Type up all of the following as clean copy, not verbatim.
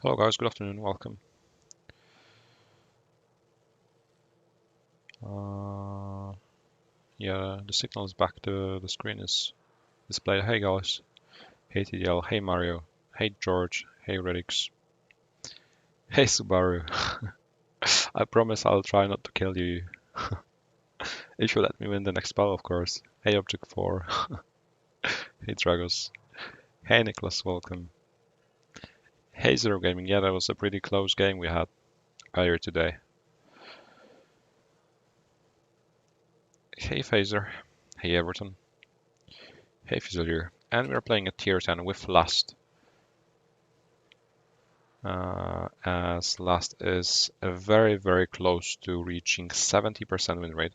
Hello guys, good afternoon, welcome. Yeah, the signal is back, the screen is displayed. Hey guys, hey TDL, hey Mario, hey George, hey Redix, hey Subaru. I promise I'll try not to kill you. If you let me win the next battle, of course. Hey Object 4, hey Dragos, hey Nicholas, welcome. Hey Zero Gaming, yeah, that was a pretty close game we had earlier today. Hey Phaser, hey Everton, hey Fusilier, and we're playing a tier 10 with Last. As Last is very close to reaching 70% win rate,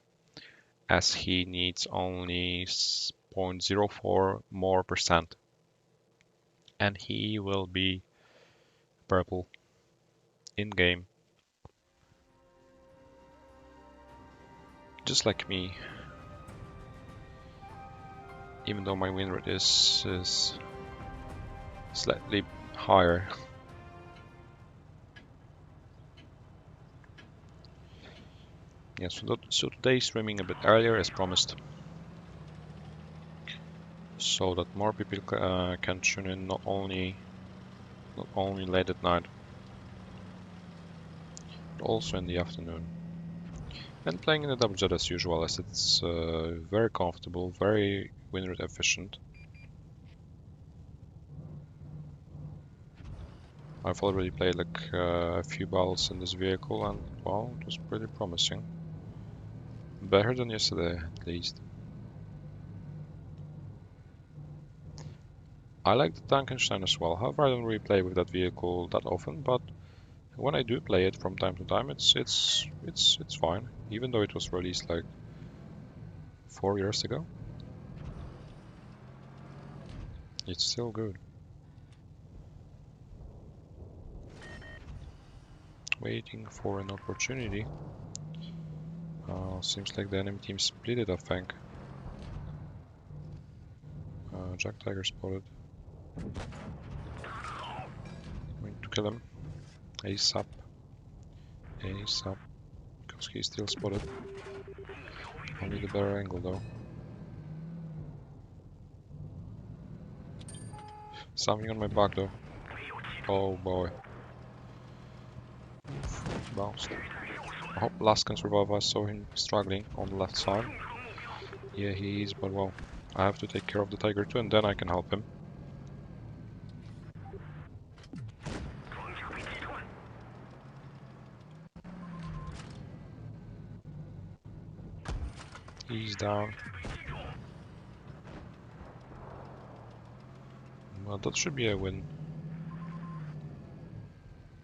as he needs only 0.04 more percent, and he will be purple in game. Just like me. Even though my win rate is slightly higher. Yes, so today's streaming a bit earlier as promised, so that more people can tune in, not only late at night, but also in the afternoon. And playing in the double jet as usual, as it's very comfortable, very win rate efficient. I've already played like a few battles in this vehicle, and well, it was pretty promising. Better than yesterday, at least. I like the Tankenstein as well. However, I don't really play with that vehicle that often, but when I do play it from time to time, it's fine. Even though it was released like 4 years ago, it's still good. Waiting for an opportunity. Seems like the enemy team split it, I think. Jack Tiger spotted. Going to kill him. ASAP. ASAP. Because he's still spotted. I need a better angle though. Something on my back though. Oh boy. Bounced. I hope Last can survive. I saw him struggling on the left side. Yeah, he is, but well, I have to take care of the tiger too, and then I can help him. He's down. Well, that should be a win.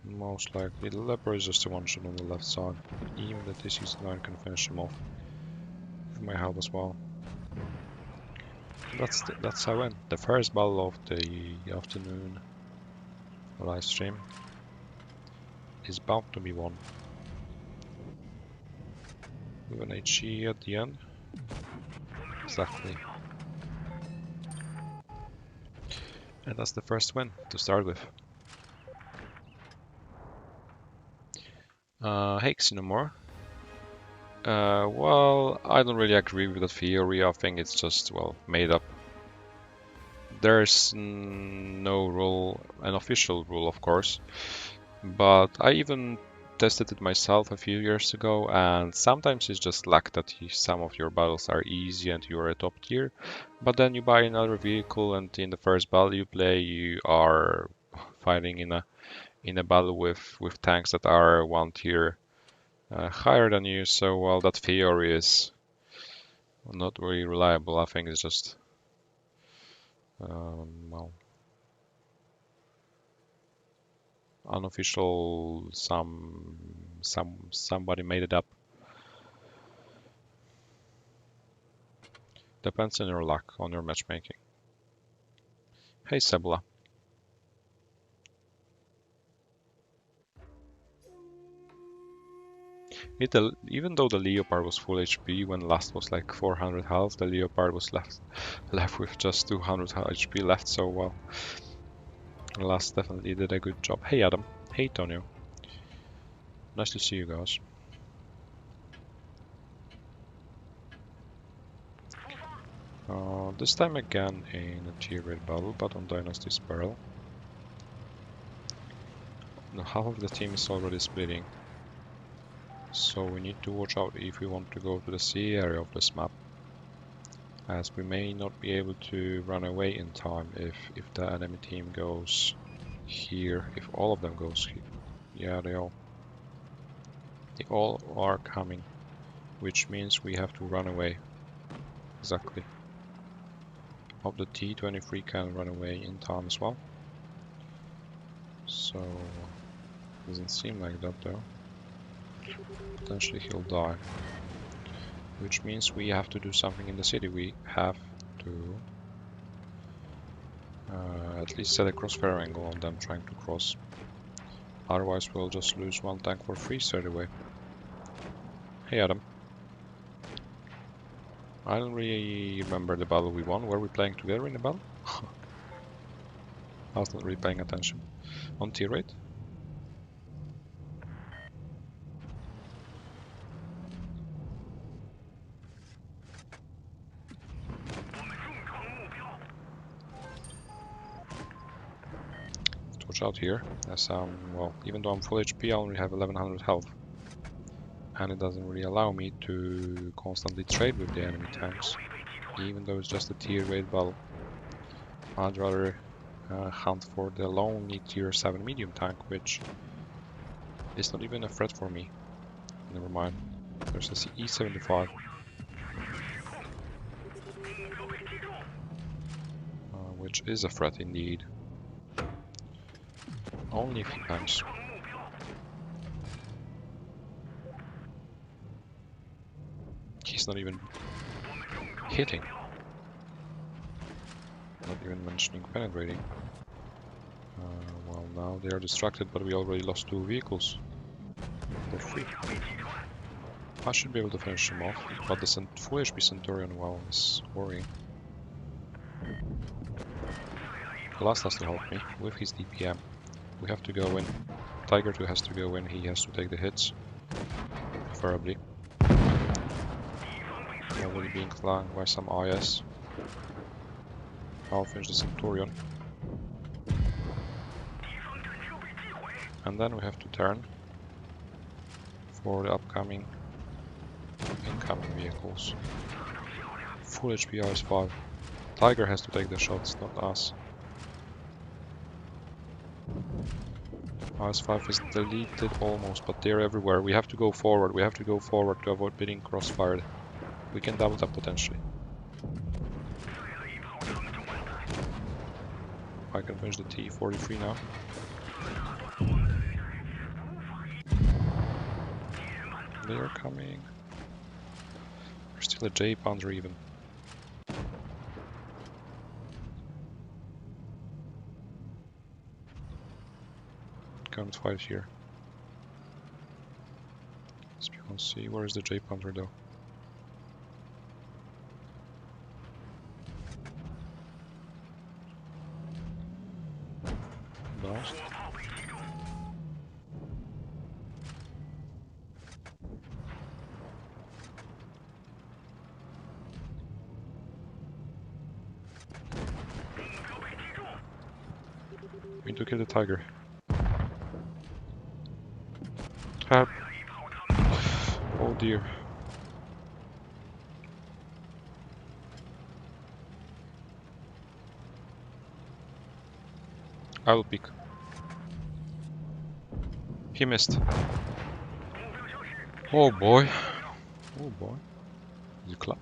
Most likely. The leper is just a one-shot on the left side. Even the TC9 can finish him off. With my help as well. That's how I win. The first battle of the afternoon live stream is bound to be won. With an HE at the end. Exactly. And that's the first win to start with. Hey, Xenomore. Well, I don't really agree with that theory. I think it's just, well, made up. There's no rule, an official rule, of course, but I even tested it myself a few years ago, and sometimes it's just luck that some of your battles are easy and you're a top tier, but then you buy another vehicle and in the first battle you play, you are fighting in a battle with tanks that are one tier higher than you, so well, that theory is not really reliable. I think it's just well, unofficial. Somebody made it up. Depends on your luck, on your matchmaking. Hey, Sebula. Even though the Leopard was full HP when last was like 400 health, the Leopard was left with just 200 HP left, so well, last definitely did a good job. Hey Adam, hey Tonio, nice to see you guys. This time again in a tier 8 battle, but on Dynasty Spiral. Now half of the team is already splitting. So we need to watch out if we want to go to the sea area of this map, as we may not be able to run away in time if the enemy team goes here, if all of them goes here. Yeah, they all are coming, which means we have to run away. Exactly. Hope the T-23 can run away in time as well. So, doesn't seem like that though. Potentially he'll die. Which means we have to do something in the city. We have to at least set a crossfire angle on them trying to cross. Otherwise we'll just lose one tank for free straight away. Hey Adam. I don't really remember the battle we won. Were we playing together in the battle? I was not really paying attention. On tier 8? Watch out here, as well, even though I'm full HP, I only have 1100 health. And it doesn't really allow me to constantly trade with the enemy tanks, even though it's just a tier 8 battle. I'd rather hunt for the lonely tier 7 medium tank, which is not even a threat for me. Never mind. There's a E75. Which is a threat indeed. Only if he tanks. He's not even hitting. Not even mentioning penetrating. Well, now they are distracted, but we already lost 2 vehicles. For free. I should be able to finish him off, but the full HP Centurion, well, is worrying. Last has to help me with his DPM. We have to go in. Tiger 2 has to go in, he has to take the hits. Preferably. Already being flanked by some IS. I'll finish the Centurion. And then we have to turn for the upcoming incoming vehicles. Full HP IS-5. Tiger has to take the shots, not us. IS-5 is deleted almost, but they're everywhere. We have to go forward. We have to go forward to avoid being crossfired. We can double tap potentially. I can finish the T-43 now. They are coming. There's still a J-Panzer even. Can't fight here. As you can see, where is the J-Panzer though? Blast. We need to kill the Tiger. Help! Oh dear. I will pick. He missed. Oh boy. Oh boy. The club.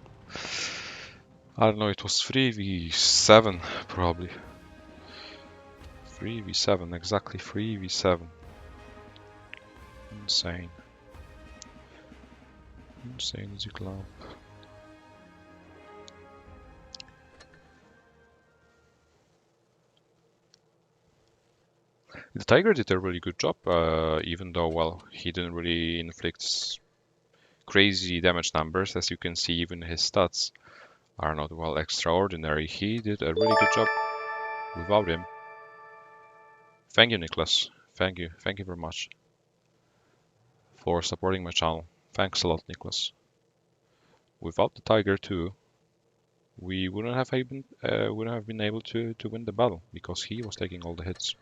I don't know, it was 3v7 probably. 3v7, exactly 3v7. Insane. Insane as you club. The Tiger did a really good job, even though, well, he didn't really inflict crazy damage numbers. As you can see, even his stats are not, well, extraordinary. He did a really good job without him. Thank you, Nicholas. Thank you very much for supporting my channel. Thanks a lot, Nicholas. Without the Tiger 2, we wouldn't have been able to win the battle, because he was taking all the hits.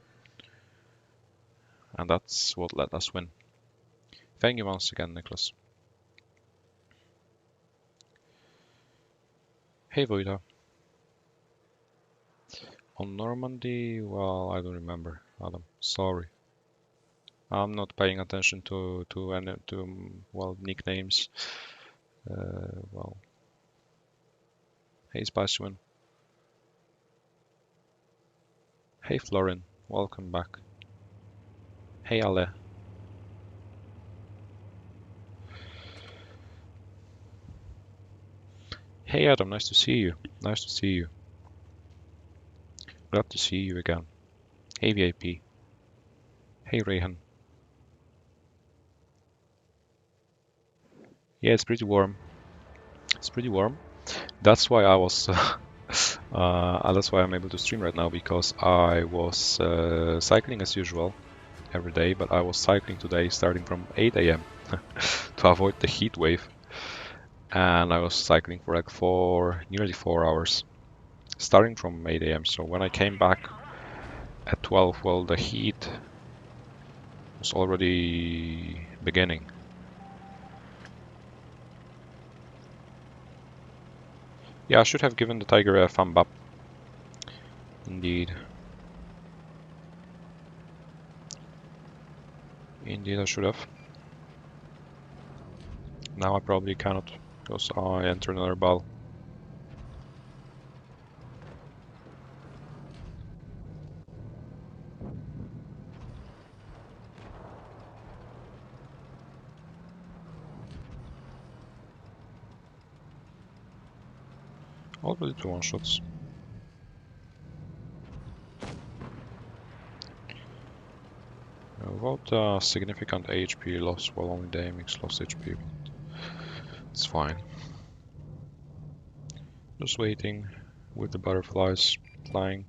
And that's what let us win. Thank you once again, Nicholas. Hey, Voida. On Normandy, well, I don't remember, Adam. Sorry. I'm not paying attention to well, nicknames. Well. Hey, Sebastian. Hey, Florin. Welcome back. Hey, Ale. Hey, Adam. Nice to see you. Nice to see you. Glad to see you again. Hey, VIP. Hey, Rehan. Yeah, it's pretty warm. It's pretty warm. That's why I was. That's why I'm able to stream right now, because I was cycling as usual every day, but I was cycling today starting from 8 a.m. to avoid the heat wave, and I was cycling for like nearly 4 hours, starting from 8 a.m. So when I came back at 12, well, the heat was already beginning. Yeah, I should have given the tiger a thumb up. Indeed. Indeed, I should have. Now I probably cannot, because I enter another battle. Already 2 one-shots. Without significant HP loss, well, only the AMX lost HP, but it's fine. Just waiting with the butterflies flying.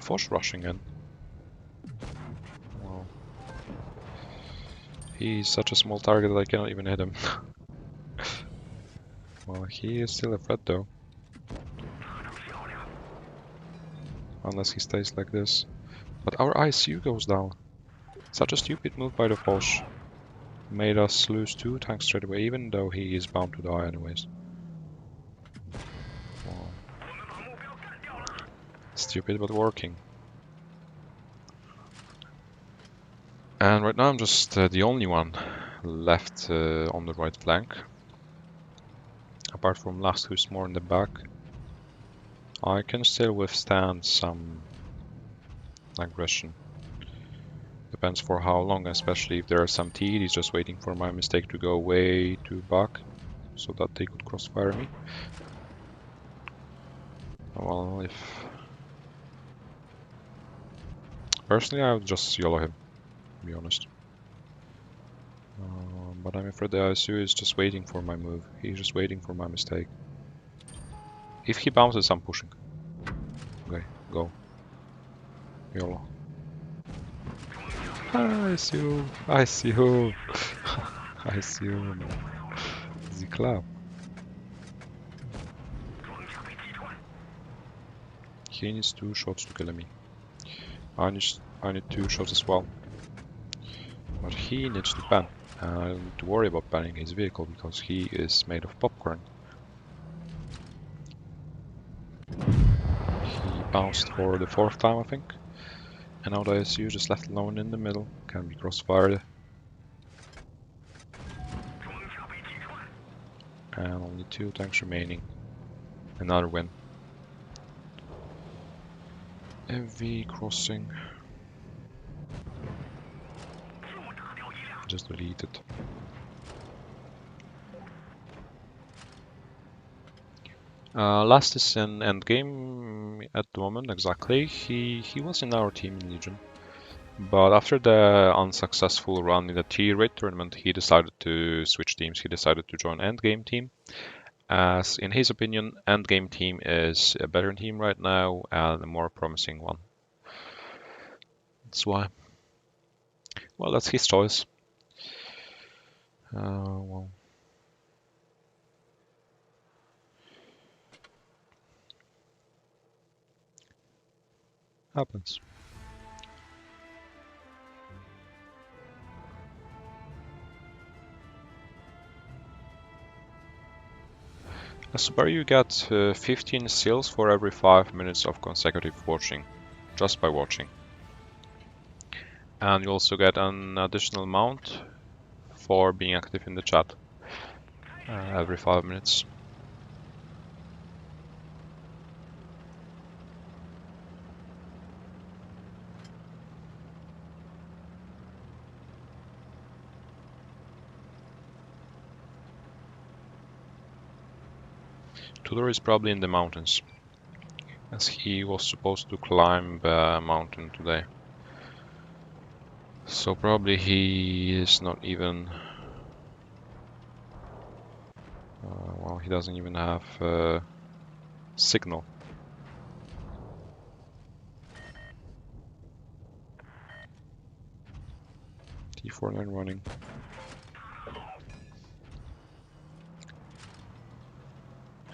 Fosh rushing in. Wow. He's such a small target that I cannot even hit him. Well, he is still a threat though. Unless he stays like this. But our ICU goes down. Such a stupid move by the Fosh. Made us lose 2 tanks straight away, even though he is bound to die anyways. Wow. Stupid but working. And right now I'm just the only one left on the right flank. Apart from Last, who's more in the back. I can still withstand some aggression. Depends for how long, especially if there are some TDs just waiting for my mistake to go way too back, so that they could crossfire me. Well, if... Personally, I would just YOLO him, to be honest. But I'm afraid the ISU is just waiting for my move. He's just waiting for my mistake. If he bounces, I'm pushing. Okay, go. YOLO. I see you. I see you. I see you. The club. He needs 2 shots to kill me. I need 2 shots as well. But he needs to ban. And I don't need to worry about banning his vehicle because he is made of popcorn. He bounced for the 4th time, I think. And now the ISU just left alone in the middle. Can be crossfired. And only 2 tanks remaining. Another win. MV crossing. Just delete it. Last is in endgame at the moment, exactly. He was in our team in Legion. But after the unsuccessful run in the T-Rate tournament, he decided to switch teams. He decided to join endgame team. As in his opinion, endgame team is a better team right now and a more promising one. That's why. Well, that's his choice. Well. Happens. As Subaru, you get 15 seals for every 5 minutes of consecutive watching, just by watching. And you also get an additional mount for being active in the chat every 5 minutes. Tudor is probably in the mountains, as he was supposed to climb a mountain today. So probably he is not even Well, he doesn't even have signal. T49 running.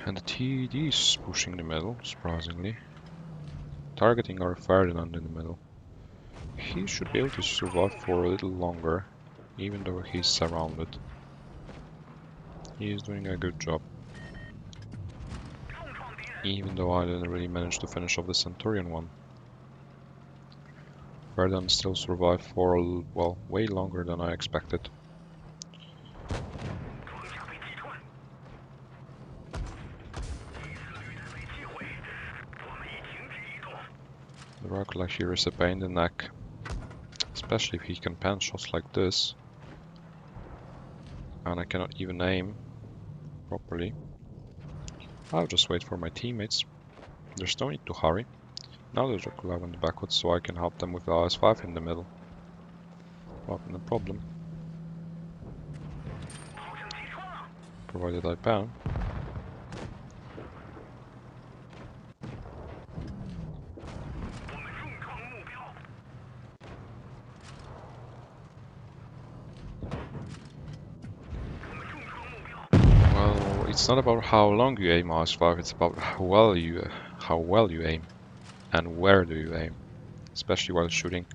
And the TD is pushing the middle, surprisingly. Targeting our Ferdinand in the middle. He should be able to survive for a little longer, even though he's surrounded. He is doing a good job. Even though I didn't really manage to finish off the Centurion one. Ferdinand still survived for, well, way longer than I expected. The rocket like here is a pain in the neck. Especially if he can pan shots like this. And I cannot even aim properly. I'll just wait for my teammates. There's no need to hurry. Now there's a Dracula in the backwards, so I can help them with the RS5 in the middle. Not a problem. Provided I pan. Well, it's not about how long you aim RS5, it's about how well you aim. And where do you aim? Especially while shooting.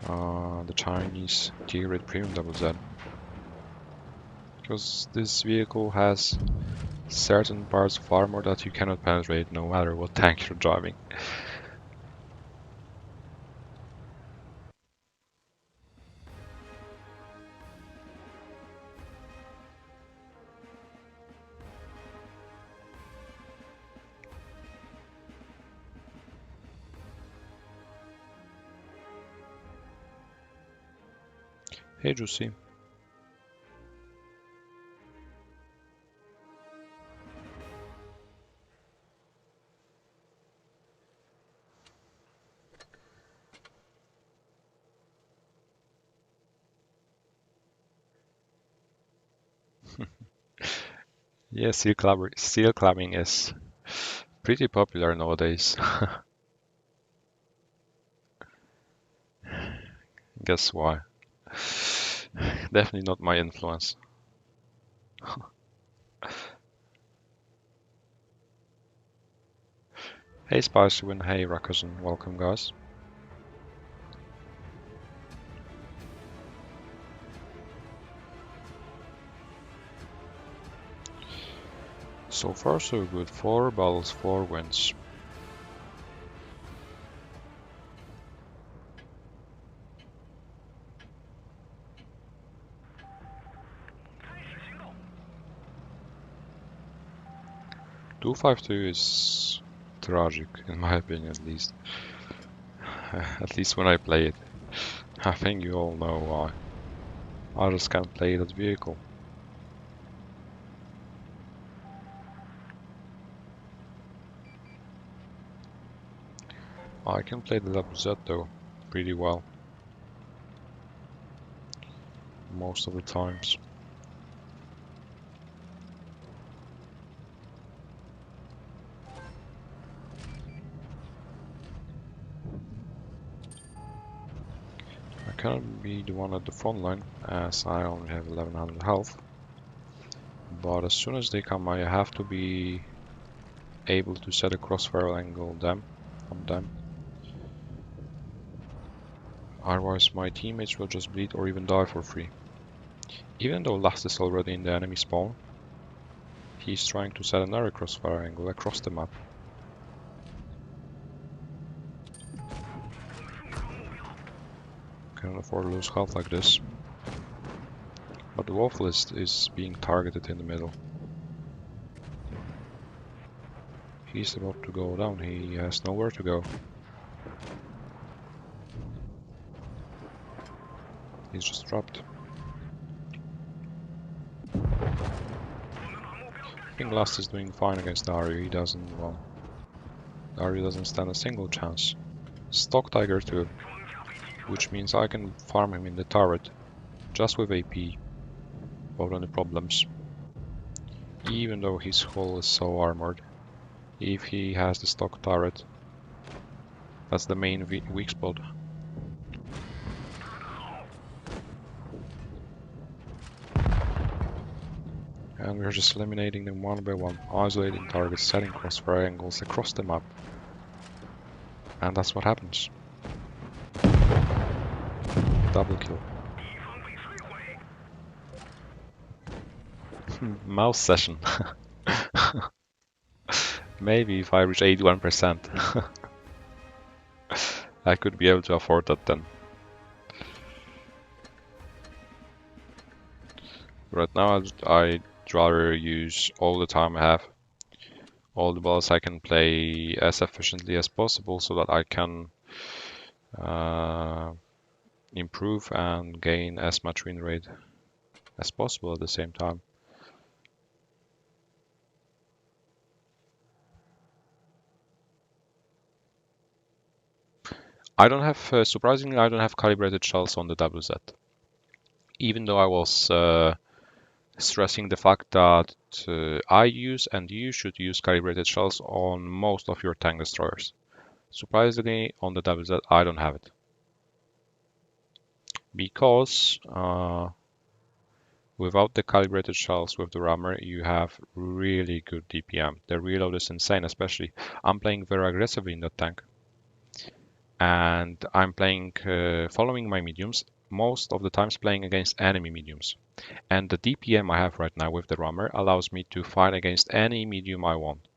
The Chinese T-Grid Premium Double Z. Because this vehicle has certain parts of armor that you cannot penetrate no matter what tank you're driving. Hey Juicy. Yeah, seal clubbing is pretty popular nowadays. Guess why? Definitely not my influence. Hey Spicerwin, hey Rakazan, welcome guys. So far so good, 4 battles, 4 wins. .252 is tragic, in my opinion at least. At least when I play it. I think you all know why. I just can't play that vehicle. I can play the WZ though, pretty well. Most of the times. I cannot be the one at the front line, as I only have 1100 health. But as soon as they come, I have to be able to set a crossfire angle on them. Otherwise my teammates will just bleed or even die for free. Even though Last is already in the enemy spawn, he's trying to set another crossfire angle across the map. Cannot afford to lose health like this. But the Wolf List is being targeted in the middle. He's about to go down, he has nowhere to go. He's just dropped. I think Last is doing fine against Dario, he doesn't, well... Dario doesn't stand a single chance. Stock Tiger too, which means I can farm him in the turret, just with AP. without any problems. Even though his hull is so armored. If he has the stock turret, that's the main weak spot. And we're just eliminating them one by one, isolating targets, setting crossfire angles across the map. And that's what happens. Double kill. Mouse session. Maybe if I reach 81%. I could be able to afford that then. Right now I'd rather use all the time I have, all the balls I can play as efficiently as possible so that I can improve and gain as much win rate as possible at the same time. I don't have, surprisingly, I don't have calibrated shells on the WZ. Even though I was stressing the fact that I use and you should use calibrated shells on most of your tank destroyers. Surprisingly, on the WZ, I don't have it. Because without the calibrated shells with the rammer, you have really good DPM. The reload is insane, especially. I'm playing very aggressively in that tank. And I'm playing, following my mediums, most of the times playing against enemy mediums. And the DPM I have right now with the rammer allows me to fight against any medium I want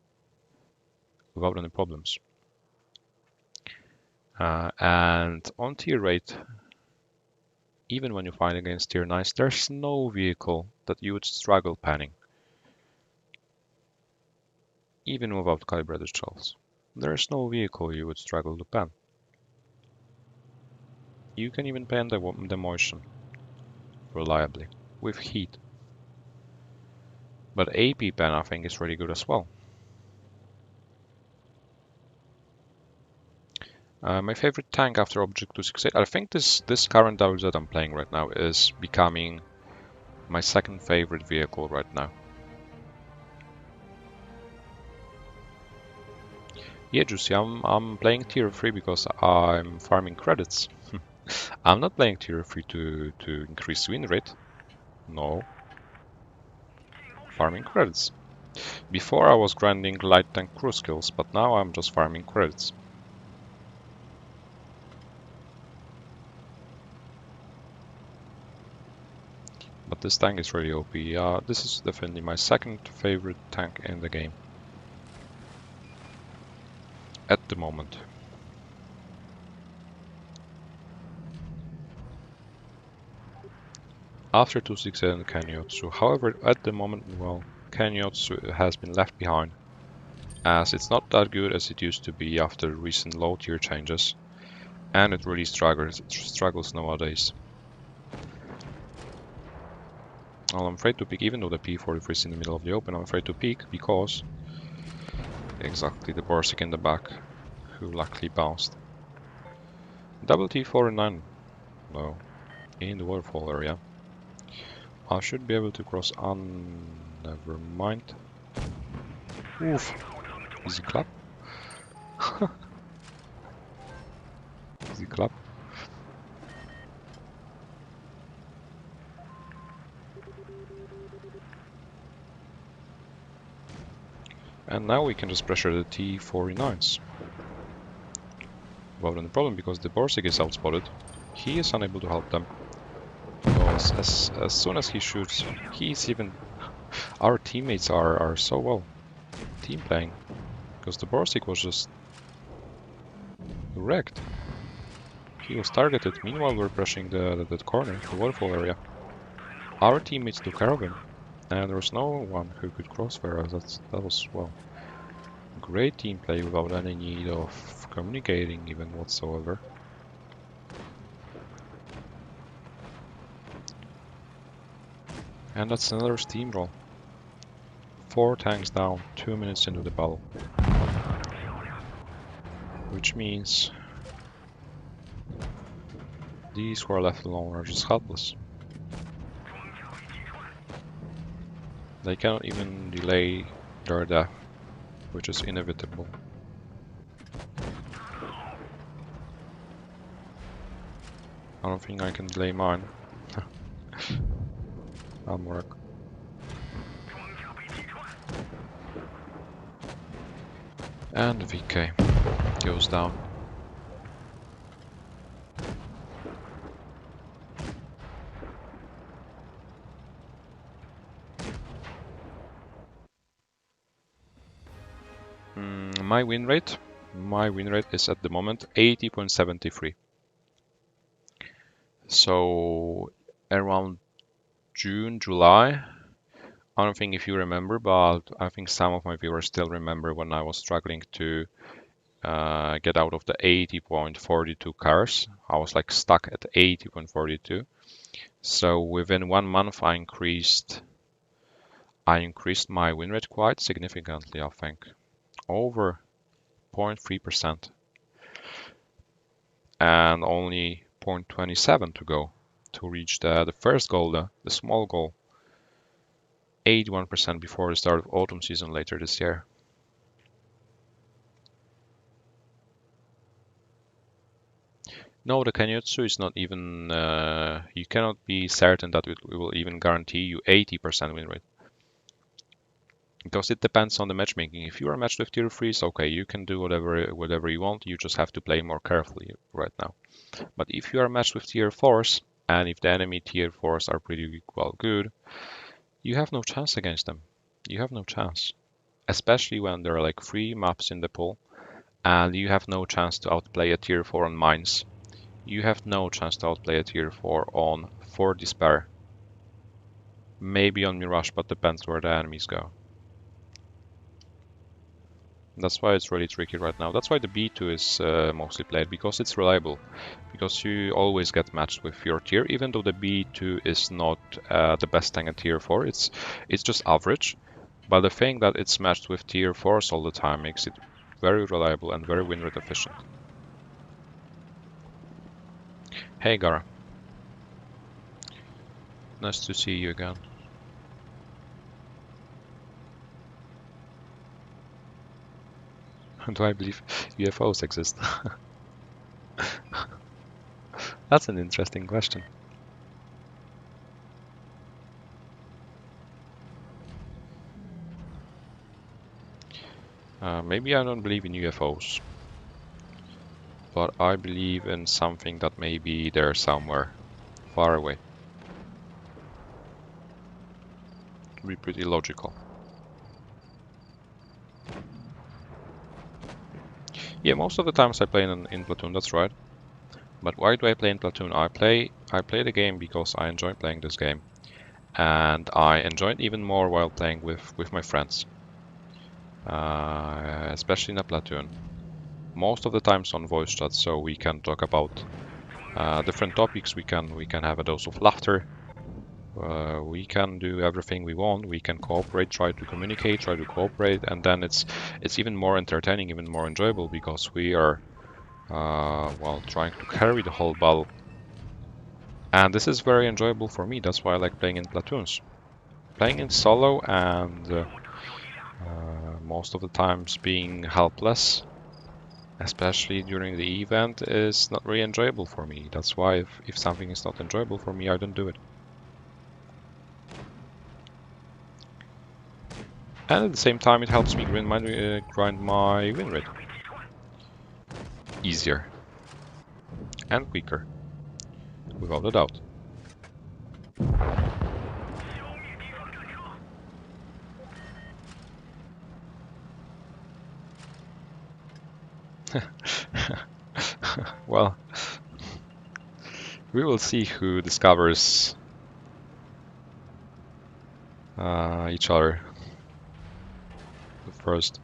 without any problems. And on tier 8, even when you fight against tier 9s, there's no vehicle that you would struggle panning. Even without calibrated shells. There's no vehicle you would struggle to pan. You can even pan the motion reliably with heat. But AP pan I think is really good as well. My favorite tank after Object 268, I think this current WZ I'm playing right now is becoming my second favorite vehicle right now. Yeah, Juicy, I'm playing tier 3 because I'm farming credits. I'm not playing tier 3 to increase win rate. No. Farming credits. Before I was grinding light tank crew skills, but now I'm just farming credits. But this tank is really OP. This is definitely my second favorite tank in the game. At the moment. After 267 Kanyotsu, however, at the moment, well, Kanyotsu has been left behind, as it's not that good as it used to be after recent low tier changes, and it really struggles nowadays. Well, I'm afraid to peek, even though the P43 is in the middle of the open, I'm afraid to peek because exactly the Borsig in the back, who luckily bounced. Double T49, no, in the waterfall area. I should be able to cross on. Never mind. Oof. Easy clap. Easy clap. And now we can just pressure the T49s. Without any problem, because the Borsig is outspotted. He is unable to help them. Because as soon as he shoots, he's even... Our teammates are so well team playing. Because the Borsig was just wrecked. He was targeted, meanwhile we're pushing the corner, the waterfall area. Our teammates took care of him. And there was no one who could crossfire us. That was, well, great team play without any need of communicating even whatsoever. And that's another steamroll. 4 tanks down, 2 minutes into the battle. Which means these who are left alone are just helpless. They cannot even delay their death, which is inevitable. I don't think I can delay mine. I'll work. And the VK goes down. My win rate? My win rate is at the moment 80.73. So around June, July, I don't think if you remember, but I think some of my viewers still remember when I was struggling to get out of the 80.42 cars. I was like stuck at 80.42. So within 1 month, I increased my win rate quite significantly, I think, over 0.3%, and only 0.27 to go to reach the first goal, the small goal, 81% before the start of autumn season later this year. No, the Kenjutsu is not even, you cannot be certain that it will even guarantee you 80% win rate. Because it depends on the matchmaking. If you are matched with tier 3s, okay, you can do whatever you want, you just have to play more carefully right now. But if you are matched with tier 4s, and if the enemy tier 4s are pretty well good, you have no chance against them. You have no chance. Especially when there are like 3 maps in the pool, and you have no chance to outplay a tier 4 on mines. You have no chance to outplay a tier 4 on 4 Despair. Maybe on Mirage, but depends where the enemies go. That's why it's really tricky right now. That's why the B2 is mostly played, because it's reliable. Because you always get matched with your tier, even though the B2 is not the best tank at tier 4. It's just average. But the thing that it's matched with tier 4s all the time makes it very reliable and very win rate efficient. Hey Gara. Nice to see you again. Do I believe UFOs exist? That's an interesting question. Maybe I don't believe in UFOs, but I believe in something that may be there somewhere, far away. It would be pretty logical. Yeah, most of the times I play in Platoon, that's right. But why do I play in Platoon? I play the game because I enjoy playing this game. And I enjoy it even more while playing with my friends. Especially in a Platoon. Most of the times on voice chat, so we can talk about different topics. We can have a dose of laughter. We can do everything we want. We can cooperate, try to communicate, try to cooperate, and then it's even more entertaining, even more enjoyable, because we are well, trying to carry the whole battle. And this is very enjoyable for me. That's why I like playing in platoons. Playing in solo and most of the times being helpless, especially during the event, is not really enjoyable for me. That's why if something is not enjoyable for me, I don't do it. And at the same time, it helps me grind my win rate easier and quicker, without a doubt. Well, we will see who discovers each other first.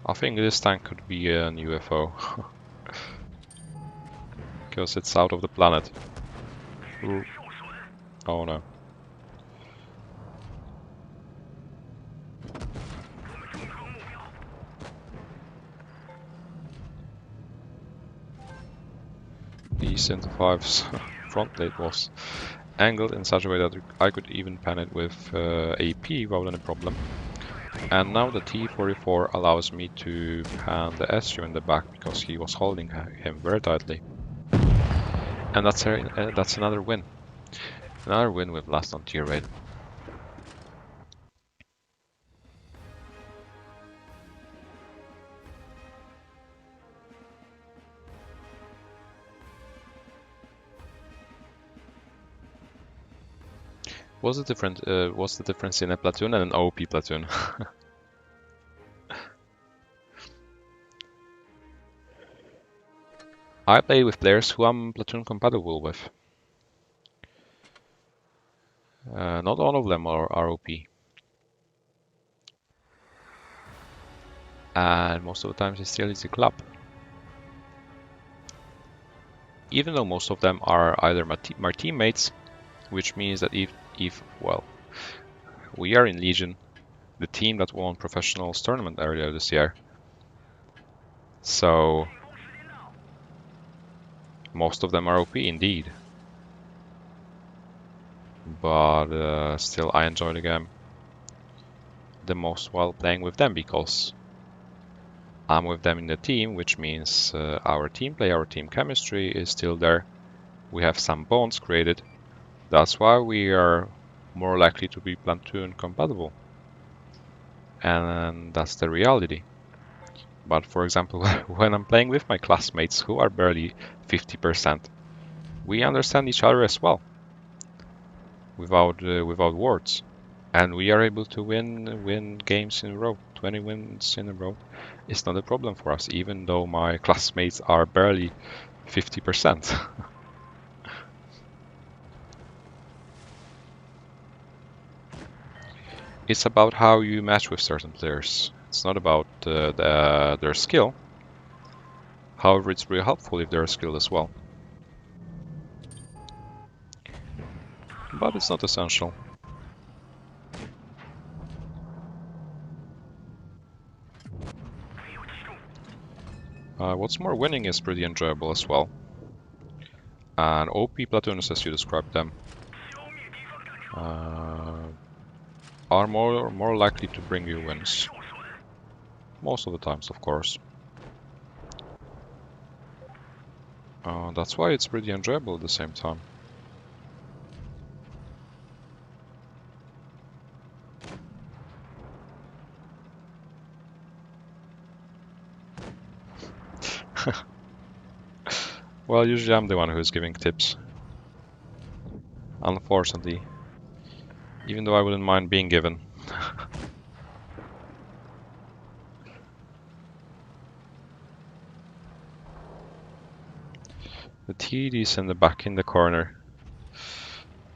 I think this tank could be an UFO. Because it's out of the planet. Ooh. Oh no. T-75's front plate was angled in such a way that I could even pan it with AP without any problem. And now the T-44 allows me to pan the SU in the back because he was holding him very tightly. And that's another win. Another win with last on tier rate. What's the difference in a platoon and an OP platoon? I play with players who I'm platoon compatible with. Not all of them are OP. And most of the times it's still easy club. Even though most of them are either my teammates, which means that if well, we are in Legion, the team that won professionals tournament earlier this year. So most of them are OP indeed. But still I enjoy the game the most while playing with them because I'm with them in the team, which means our team play, our team chemistry is still there. We have some bonds created. That's why we are more likely to be platoon compatible. And that's the reality. But for example, when I'm playing with my classmates who are barely 50%, we understand each other as well, without words. And we are able to win games in a row. 20 wins in a row is not a problem for us, even though my classmates are barely 50%. It's about how you match with certain players. It's not about their skill. However, it's really helpful if they're skilled as well. But it's not essential. What's more, winning is pretty enjoyable as well. And OP platoons, as you described them, are more likely to bring you wins. Most of the times, of course. That's why it's pretty enjoyable at the same time. Well, usually I'm the one who's giving tips. Unfortunately. Even though I wouldn't mind being given. The TD's in the back in the corner.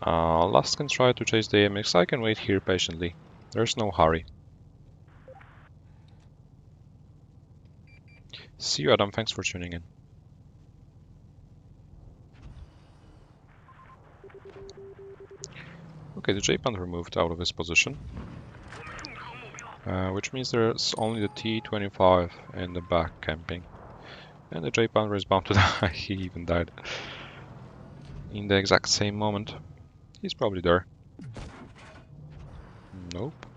Last can try to chase the AMX. I can wait here patiently. There's no hurry. See you, Adam. Thanks for tuning in. Okay, the J-Panther moved out of his position. Which means there's only the T-25 in the back camping. And the J-Panther is bound to die. He even died. In the exact same moment. He's probably there. Nope.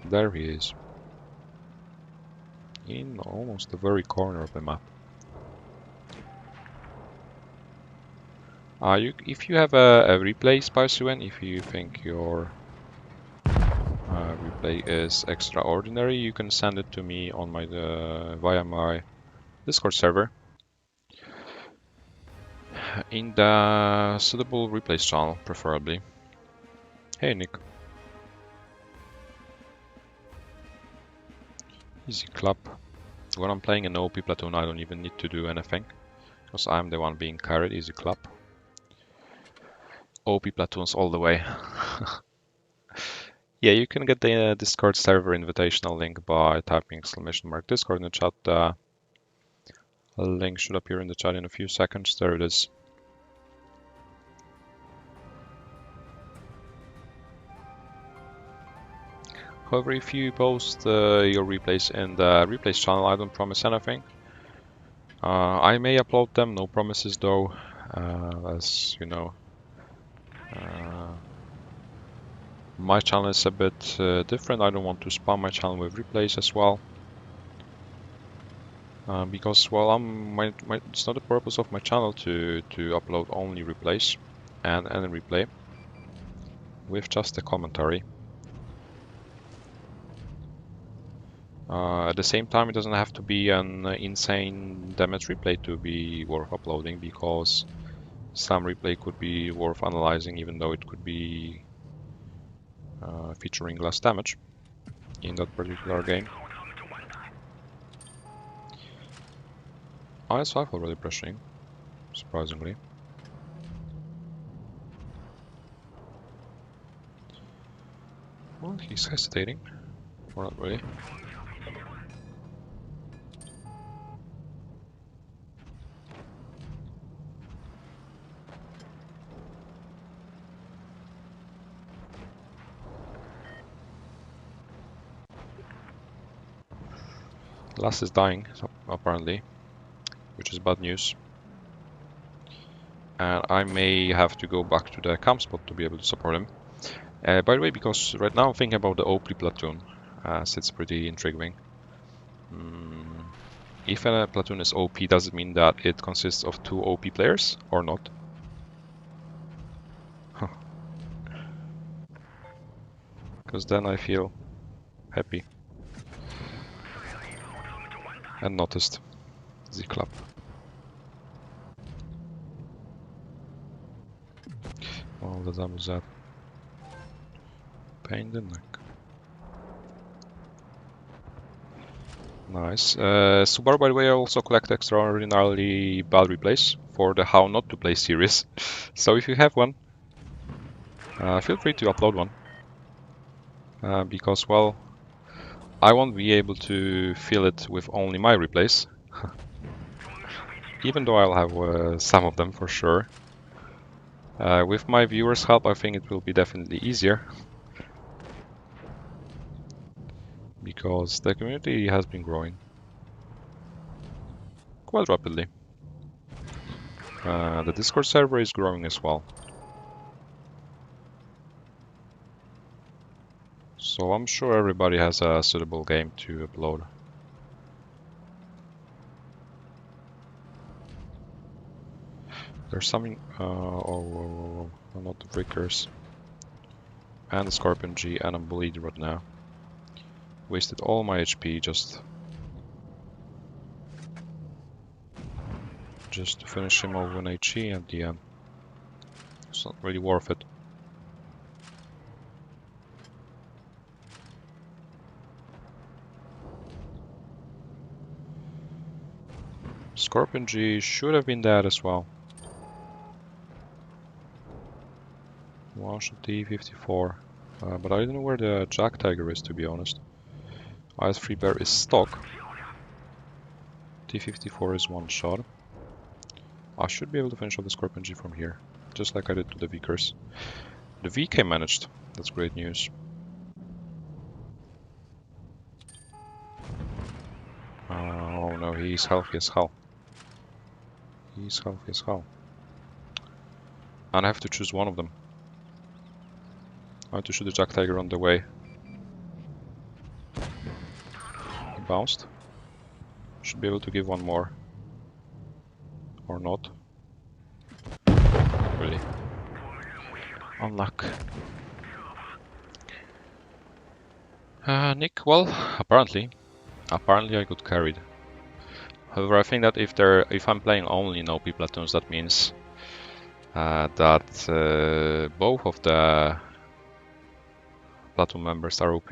There he is. In almost the very corner of the map. If you have a replay, SpiceUN, if you think your replay is extraordinary, you can send it to me on my via my Discord server in the suitable replays channel, preferably. Hey, Nick. Easy clap. When I'm playing an OP platoon, I don't even need to do anything, because I'm the one being carried. Easy clap. OP platoons all the way. Yeah, you can get the Discord server invitational link by typing !Discord in the chat. A link should appear in the chat in a few seconds. There it is. However, if you post your replays in the replays channel, I don't promise anything. I may upload them, no promises though, as you know. My channel is a bit different. I don't want to spam my channel with replays as well. Because, well, it's not the purpose of my channel to upload only replays and any replay with just a commentary. At the same time, it doesn't have to be an insane damage replay to be worth uploading, because some replay could be worth analyzing, even though it could be featuring less damage in that particular game. IS5 already pressuring, surprisingly. Well, he's hesitating, or not really. Lass is dying, apparently, which is bad news. And I may have to go back to the camp spot to be able to support him. By the way, because right now I'm thinking about the OP platoon, as it's pretty intriguing. If a platoon is OP, does it mean that it consists of 2 OP players, or not? Because then I feel happy. And noticed the club. Oh, the damn was that. Pain in the neck. Nice. Subaru, by the way, I also collect extraordinarily bad replays for the How Not to Play series. So if you have one, feel free to upload one. Because, well, I won't be able to fill it with only my replays. Even though I'll have some of them for sure. With my viewers' help, I think it will be definitely easier. Because the community has been growing quite rapidly. The Discord server is growing as well. So I'm sure everybody has a suitable game to upload. There's something... not the Breakers. And the Scorpion G, and I'm bleeding right now. Wasted all my HP just to finish him over an HE at the end. It's not really worth it. Scorpion G should have been dead as well. Launch T-54. But I don't know where the Jack Tiger is, to be honest. IS-3 Bear is stock. T-54 is one shot. I should be able to finish off the Scorpion G from here, just like I did to the Vickers. The VK managed. That's great news. Oh no, he's healthy as hell. He's healthy as hell. And I have to choose one of them. I have to shoot the Jack Tiger on the way. He bounced. Should be able to give one more. Or not. Really. Unluck. Nick, well, apparently I got carried. However, I think that if I'm playing only no OP platoons, that means that both of the platoon members are OP,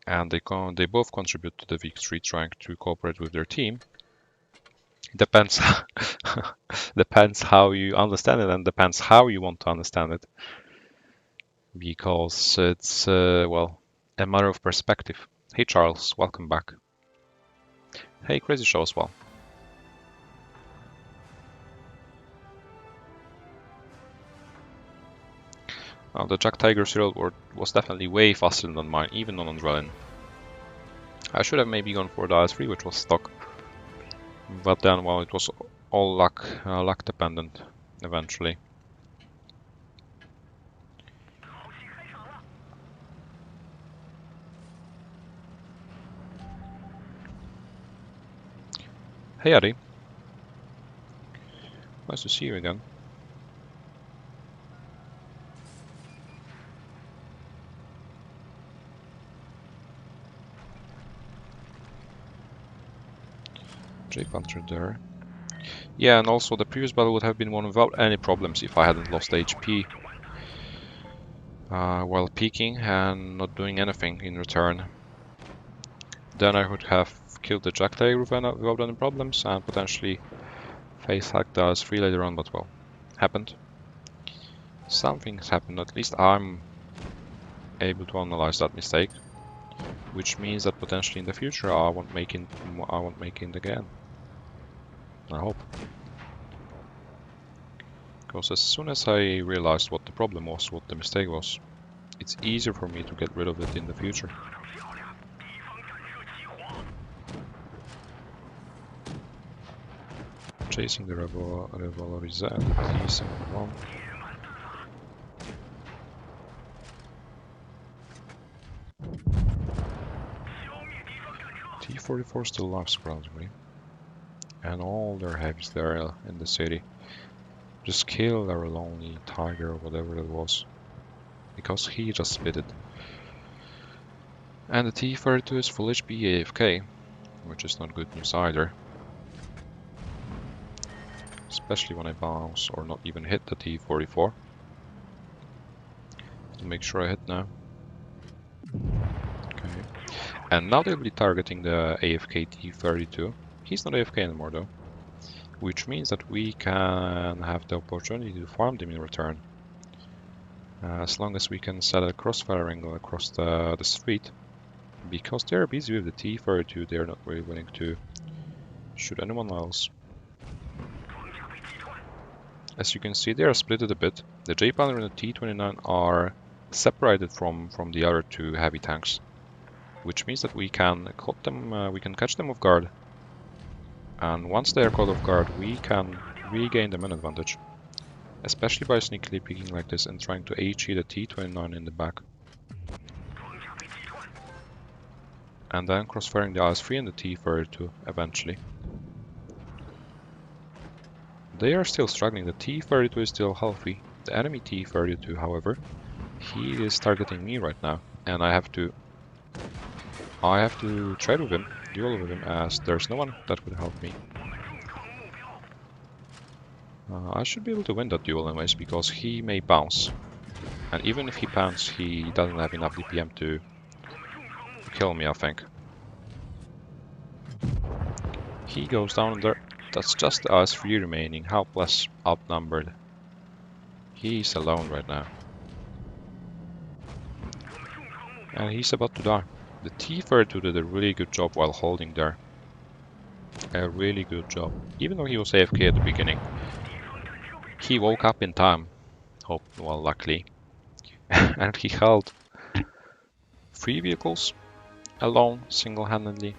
and they both contribute to the victory, trying to cooperate with their team. It depends depends how you understand it, and depends how you want to understand it, because it's well, a matter of perspective. Hey Charles, welcome back. Hey Crazy Show as well. The Jack Tiger's reload was definitely way faster than mine, even on adrenaline. I should have maybe gone for the IS-3, which was stock. But then, well, it was all luck, luck dependent eventually. Hey Eddie, nice to see you again. J-Panther there. Yeah, and also the previous battle would have been won without any problems if I hadn't lost HP while peeking and not doing anything in return. Then I would have killed the Jack Tiger without any problems and potentially face hacked the IS-3 later on, but well, happened. Something's happened, at least I'm able to analyze that mistake, which means that potentially in the future I won't make it again. I hope. Because as soon as I realized what the problem was, what the mistake was, it's easier for me to get rid of it in the future. Chasing the Revolver-Z and the T-71. T-44 still alive, surprisingly. And all their heavies there in the city. Just kill their lonely tiger or whatever it was. Because he just spit it. And the T-32 is full HP AFK, which is not good news either. Especially when I bounce or not even hit the T-44. To make sure I hit now. Okay. And now they'll be targeting the AFK T-32. He's not AFK anymore though. Which means that we can have the opportunity to farm them in return. As long as we can set a crossfire angle across the street. Because they're busy with the T-32, they're not really willing to shoot anyone else. As you can see, they are split a bit. The J-Panther and the T-29 are separated from the other two heavy tanks. Which means that we can catch them off guard. And once they are caught off guard, we can regain the man advantage. Especially by sneakily peeking like this and trying to HE the T-29 in the back. And then crossfiring the IS-3 and the T-32 eventually. They are still struggling. The T-32 is still healthy. The enemy T-32, however, he is targeting me right now. And I have to trade with him, duel with him, as there's no one that would help me. I should be able to win that duel anyways, because he may bounce. And even if he bounces, he doesn't have enough DPM to kill me, I think. He goes down there. That's just the IS-3 remaining, helpless, outnumbered. He's alone right now. And he's about to die. The T-32 did a really good job while holding there. A really good job. Even though he was AFK at the beginning. He woke up in time. Luckily. And he held 3 vehicles alone, single-handedly.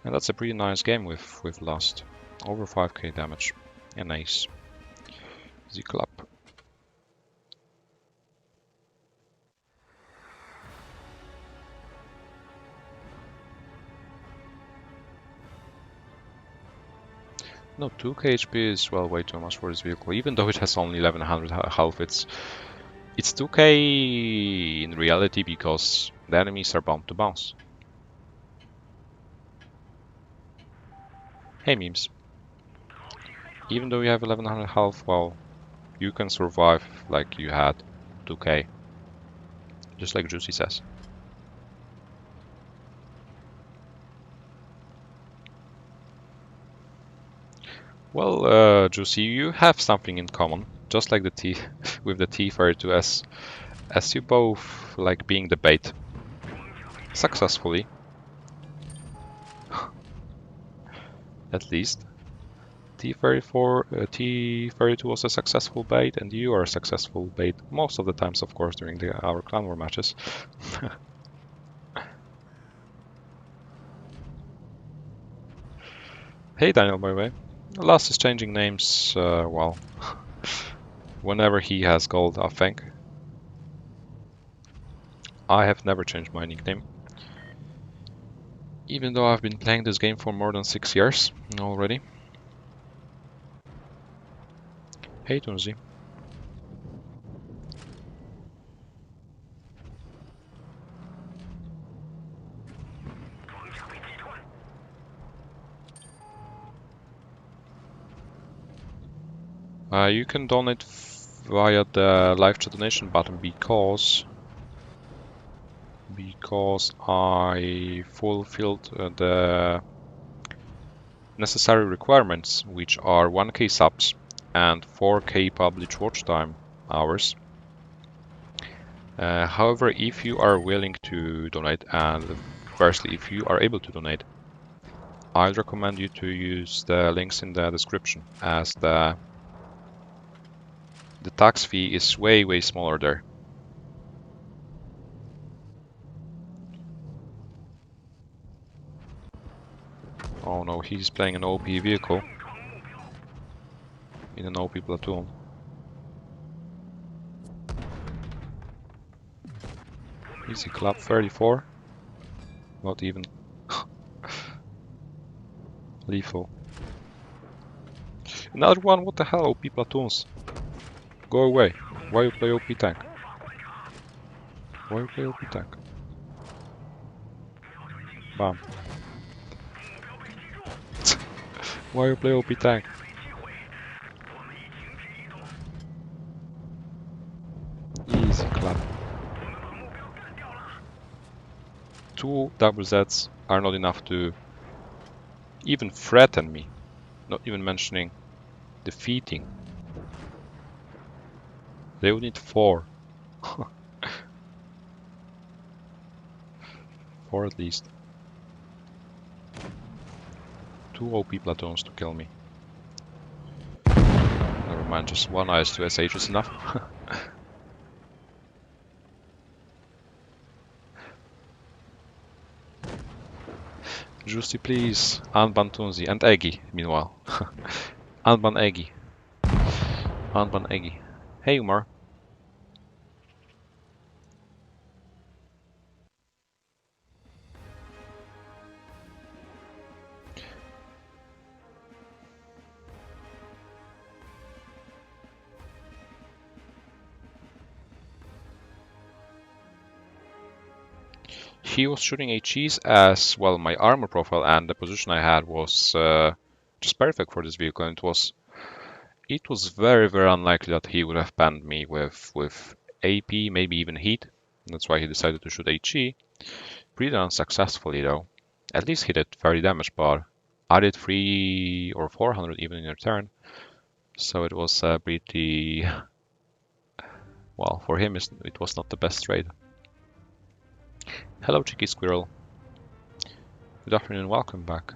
And that's a pretty nice game with Lust. Over 5k damage. A nice. The club. No, 2k HP is, well, way too much for this vehicle. Even though it has only 1100 health, it's 2k in reality because the enemies are bound to bounce. Hey memes. Even though you have 1100 health, well, you can survive like you had 2k. Just like Juicy says. Well, Juicy, you have something in common, just like the with the T-32, as you both like being the bait. Successfully. At least. T-32 was a successful bait, and you are a successful bait most of the times, of course, during our Clan War matches. Hey Daniel, by the way. Last is changing names, well, whenever he has gold, I think. I have never changed my nickname. Even though I've been playing this game for more than 6 years already. Hey Tunzi. You can donate via the live chat donation button because I fulfilled the necessary requirements, which are 1k subs and 4k published watch time hours. However, if you are willing to donate, and firstly, if you are able to donate, I'd recommend you to use the links in the description, as the tax fee is way smaller there. Oh no, he's playing an OP vehicle in an OP platoon. Easy clap, 34. Not even lethal. Another one, what the hell, OP platoons? Go away. Why you play OP tank? Why you play OP tank? Bam. Why you play OP tank? Easy clap. 2 double Zs are not enough to even threaten me. Not even mentioning defeating. They would need 4. 4 at least. 2 OP platoons to kill me. Never mind, just 1 IS-2 SH is enough. Juicy, please. Unban Tunzi and Eggy, meanwhile. Unban Eggy. Unban Eggy. Hey, Umar. He was shooting HEs as well. My armor profile and the position I had was just perfect for this vehicle. And it was very unlikely that he would have panned me with AP, maybe even heat. That's why he decided to shoot HE. Pretty unsuccessfully though. At least he did 30 damage, but I did 300 or 400 even in return. So it was pretty... Well, for him it was not the best trade. Hello, Cheeky Squirrel. Good afternoon, welcome back.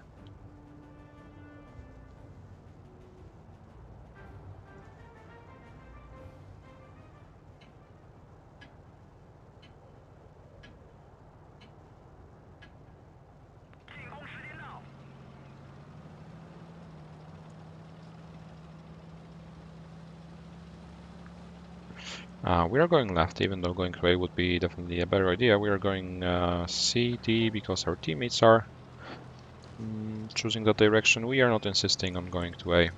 We are going left, even though going to A would be definitely a better idea. We are going CD because our teammates are choosing that direction. We are not insisting on going to A.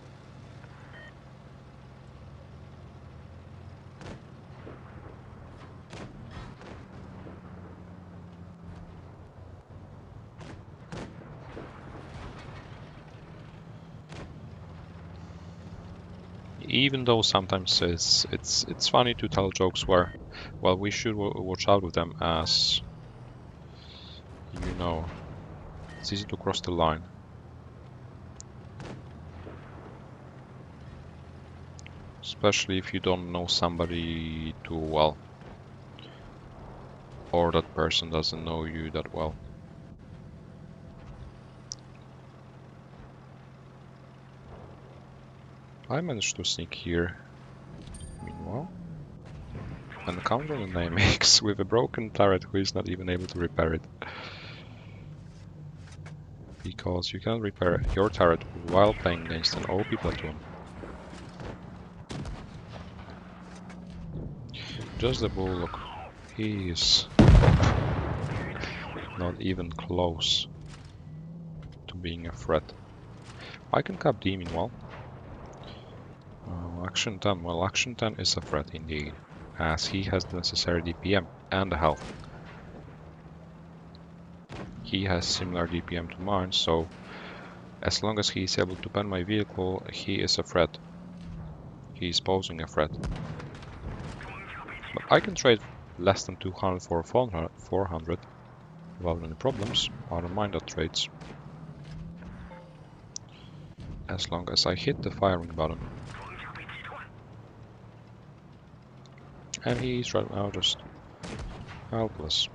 Even though sometimes it's funny to tell jokes where, well, we should watch out with them, as you know, it's easy to cross the line. Especially if you don't know somebody too well, or that person doesn't know you that well. I managed to sneak here, meanwhile, and counter an AMX with a broken turret who is not even able to repair it. because you can repair your turret while playing against an OP platoon. Just the bull, look, he is not even close to being a threat. I can cap D meanwhile. Action 10, well, Action 10 is a threat indeed, as he has the necessary DPM and the health. He has similar DPM to mine, so as long as he is able to pen my vehicle, he is a threat. He is posing a threat. But I can trade less than 200 for 400 without any problems. I don't mind that trades. As long as I hit the firing button. And he's right now just helpless.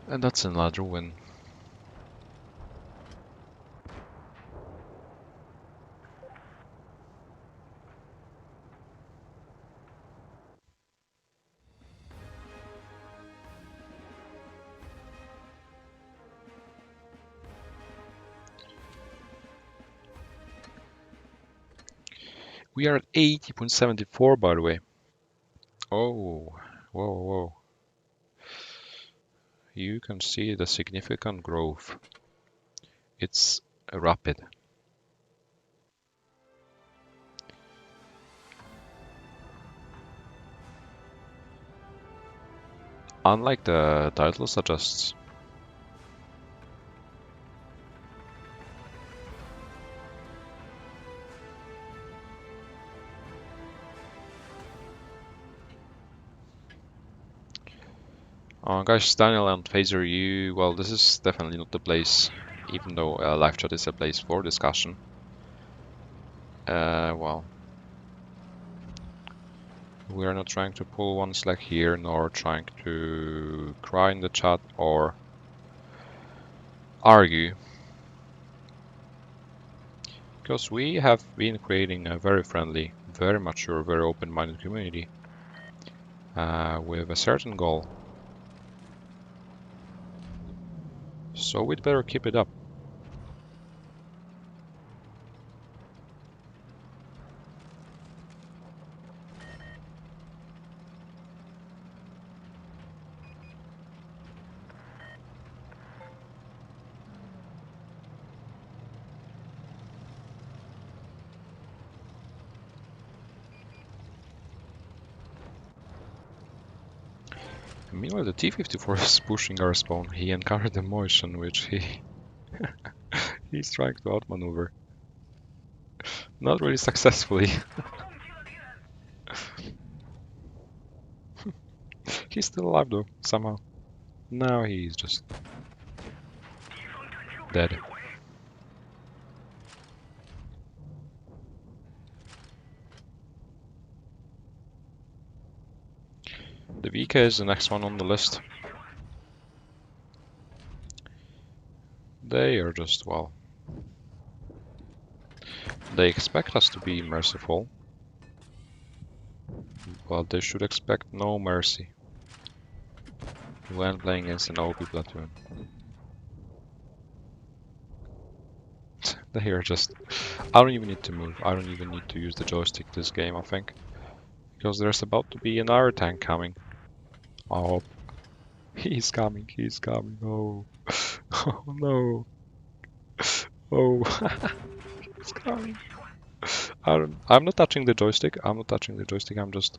And that's another win. We are at 80.74 by the way. Oh, whoa, whoa. You can see the significant growth. It's rapid. Unlike the title suggests. Guys, Daniel and Phaser, well, this is definitely not the place, even though live chat is a place for discussion. Well, we are not trying to pull one slack here, nor trying to cry in the chat or argue. Because we have been creating a very friendly, very mature, very open-minded community with a certain goal. So we'd better keep it up. Meanwhile, the T-54 is pushing our spawn. He encountered the motion, which he's trying to outmaneuver. Not really successfully. He's still alive though, somehow. Now he's just dead. The VK is the next one on the list. They are just, well, they expect us to be merciful, but they should expect no mercy when playing against an OP platoon. They are just, I don't even need to move, I don't even need to use the joystick this game, I think. Because there's about to be another tank coming. Oh, he's coming, oh. Oh no. Oh, he's coming. I'm not touching the joystick, I'm just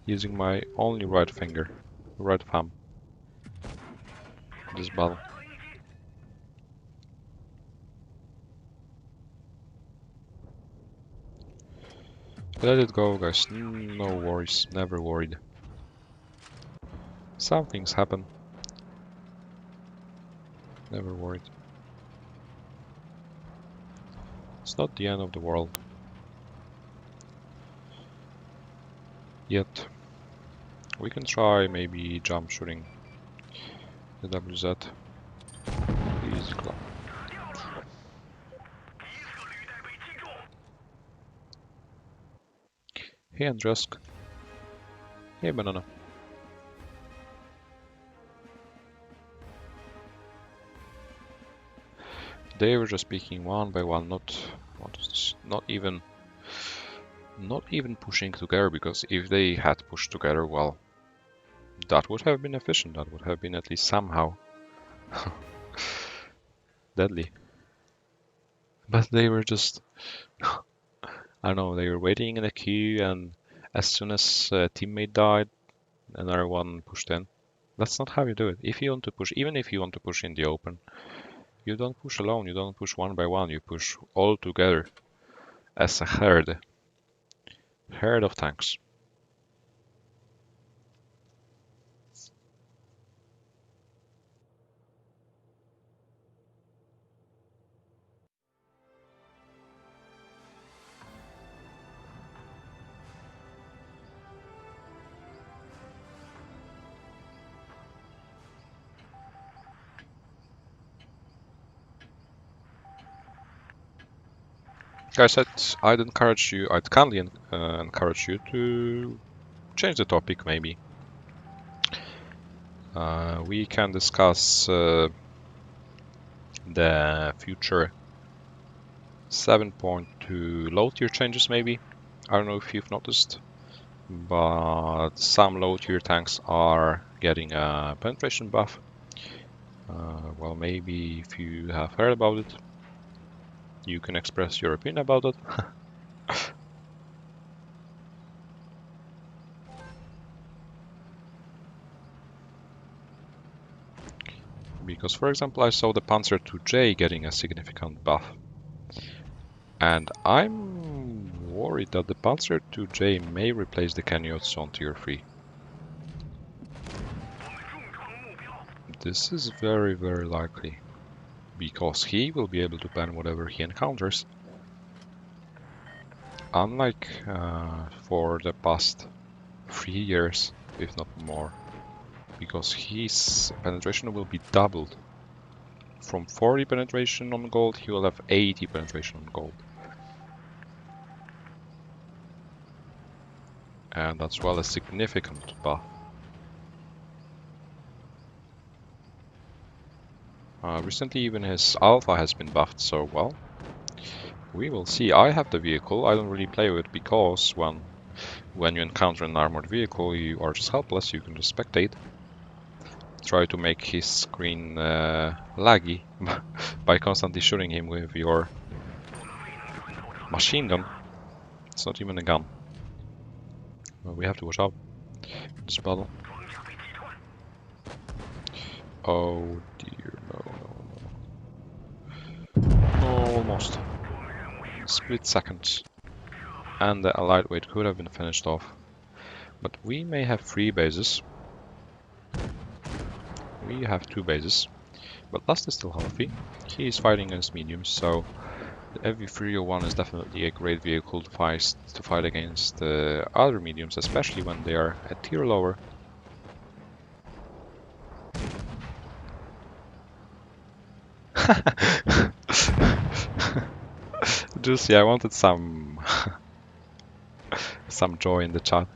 using my only right finger, right thumb. This battle. Let it go, guys. No worries. Never worried. Some things happen. Never worried. It's not the end of the world. Yet. We can try maybe jump shooting the WZ. Easy club. Hey Andresk. Hey Banana. They were just picking one by one, not even pushing together, because if they had pushed together, well, that would have been efficient. That would have been at least somehow deadly. But they were just, I don't know, they were waiting in a queue, and as soon as a teammate died, another one pushed in. That's not how you do it. If you want to push, even if you want to push in the open, you don't push alone, you don't push one by one, you push all together as a herd of tanks. Guys, I'd encourage you, I'd kindly encourage you to change the topic, maybe. We can discuss the future 7.2 low tier changes, maybe. I don't know if you've noticed, but some low tier tanks are getting a penetration buff. Well, maybe if you have heard about it, you can express your opinion about it. Because, for example, I saw the Panzer IIJ getting a significant buff. And I'm worried that the Panzer IIJ may replace the Kenyots on tier 3. This is very, very likely. Because he will be able to ban whatever he encounters. Unlike for the past 3 years, if not more. Because his penetration will be doubled. From 40 penetration on gold, he will have 80 penetration on gold. And that's well a significant buff. Recently even his alpha has been buffed, so well, we will see. I have the vehicle, I don't really play with it because when you encounter an armored vehicle you are just helpless, you can just spectate. Try to make his screen laggy by constantly shooting him with your machine gun. It's not even a gun. Well, we have to watch out in this battle. Oh dear, no. Almost. Split seconds. And the allied wave could have been finished off. But we may have 3 bases. We have 2 bases. But Lust is still healthy. He is fighting against mediums, so the FV301 is definitely a great vehicle to fight against other mediums, especially when they are a tier lower. Juicy, I wanted some some joy in the chat.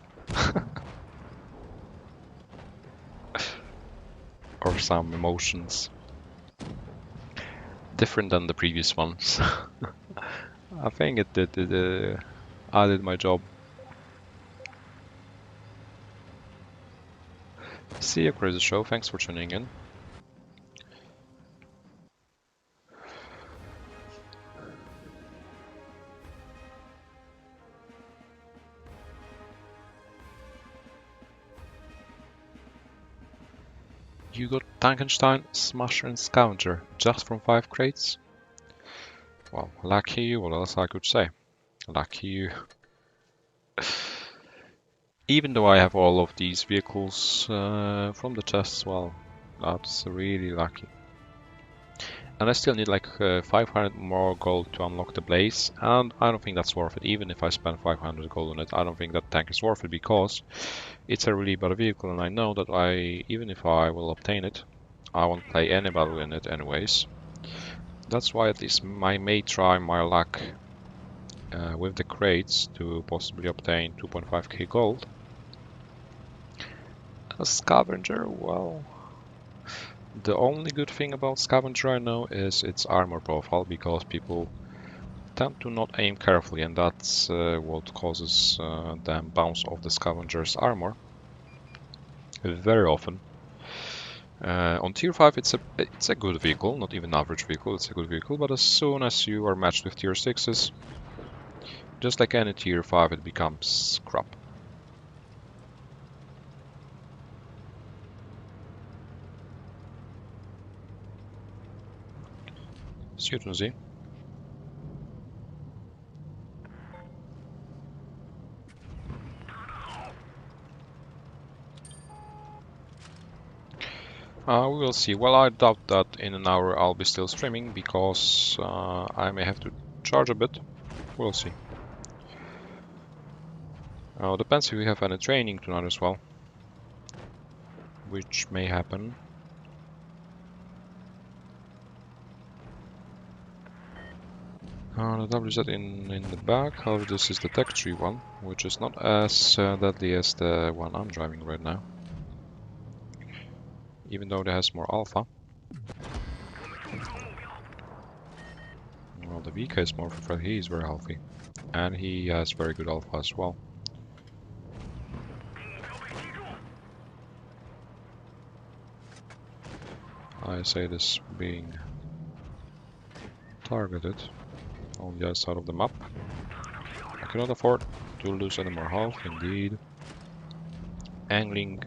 Or some emotions. Different than the previous ones. I think I did my job. See you, Crazy Show. Thanks for tuning in. You got Tankenstein, Smasher and Scavenger just from 5 crates? Well, lucky you, what else I could say? Lucky you. Even though I have all of these vehicles from the chests, well, that's really lucky. And I still need like 500 more gold to unlock the Blaze, and I don't think that's worth it. Even if I spend 500 gold on it, I don't think that tank is worth it, because it's a really bad vehicle, and I know that even if I will obtain it, I won't play any battle in it anyways. That's why at least I may try my luck with the crates to possibly obtain 2.5k gold. A Scavenger, well, The only good thing about Scavenger I know is its armor profile, because people tend to not aim carefully, and that's what causes them bounce off the Scavenger's armor very often. On tier 5 it's a good vehicle, not even average vehicle, it's a good vehicle, but as soon as you are matched with tier 6s, just like any tier 5, it becomes crap. Student Z. We will see. Well, I doubt that in an hour I'll be still streaming, because I may have to charge a bit. We'll see. Depends if we have any training tonight as well, which may happen. The WZ in the back. However, this is the tech tree one, which is not as deadly as the one I'm driving right now, even though it has more alpha. Well, the VK is more for he is very healthy, and he has very good alpha as well. I say this being targeted on the other side of the map. I cannot afford to lose any more health, indeed. Angling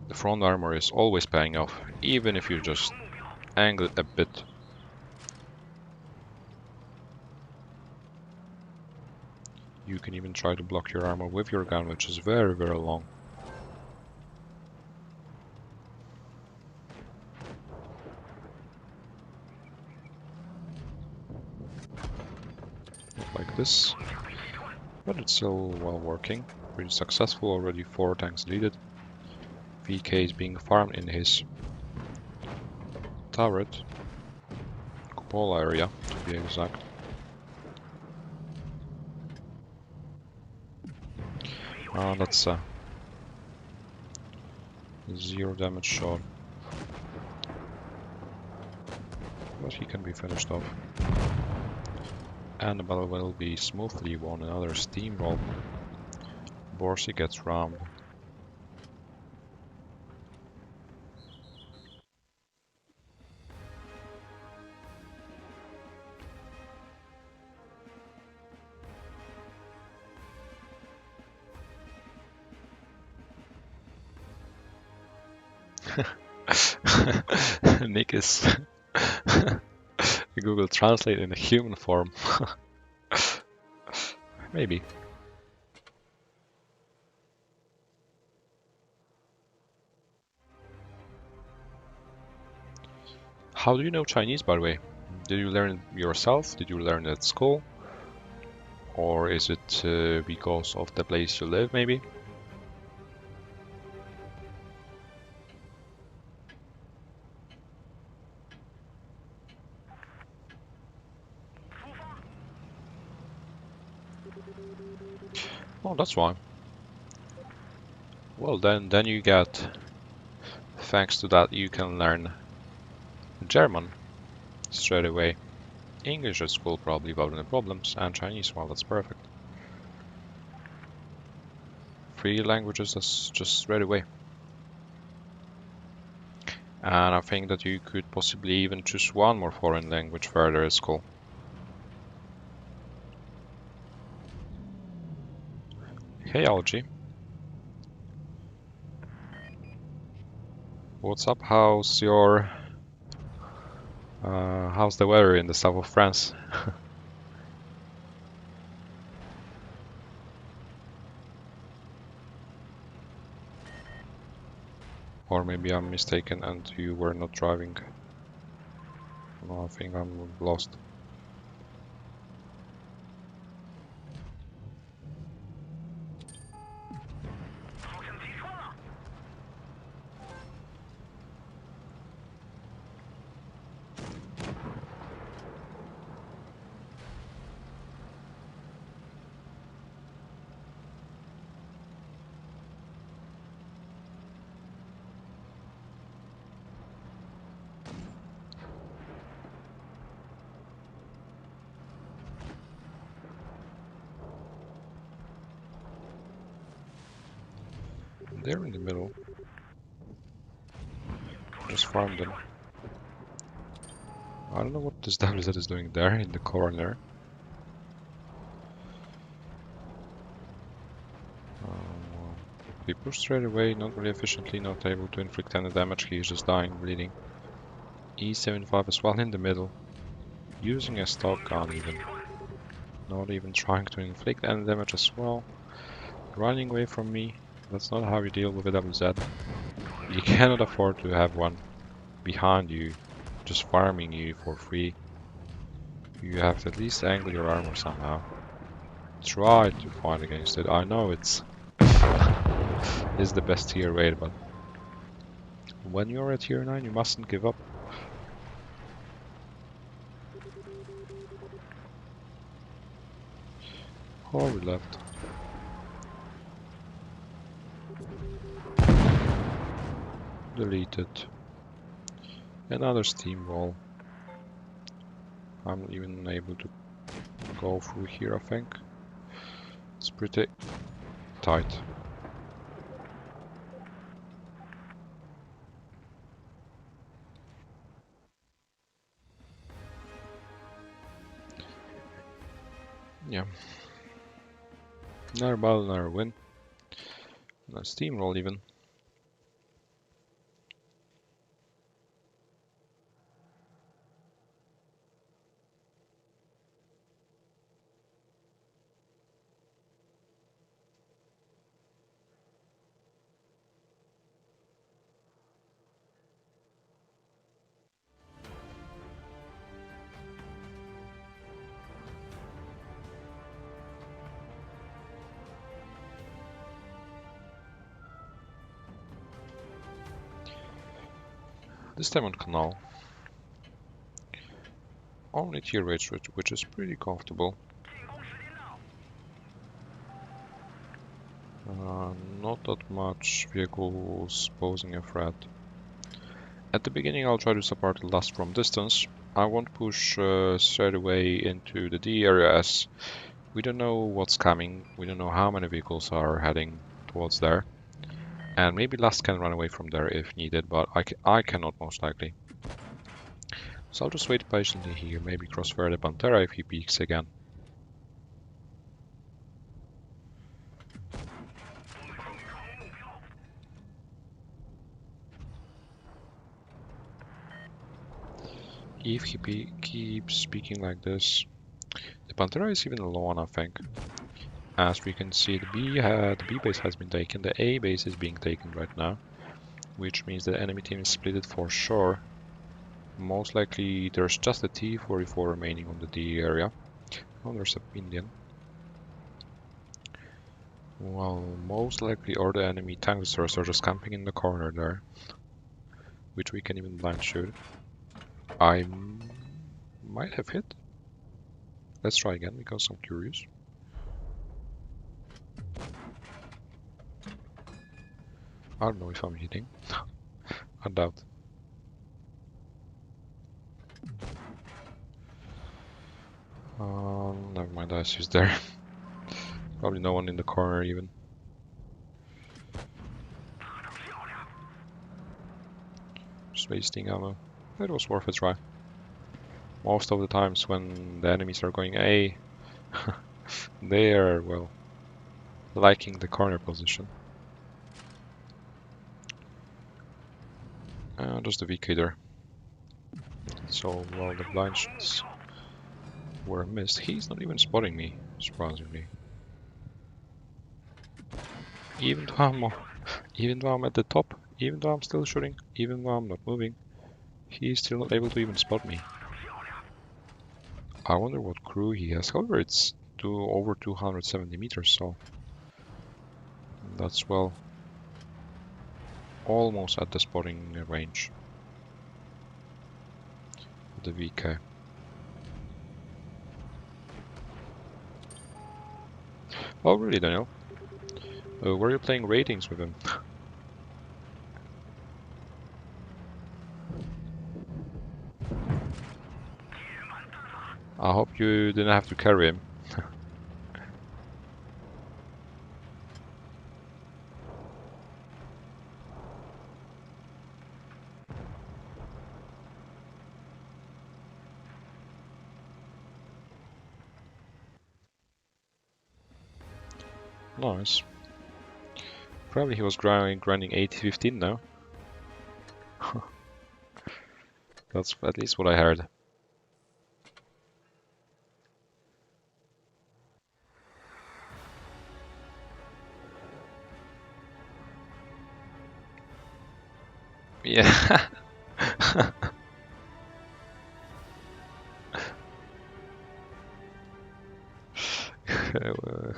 the front armor is always paying off, even if you just angle it a bit. You can even try to block your armor with your gun, which is very, very long. Like this, but it's still well working. Pretty successful already, 4 tanks deleted. VK is being farmed in his turret, cupola area to be exact. That's a 0 damage shot, but he can be finished off. And the battle will be smoothly won. Another steamroll. Borsi gets rammed. Nick is Google Translate in a human form. Maybe. How do you know Chinese, by the way? Did you learn it yourself? Did you learn it at school? Or is it because of the place you live, maybe? Oh, that's why. Well, then you get, thanks to that, you can learn German straight away. English at school probably without any problems, and Chinese, well, that's perfect. 3 languages, that's just straight away. And I think that you could possibly even choose 1 more foreign language further at school. Hey Algie. What's up? How's the weather in the south of France? Or maybe I'm mistaken and you were not driving. No, I think I'm lost. They're in the middle. Just farm them. I don't know what this WZ is doing there in the corner. We push straight away, not really efficiently, not able to inflict any damage. He is just dying, bleeding. E75 as well in the middle. Using a stock gun even. Not even trying to inflict any damage as well. Running away from me. That's not how you deal with a WZ. You cannot afford to have one behind you, just farming you for free. You have to at least angle your armor somehow. Try to fight against it. I know it's the best tier raid, but when you're at tier 9 you mustn't give up. Oh, we left. Deleted. Another steam wall. I'm not even able to go through here, I think. It's pretty tight. Yeah. Another battle, another win. Another steamroll even. This time on Canal. Only tier rates, which is pretty comfortable. Not that much vehicles posing a threat. At the beginning I'll try to support the last from distance. I won't push straight away into the D area as we don't know what's coming. We don't know how many vehicles are heading towards there. And maybe Last can run away from there if needed, but I cannot most likely. So I'll just wait patiently here, maybe crossfire the Pantera if he peeks again. If he keeps speaking like this, the Pantera is even alone, I think. As we can see, the B base has been taken, the A base is being taken right now, which means the enemy team is split for sure. Most likely there's just a T-44 remaining on the D area. Oh, there's a Indian. Well, most likely all the enemy tank destroyers are just camping in the corner there, which we can even blind shoot. I might have hit. Let's try again because I'm curious. I don't know if I'm hitting. I doubt. Never mind, I is there. Probably no one in the corner even. Just wasting ammo. It was worth a try. Most of the times when the enemies are going A, they are, well, liking the corner position. Just the VK there. So, well, the blind shots were missed. He's not even spotting me, surprisingly. Even though I'm at the top, even though I'm still shooting, even though I'm not moving, he's still not able to even spot me. I wonder what crew he has. However, it's over 270 meters, so that's, well, almost at the spotting range. The VK. Oh, really, Daniel? Were you playing ratings with him? I hope you didn't have to carry him. Nice. Probably he was grinding 80-15 now. That's at least what I heard. Yeah.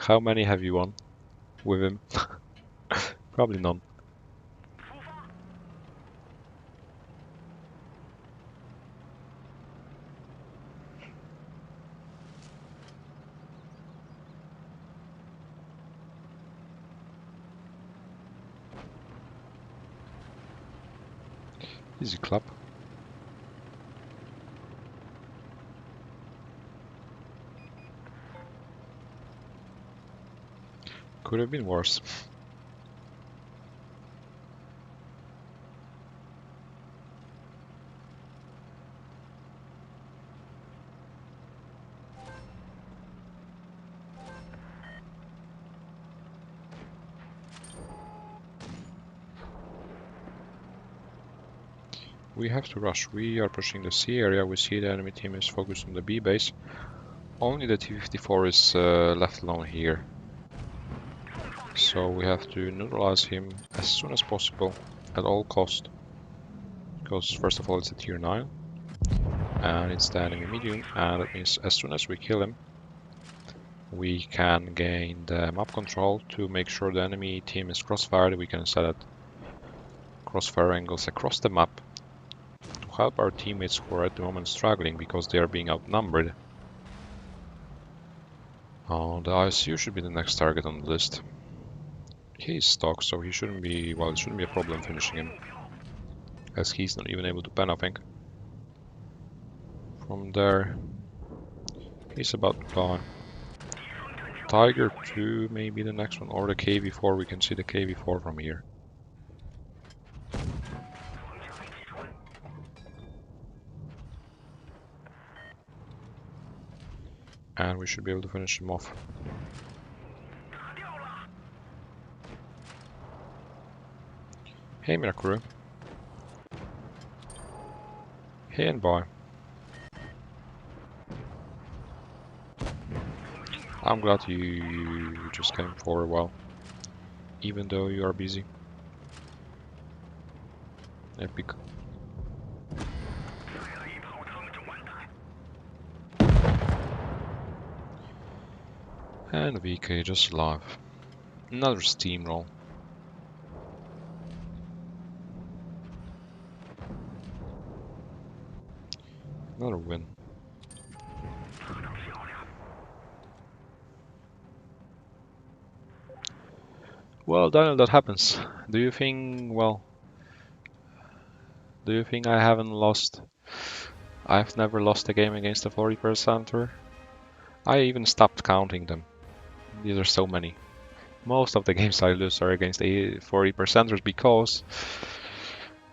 How many have you won with him? Probably none. Easy clap. Could have been worse. We have to rush. We are pushing the C area. We see the enemy team is focused on the B base. Only the T-54 is left alone here. So we have to neutralize him as soon as possible, at all cost. Because first of all it's a tier 9, and it's the enemy medium, and that means as soon as we kill him, we can gain the map control to make sure the enemy team is crossfired. We can set crossfire angles across the map to help our teammates who are at the moment struggling because they are being outnumbered. The ISU should be the next target on the list. He's stuck, so he shouldn't be, well, it shouldn't be a problem finishing him, as he's not even able to pen, I think. From there, he's about to die. Tiger 2 may be the next one, or the KV4. We can see the KV4 from here. And we should be able to finish him off. Hey Mirakuru. Hey and bye. I'm glad you just came for a while, even though you are busy. Epic. And VK just alive. Another steamroll. Another win. Well, Daniel, that happens. Do you think, well, do you think I haven't lost? I've never lost a game against a 40%er. I even stopped counting them. These are so many. Most of the games I lose are against 40%ers because,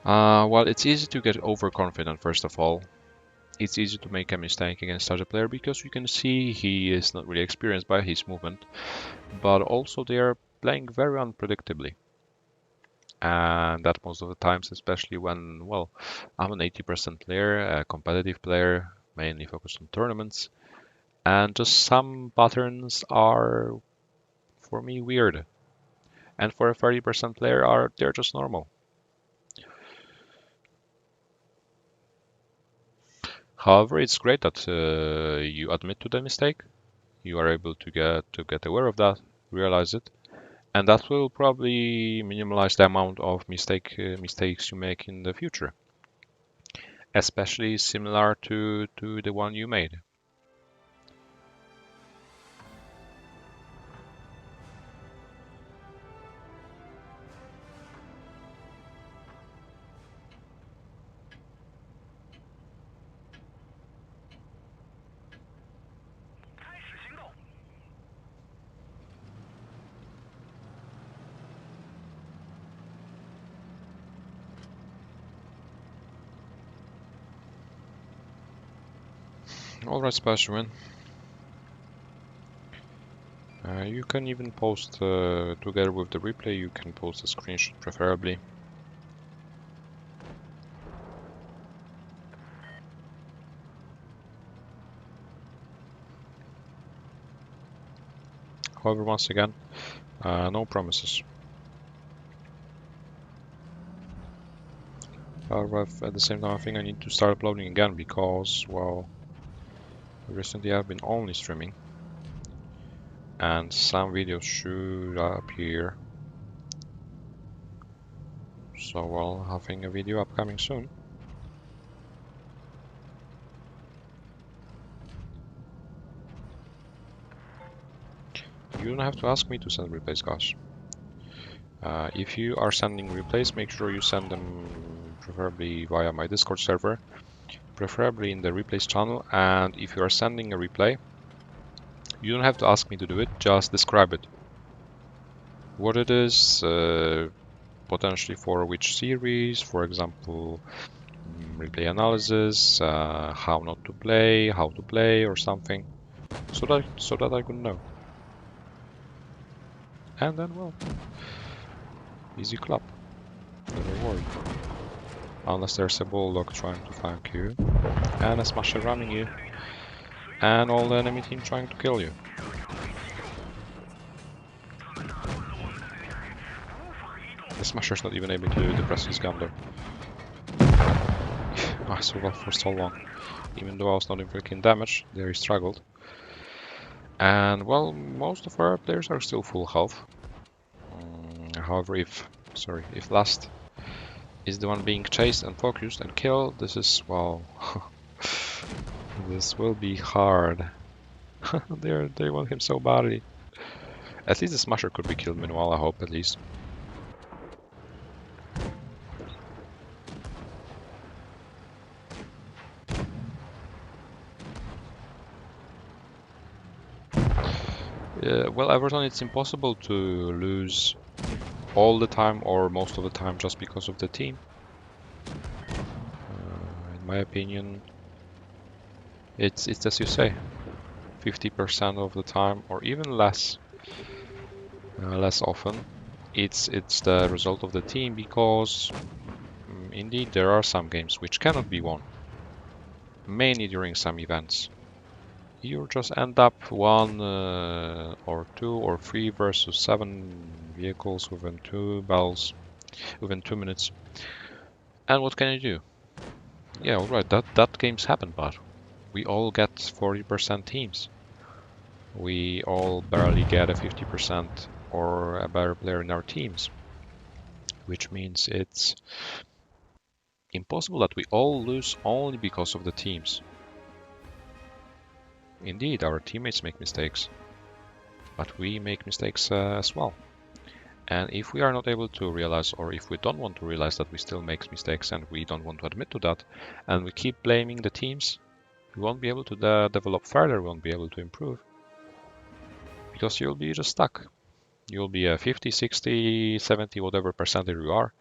well, it's easy to get overconfident, first of all. It's easy to make a mistake against such a player because you can see he is not really experienced by his movement, but also they are playing very unpredictably. And that most of the times, especially when, well, I'm an 80% player, a competitive player, mainly focused on tournaments, and just some patterns are, for me, weird. And for a 30% player, they're just normal. However, it's great that you admit to the mistake. You are able to get aware of that, realize it, and that will probably minimize the amount of mistakes you make in the future, especially similar to the one you made. Alright, Spiderman. You can even post together with the replay, you can post a screenshot preferably. However, once again, no promises. However, at the same time, I think I need to start uploading again because, well, recently I've been only streaming and some videos should appear. So, well, having a video upcoming soon. You don't have to ask me to send replays, guys. If you are sending replays, make sure you send them preferably via my Discord server, preferably in the replays channel. And if you are sending a replay, you don't have to ask me to do it, just describe it. What it is, potentially for which series, for example, replay analysis, how not to play, how to play, or something, so that I could know. And then, well, easy clap. Never worry. Unless there's a bulldog trying to flank you, and a smasher ramming you, and all the enemy team trying to kill you. The smasher's not even able to depress his gun there. I survived for so long. Even though I was not inflicting damage, there he struggled. And well, most of our players are still full health. However, if last is the one being chased and focused and killed, this is, well, this will be hard. They want him so badly. At least the smasher could be killed meanwhile, I hope, at least. Well, Everton, it's impossible to lose all the time or most of the time just because of the team. In my opinion, it's as you say, 50% of the time or even less often, it's the result of the team, because indeed there are some games which cannot be won, mainly during some events. You just end up 1 or 2 or 3 versus 7 vehicles within 2 battles, within 2 minutes. And what can you do? Yeah, alright, that games happen, but we all get 40% teams. We all barely get a 50% or a better player in our teams. Which means it's impossible that we all lose only because of the teams. Indeed, our teammates make mistakes, but we make mistakes as well. And if we are not able to realize, or if we don't want to realize that we still make mistakes and we don't want to admit to that, and we keep blaming the teams, we won't be able to develop further, we won't be able to improve. Because you'll be just stuck. You'll be a 50, 60, 70, whatever percentage you are,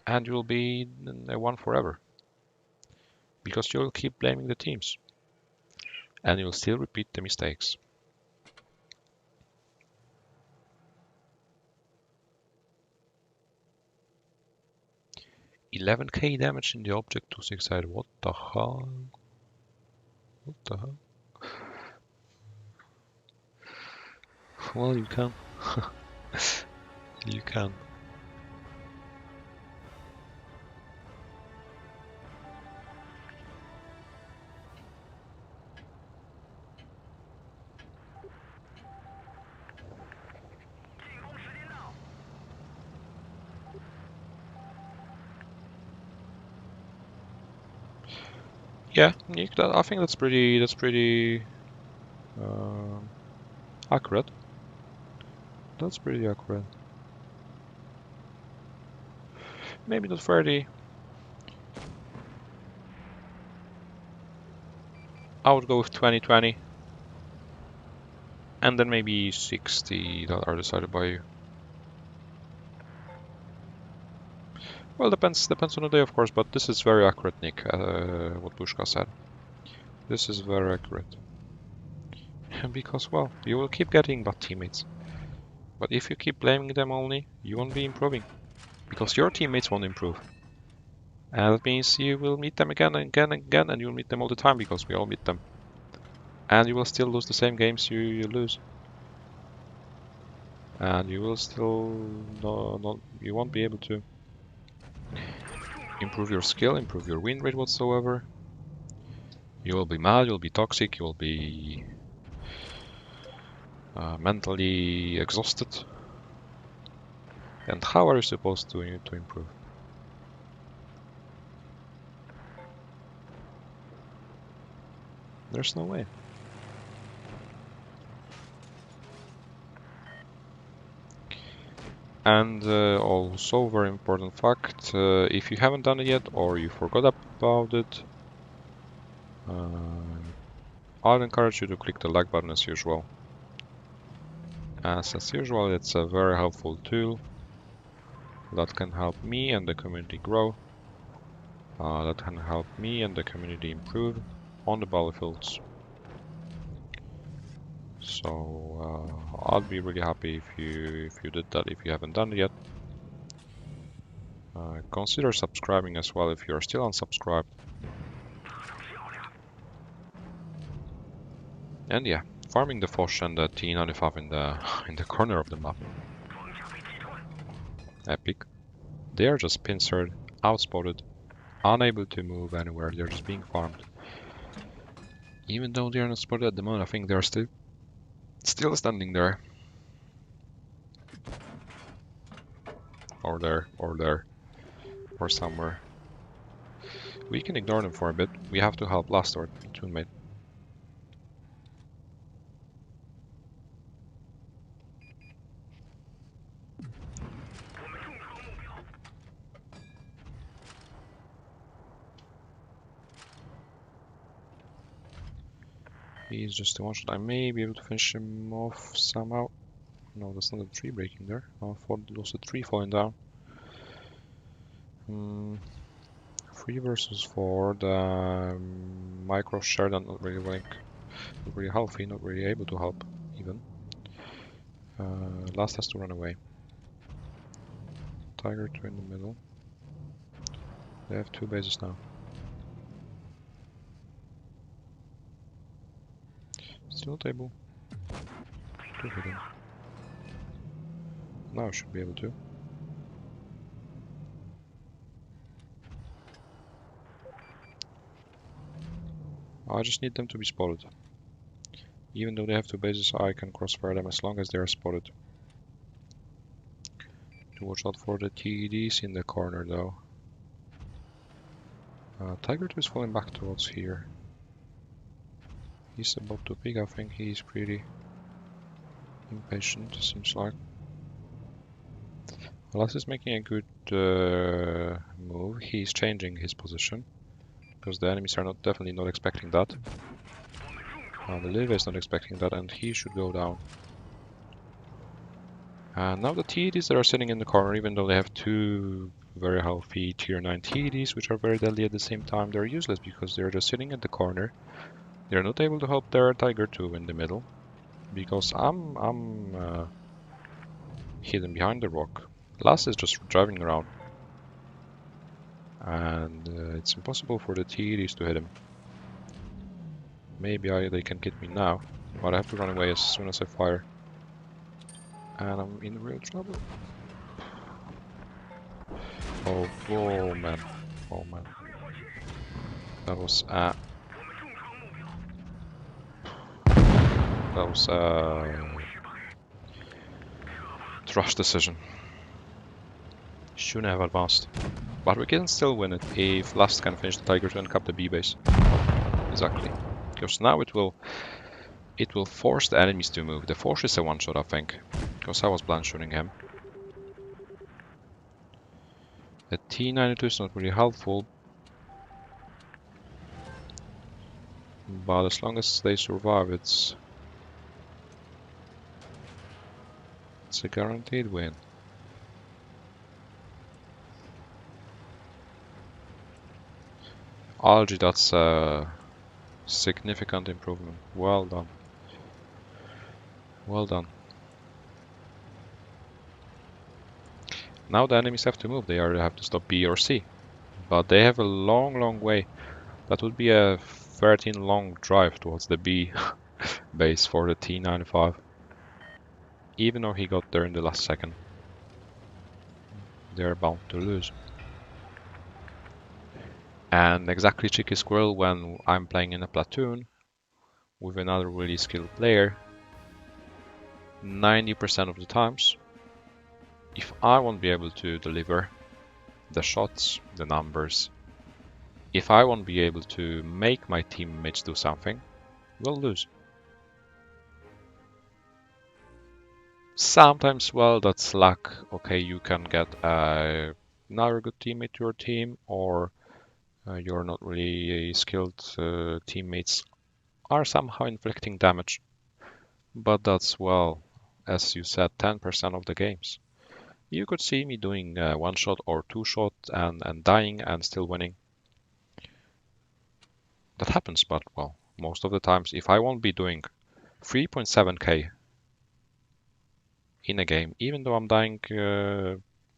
and you'll be a 1 forever. Because you'll keep blaming the teams. And you'll still repeat the mistakes. $11k damage in the object 268. What the hell? What the hell? Well, you can. You can. Yeah, I think that's pretty accurate. That's pretty accurate. Maybe not 30. I would go with 20-20. And then maybe 60 that are decided by you. Well, depends on the day, of course, but this is very accurate, Nick, what Pushka said. This is very accurate. because, well, you will keep getting bad teammates. But if you keep blaming them only, you won't be improving, because your teammates won't improve. And that means you will meet them again and again and again, and you'll meet them all the time, because we all meet them. And you will still lose the same games you lose. And you will still you won't be able to improve your skill, improve your win rate whatsoever. You will be mad, you'll be toxic, you will be mentally exhausted. And how are you supposed to improve? There's no way. And also, very important fact, if you haven't done it yet or you forgot about it, I'd encourage you to click the like button as usual. As usual, it's a very helpful tool that can help me and the community grow, that can help me and the community improve on the battlefields. So I'd be really happy if you did that if you haven't done it yet. Consider subscribing as well if you're still unsubscribed. And yeah, farming the Foch and the T95 in the corner of the map. Epic. They are just pincered, outspotted, unable to move anywhere. They're just being farmed. Even though they are not spotted at the moment, I think they're still standing there. Or there, or somewhere. We can ignore them for a bit. We have to help last our platoon mate. He's just a one-shot. I may be able to finish him off somehow. No, that's not a tree breaking there. I thought it was a tree falling down. 3 versus 4. The micro Sheridan not really healthy, not really able to help even. Last has to run away. Tiger 2 in the middle. They have 2 bases now. Still not able to hit him. Now I should be able to. I just need them to be spotted. Even though they have 2 bases, I can crossfire them as long as they are spotted. To watch out for the TEDs in the corner though. Tiger 2 is falling back towards here. He's about to pick. I think he's pretty impatient, seems like. Unless he's making a good move, he's changing his position. Because the enemies are definitely not expecting that. The Live is not expecting that, and he should go down. And now the TEDs that are sitting in the corner, even though they have 2 very healthy tier 9 TEDs, which are very deadly at the same time, they're useless because they're just sitting at the corner. They're not able to help their Tiger 2 in the middle. Because I'm hidden behind the rock. Lass is just driving around. And it's impossible for the TEDs to hit him. Maybe they can hit me now, but I have to run away as soon as I fire. And I'm in real trouble. Oh man. Oh man. That was a trash decision. Shouldn't have advanced. But we can still win it if Last can finish the Tiger 2 and cap the B base. Exactly. Because now it will force the enemies to move. The Force is a one-shot, I think. Because I was blind shooting him. The T92 is not really helpful. But as long as they survive, it's a guaranteed win. Algae, that's a significant improvement. Well done. Well done. Now the enemies have to move. They either have to stop B or C. But they have a long way. That would be a 13 long drive towards the B base for the T-95. Even though he got there in the last second. They're bound to lose. And exactly Cheeky Squirrel when I'm playing in a platoon with another really skilled player. 90% of the times, if I won't be able to deliver the shots, the numbers, if I won't be able to make my teammates do something, we'll lose. Sometimes, well, that's luck. Okay, you can get another good teammate to your team, or you're not really skilled teammates are somehow inflicting damage. But that's, well, as you said, 10% of the games. You could see me doing one shot or two shot and dying and still winning. That happens, but, well, most of the times, if I won't be doing 3.7k in a game, even though I'm dying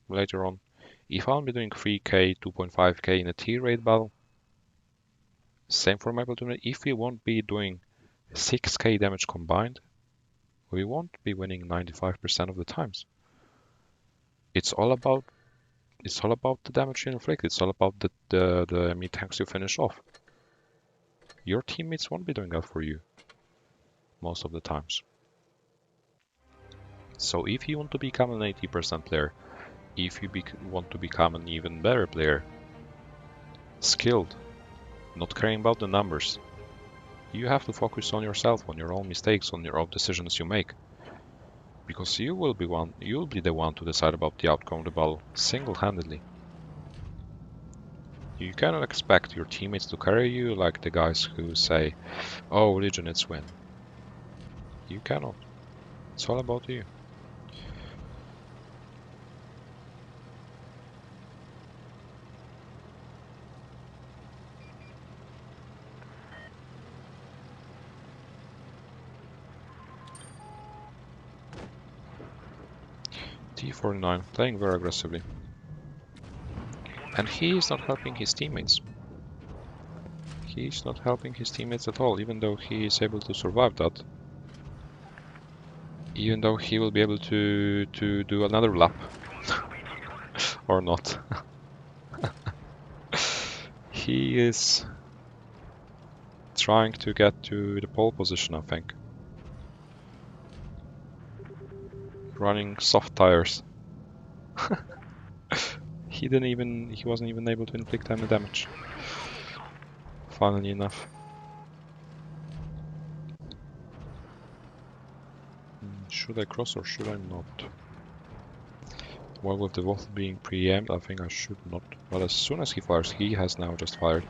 later on, if I won't be doing 3k, 2.5k in a tier raid battle, same for my platoon, if we won't be doing 6k damage combined, we won't be winning 95% of the times. It's all about the damage you inflict. It's all about the enemy tanks you finish off. Your teammates won't be doing that for you most of the times. So if you want to become an 80% player, if you want to become an even better player, skilled, not caring about the numbers, you have to focus on yourself, on your own mistakes, on your own decisions you make. Because you'll be the one to decide about the outcome of the battle single-handedly. You cannot expect your teammates to carry you like the guys who say, "Oh, religion, it's win." You cannot. It's all about you. T49, playing very aggressively. And he is not helping his teammates. He's not helping his teammates at all, even though he is able to survive that. Even though he will be able to do another lap. Or not. He is trying to get to the pole position, I think. Running soft tires. He wasn't even able to inflict any damage. Funnily enough. Should I cross or should I not? Well, with the waffle being preempt, I think I should not. But as soon as he fires, he has now just fired.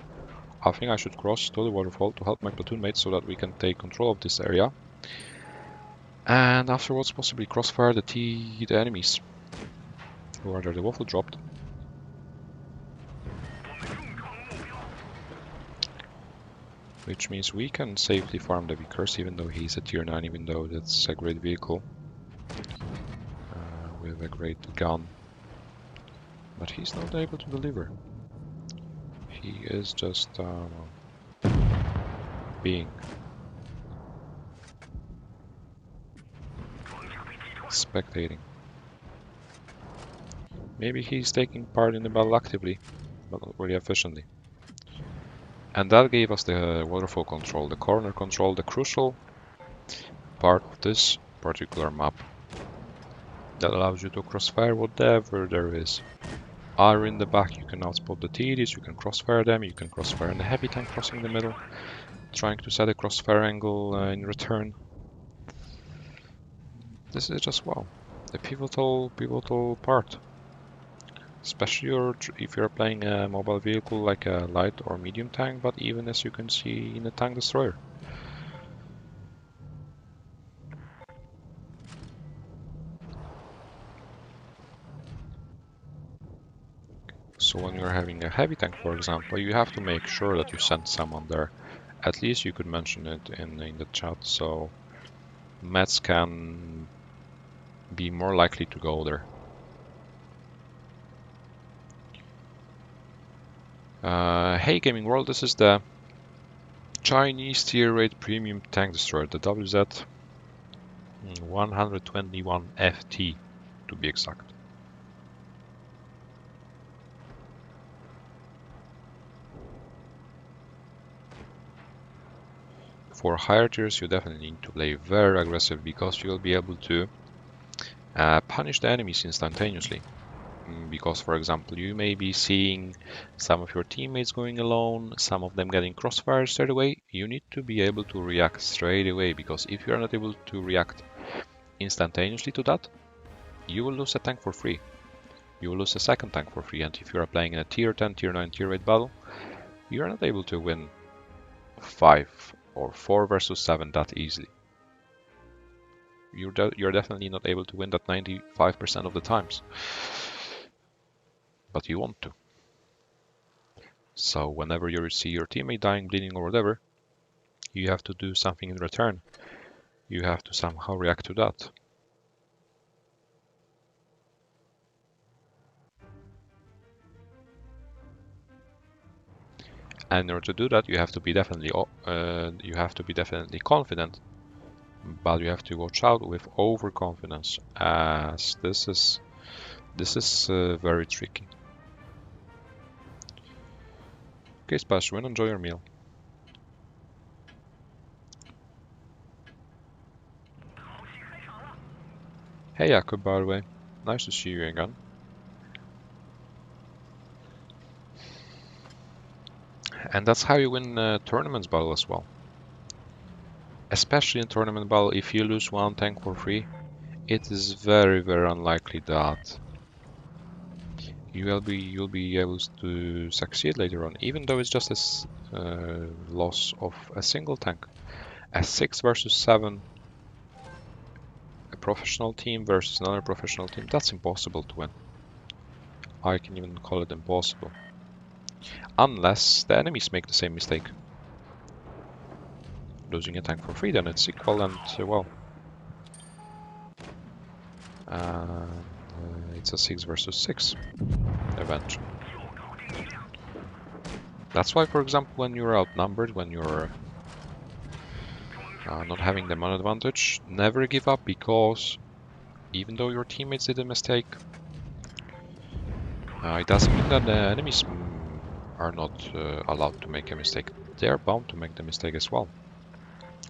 I think I should cross to the waterfall to help my platoon mates so that we can take control of this area. And afterwards possibly crossfire the enemies. Who are there? The waffle dropped. Which means we can safely farm the Vickers, even though he's a tier 9, even though that's a great vehicle. With a great gun. But he's not able to deliver. He is just being spectating. Maybe he's taking part in the battle actively, but not really efficiently. And that gave us the waterfall control, the corner control, the crucial part of this particular map. That allows you to crossfire whatever there is. Either in the back you can outspot the TDs, you can crossfire them, you can crossfire in the heavy tank crossing the middle, trying to set a crossfire angle in return. This is just, wow, the pivotal part. Especially if you're playing a mobile vehicle like a light or medium tank, but even as you can see in a tank destroyer. So when you're having a heavy tank, for example, you have to make sure that you send someone there. At least you could mention it in the chat, so Mets can be more likely to go there. Hey Gaming World, this is the Chinese tier rate premium tank destroyer, the WZ 121 FT to be exact. For higher tiers, you definitely need to play very aggressive because you'll be able to punish the enemies instantaneously. Because, for example, you may be seeing some of your teammates going alone, some of them getting crossfire straight away. You need to be able to react straight away, because if you are not able to react instantaneously to that, you will lose a tank for free. You will lose a second tank for free, and if you are playing in a tier 10, tier 9, tier 8 battle, you are not able to win 5 or 4 versus 7 that easily. You're definitely not able to win that 95% of the times. But you want to. So whenever you see your teammate dying, bleeding or whatever, you have to do something in return. You have to somehow react to that. And in order to do that, you have to be definitely confident, but you have to watch out with overconfidence, as this is very tricky. Okay, Spashwin, enjoy your meal. Hey Jakob, by the way, nice to see you again. And that's how you win tournaments battle as well. Especially in tournament battle, if you lose one tank for free, it is very, very unlikely that you'll be able to succeed later on, even though it's just a loss of a single tank. A 6 versus 7, a professional team versus another professional team, that's impossible to win. I can even call it impossible. Unless the enemies make the same mistake. Losing a tank for free, then it's equal, and well, it's a 6 versus 6 eventually. That's why, for example, when you're outnumbered, when you're not having the man advantage, never give up, because even though your teammates did a mistake, it doesn't mean that the enemies are not allowed to make a mistake. They are bound to make the mistake as well.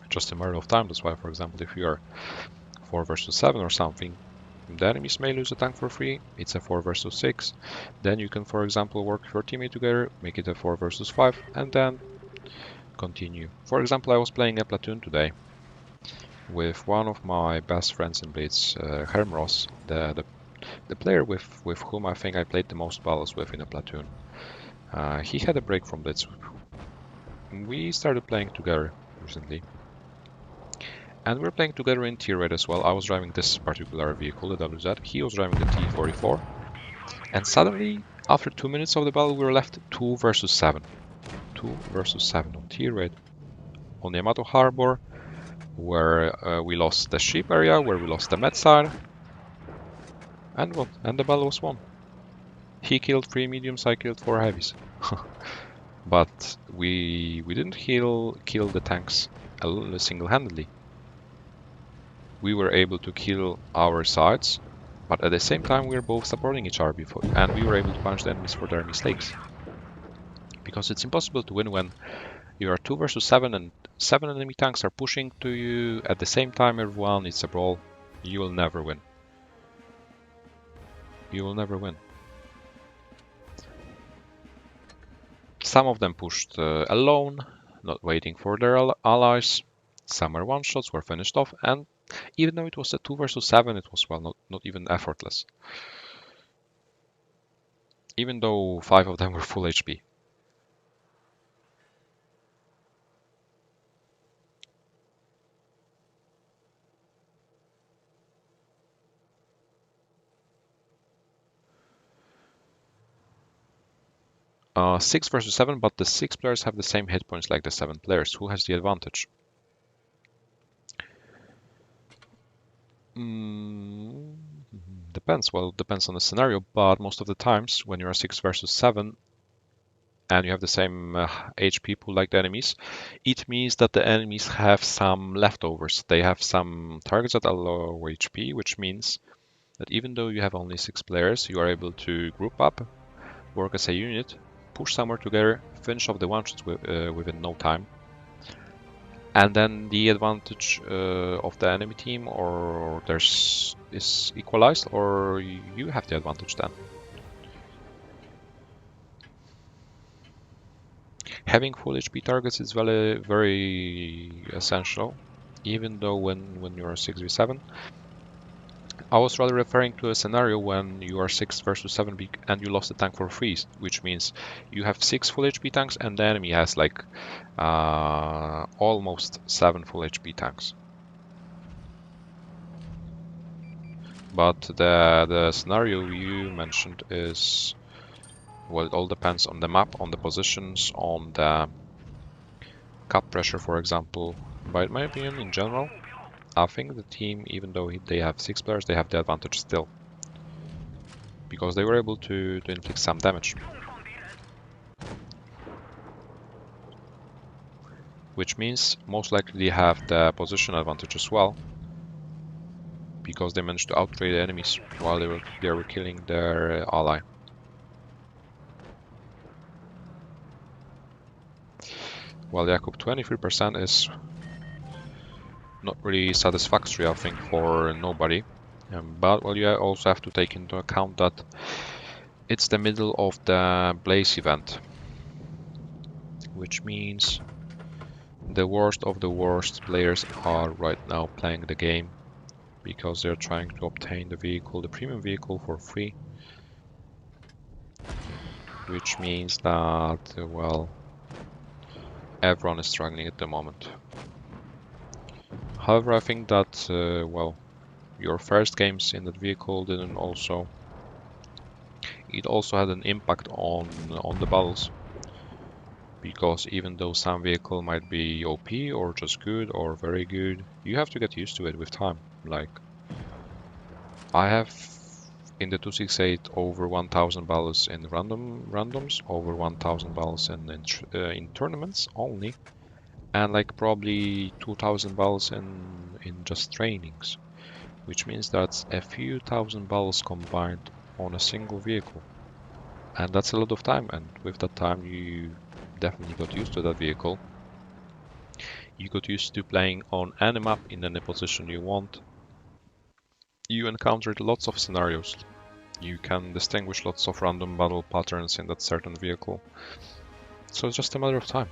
Just a matter of time. That's why, for example, if you are 4 versus 7 or something, the enemies may lose a tank for free. It's a 4 versus 6. Then you can, for example, work with your teammate together, make it a 4 versus 5, and then continue. For example, I was playing a Platoon today with one of my best friends in Blitz, Hermros, the player with whom I think I played the most battles with in a Platoon. He had a break from Blitz. We started playing together recently. And we're playing together in tier 8 as well. I was driving this particular vehicle, the WZ. He was driving the T44. And suddenly, after 2 minutes of the battle, we were left 2 versus 7. 2 versus 7 on tier 8. On Yamato Harbor, where we lost the ship area, where we lost the med side. And what? And the battle was won. He killed 3 mediums, I killed 4 heavies. But we didn't kill the tanks single-handedly. We were able to kill our sides, but at the same time we were both supporting each other and we were able to punish the enemies for their mistakes. Because it's impossible to win when you are 2 versus 7 and 7 enemy tanks are pushing to you at the same time. Everyone, it's a brawl. You will never win. You will never win. Some of them pushed alone, not waiting for their allies. Some were one-shots, were finished off, and even though it was a 2 versus 7, it was, well, not even effortless. Even though 5 of them were full HP. Six versus 7, but the 6 players have the same hit points like the 7 players. Who has the advantage? Mm, depends. Well, it depends on the scenario, but most of the times when you're 6 versus 7 and you have the same HP pool like the enemies, it means that the enemies have some leftovers. They have some targets that are low HP, which means that even though you have only 6 players, you are able to group up, work as a unit, push somewhere together, finish off the one-shots within no time. And then the advantage of the enemy team or theirs is equalized, or you have the advantage then. Having full HP targets is very essential, even though when you're 6v7. I was rather referring to a scenario when you are 6 versus 7 and you lost a tank for free, which means you have 6 full HP tanks and the enemy has like almost 7 full HP tanks. But the scenario you mentioned is, well, it all depends on the map, on the positions, on the cap pressure, for example. But in my opinion, in general, I think the team, even though they have 6 players, they have the advantage still. Because they were able to inflict some damage. Which means most likely they have the position advantage as well. Because they managed to outtrade the enemies while they were killing their ally. Well, Jakub, 23% is not really satisfactory, I think, for nobody. But well, you also have to take into account that it's the middle of the Blaze event, which means the worst of the worst players are right now playing the game because they're trying to obtain the vehicle, the premium vehicle, for free, which means that, well, everyone is struggling at the moment. However, I think that, well, your first games in that vehicle didn't also... It also had an impact on the battles. Because even though some vehicle might be OP or just good or very good, you have to get used to it with time. Like, I have in the 268 over 1000 battles in randoms, over 1000 battles in tournaments only, and like probably 2000 battles in just trainings, which means that's a few thousand battles combined on a single vehicle, and that's a lot of time. And with that time, you definitely got used to that vehicle. You got used to playing on any map in any position you want. You encountered lots of scenarios. You can distinguish lots of random battle patterns in that certain vehicle. So it's just a matter of time.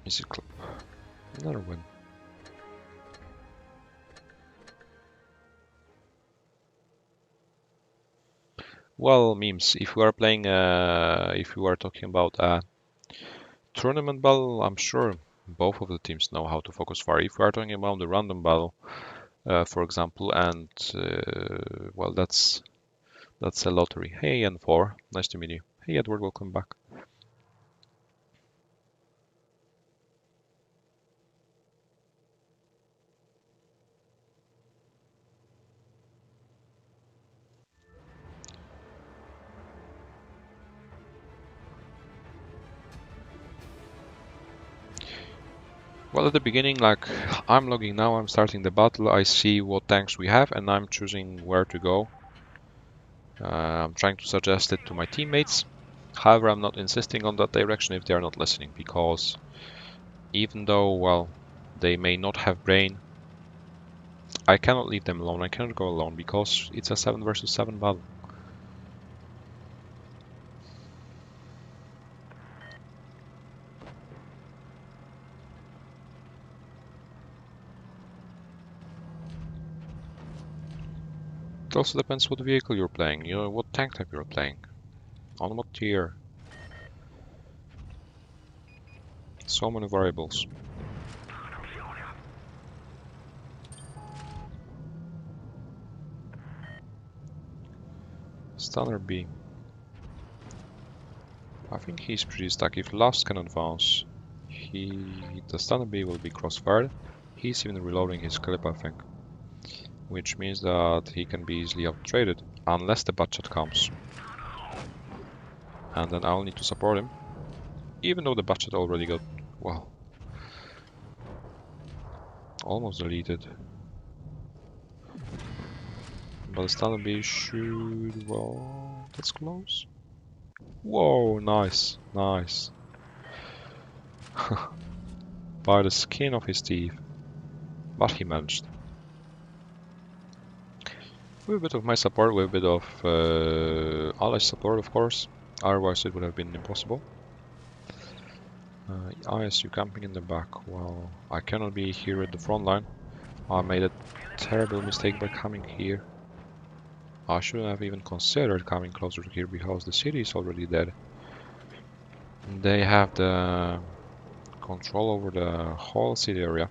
Easy clip. Another win. Well, memes. If we are playing, if we are talking about a tournament battle, I'm sure both of the teams know how to focus fire. If we are talking about the random battle, for example, and well, that's a lottery. Hey, N4, nice to meet you. Hey, Edward, welcome back. Well, at the beginning, like, I'm logging now, I'm starting the battle, I see what tanks we have, and I'm choosing where to go. I'm trying to suggest it to my teammates. However, I'm not insisting on that direction if they are not listening, because even though, well, they may not have brain, I cannot leave them alone, I cannot go alone, because it's a 7 versus 7 battle. It also depends what vehicle you're playing, you know, what tank type you're playing, on what tier. So many variables. Stunner B. I think he's pretty stuck. If Last can advance, the Stunner B will be crossfired. He's even reloading his clip, I think. Which means that he can be easily out-traded, unless the budget comes. And then I'll need to support him. Even though the budget already got, well, almost deleted. But the standard B should, well, that's close. Whoa, nice, nice. By the skin of his teeth. But he managed. With a bit of my support, with a bit of Ali's support, of course. Otherwise it would have been impossible. ISU camping in the back. Well, I cannot be here at the front line. I made a terrible mistake by coming here. I shouldn't have even considered coming closer to here because the city is already dead. They have the control over the whole city area.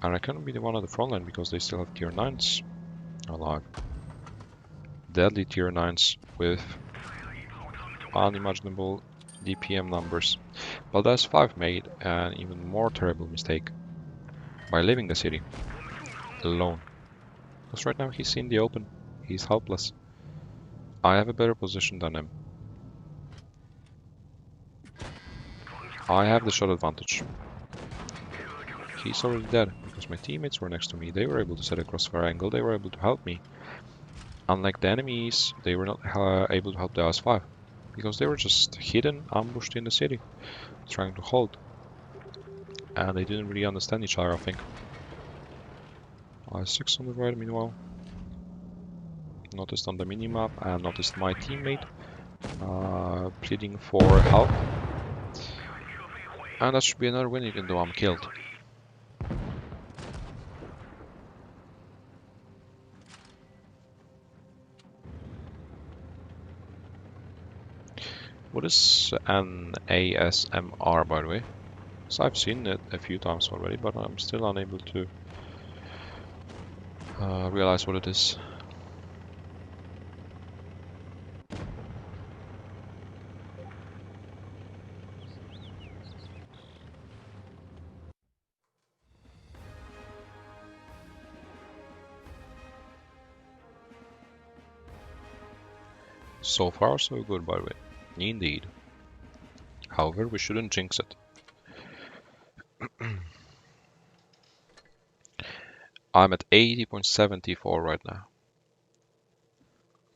And I cannot be the one at the front line because they still have tier 9s alive. Deadly tier 9s with unimaginable DPM numbers. But that's 5 made an even more terrible mistake by leaving the city alone. Because right now he's in the open, he's helpless. I have a better position than him. I have the shot advantage. He's already dead because my teammates were next to me. They were able to set a crossfire angle, they were able to help me. Unlike the enemies, they were not able to help the IS-5 because they were just hidden, ambushed in the city, trying to hold. And they didn't really understand each other, I think. IS-6 on the right, meanwhile. Noticed on the minimap and noticed my teammate pleading for help. And that should be another win even though I'm killed. What is an ASMR, by the way? So I've seen it a few times already, but I'm still unable to realize what it is. So far, so good, by the way. Indeed. However, we shouldn't jinx it. I'm at 80.74 right now.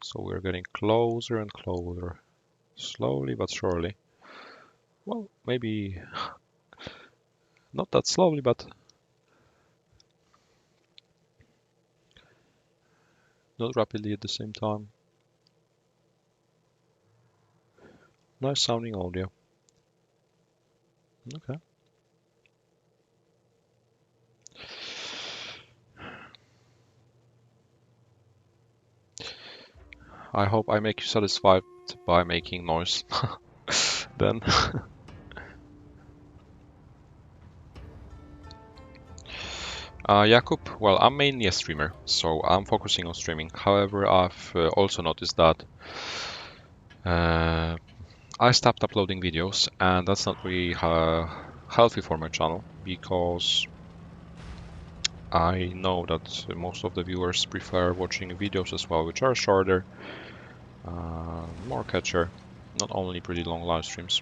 So we're getting closer and closer. Slowly but surely. Well, maybe not that slowly, but not rapidly at the same time. Nice sounding audio. Okay. I hope I make you satisfied by making noise. Then. Jakub, well, I'm mainly a streamer, so I'm focusing on streaming. However, I've also noticed that I stopped uploading videos, and that's not really healthy for my channel, because I know that most of the viewers prefer watching videos as well, which are shorter, more catcher, not only pretty long live streams,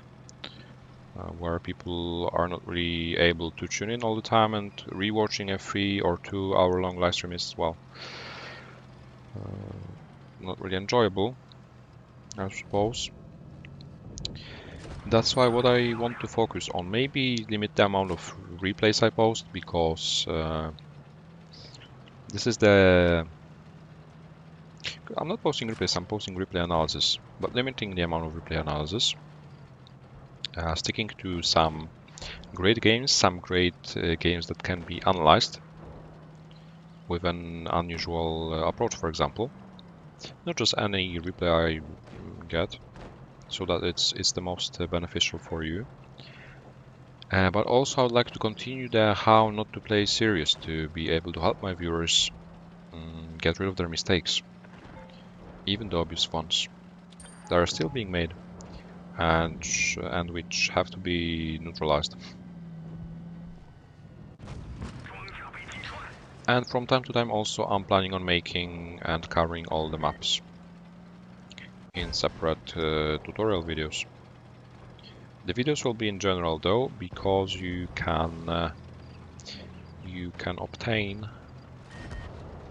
where people are not really able to tune in all the time, and rewatching a 3 or 2 hour long live stream is, well, not really enjoyable, I suppose. That's why what I want to focus on, maybe limit the amount of replays I post, because this is the... I'm not posting replays, I'm posting replay analysis, but limiting the amount of replay analysis. Sticking to some great games, some great games that can be analyzed with an unusual approach, for example. Not just any replay I get, so that it's the most beneficial for you. But also I'd like to continue the how not to play series to be able to help my viewers get rid of their mistakes, even the obvious ones that are still being made and which have to be neutralized. And from time to time also I'm planning on making and covering all the maps in separate tutorial videos. The videos will be in general though, because you can obtain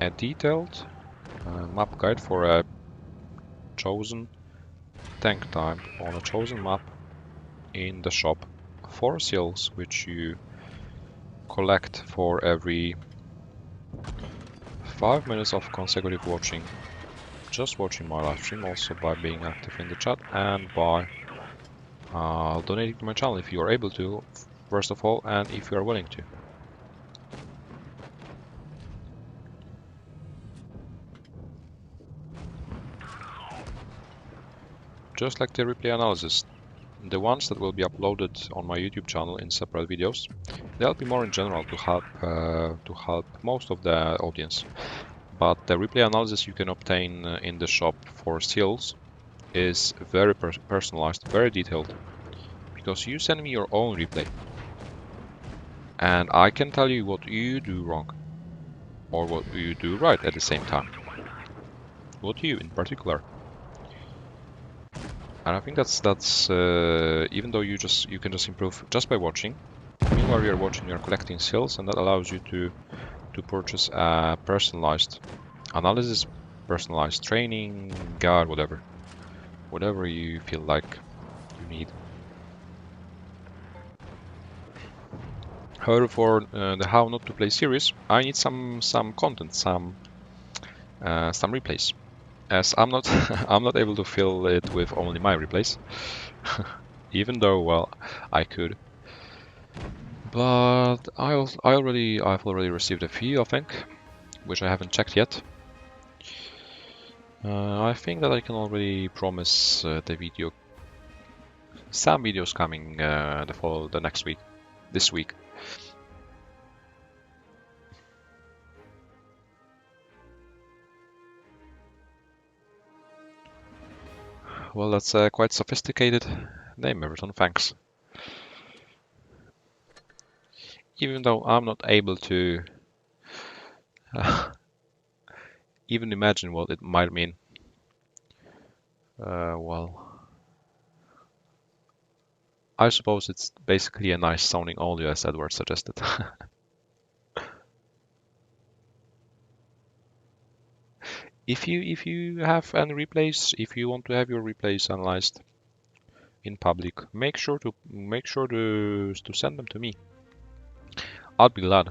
a detailed map guide for a chosen tank type on a chosen map in the shop for seals, which you collect for every 5 minutes of consecutive watching, just watching my live stream, also by being active in the chat and by donating to my channel if you are able to, first of all, and if you are willing to. Just like the replay analysis, the ones that will be uploaded on my YouTube channel in separate videos, they'll be more in general to help most of the audience. But the replay analysis you can obtain in the shop for seals is very personalized, very detailed, because you send me your own replay, and I can tell you what you do wrong or what you do right at the same time. What you in particular. And I think that's even though you can just improve just by watching. Meanwhile you're watching, you're collecting skills, and that allows you to purchase a personalized analysis, personalized training guide, whatever you feel like you need. However, for the how not to play series, I need some content, some replays, as I'm not I'm not able to fill it with only my replays, even though, well, I could. But I've already received a few, I think, which I haven't checked yet. I think that I can already promise some videos coming the next week, this week. Well, that's a quite sophisticated name, Everton, thanks. Even though I'm not able to even imagine what it might mean. Well, I suppose it's basically a nice sounding audio, as Edward suggested. If you have any replays, if you want to have your replays analyzed in public, make sure to send them to me. I'll be glad.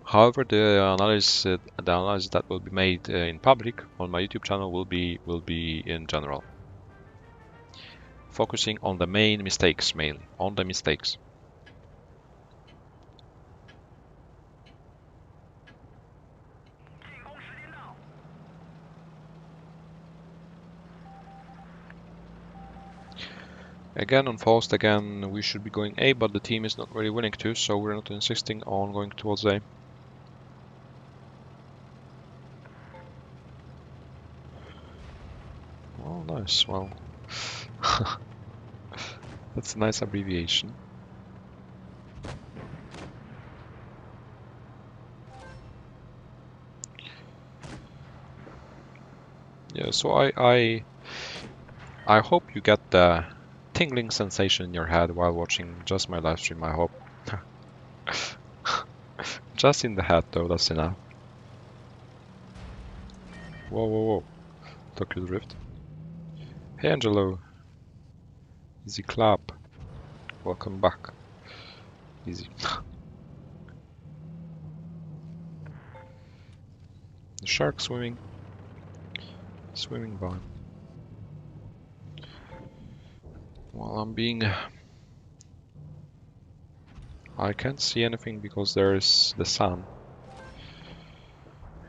However, the analysis that will be made in public on my YouTube channel will be in general, focusing on the main mistakes, mainly on the mistakes. Again, on Faust, again, we should be going A, but the team is not really willing to, so we're not insisting on going towards A. Oh, nice. Well, that's a nice abbreviation. Yeah, so I hope you get the tingling sensation in your head while watching just my live stream, I hope. Just in the head though, that's enough. Whoa, whoa, whoa. Tokyo Drift. Hey Angelo. Easy clap. Welcome back. Easy. The shark swimming by. Well, I can't see anything because there's the sun,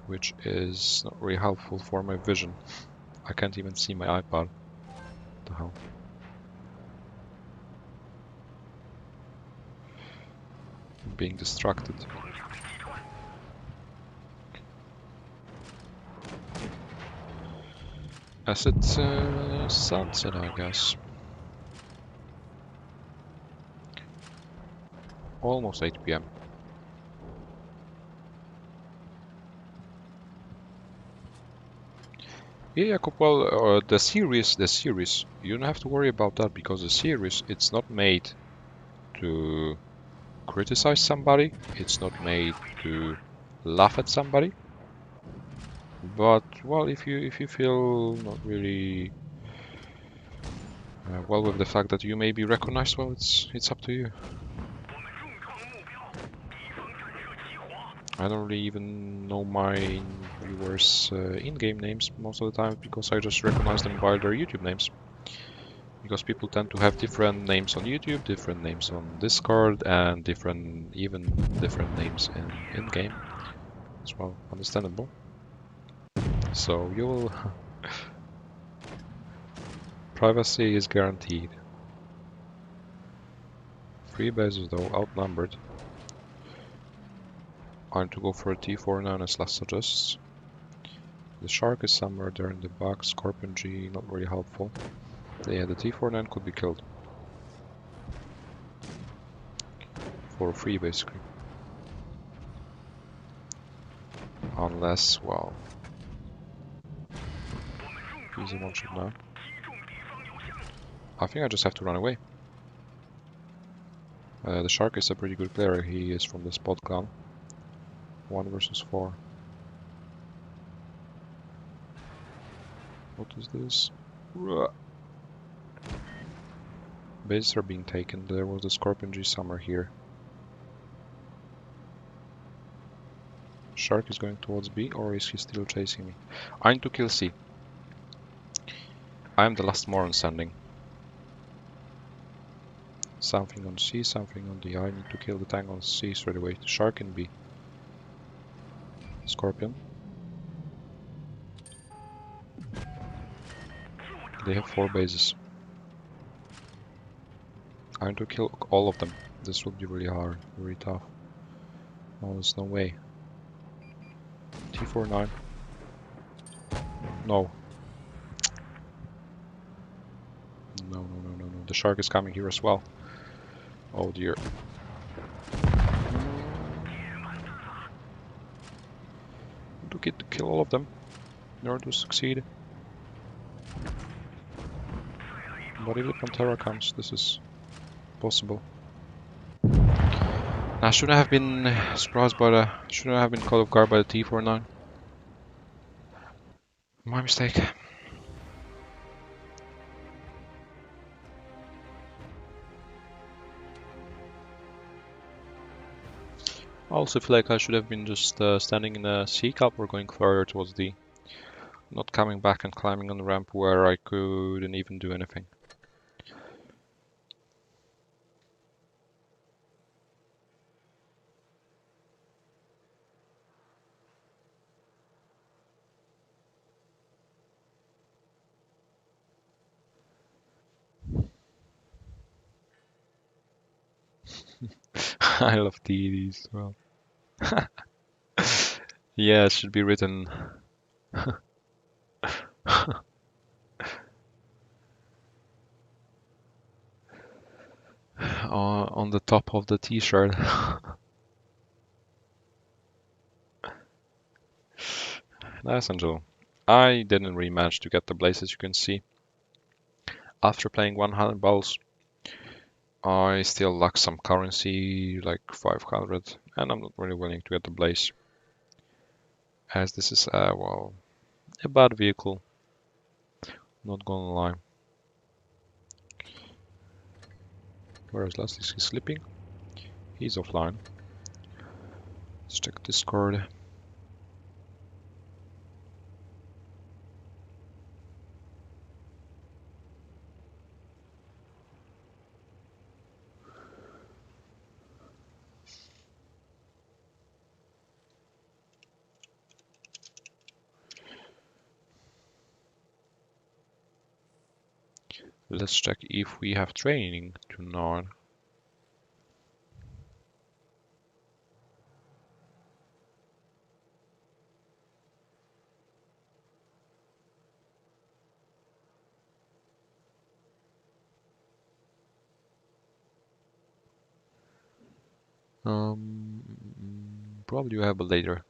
which is not really helpful for my vision. I can't even see my iPad. What the hell? I'm being distracted. As it's sunset, I guess. Almost 8 PM. Yeah, Jakob, well, the series, you don't have to worry about that because the series, it's not made to criticize somebody, it's not made to laugh at somebody. But well, if you feel not really well with the fact that you may be recognized, well, it's up to you. I don't really even know my viewers' in-game names most of the time because I just recognize them by their YouTube names. Because people tend to have different names on YouTube, different names on Discord, and even different names in-game as well. Understandable. So you'll privacy is guaranteed. 3 bases though, outnumbered. I'm to go for a T49 as last suggests. The shark is somewhere there in the back. Scorpion G, not really helpful. Yeah, the T49 could be killed. For free, basically. Unless, well... He's a one-shot now. I think I just have to run away. The shark is a pretty good player. He is from the Spot clan. 1 versus 4. What is this? Bases are being taken. There was the Scorpion G somewhere here. Shark is going towards B, or is he still chasing me? I need to kill C. I am the last moron standing. Something on C, something on D. I need to kill the tank on C straight away. Shark in B. Scorpion. They have 4 bases. I need to kill all of them. This will be really hard, really tough. Oh, there's no way. T49. No. No. The shark is coming here as well. Oh dear. To get to kill all of them in order to succeed. But if the Pantera comes, this is possible. I shouldn't have been surprised by the... Shouldn't have been caught off guard by the T49. My mistake. I also feel like I should have been just standing in a C cup or going further towards D. Not coming back and climbing on the ramp where I couldn't even do anything. I love TDs as well. Yeah, it should be written on the top of the t-shirt. Nice, Angelo. I didn't really manage to get the blaze, as you can see. After playing 100 balls, I still lack some currency, like 500, and I'm not really willing to get the blaze. As this is, well, a bad vehicle. Not gonna lie. Where is Last? Is he sleeping? He's offline. Let's check Discord. Let's check if we have training tonight. Probably we have a later.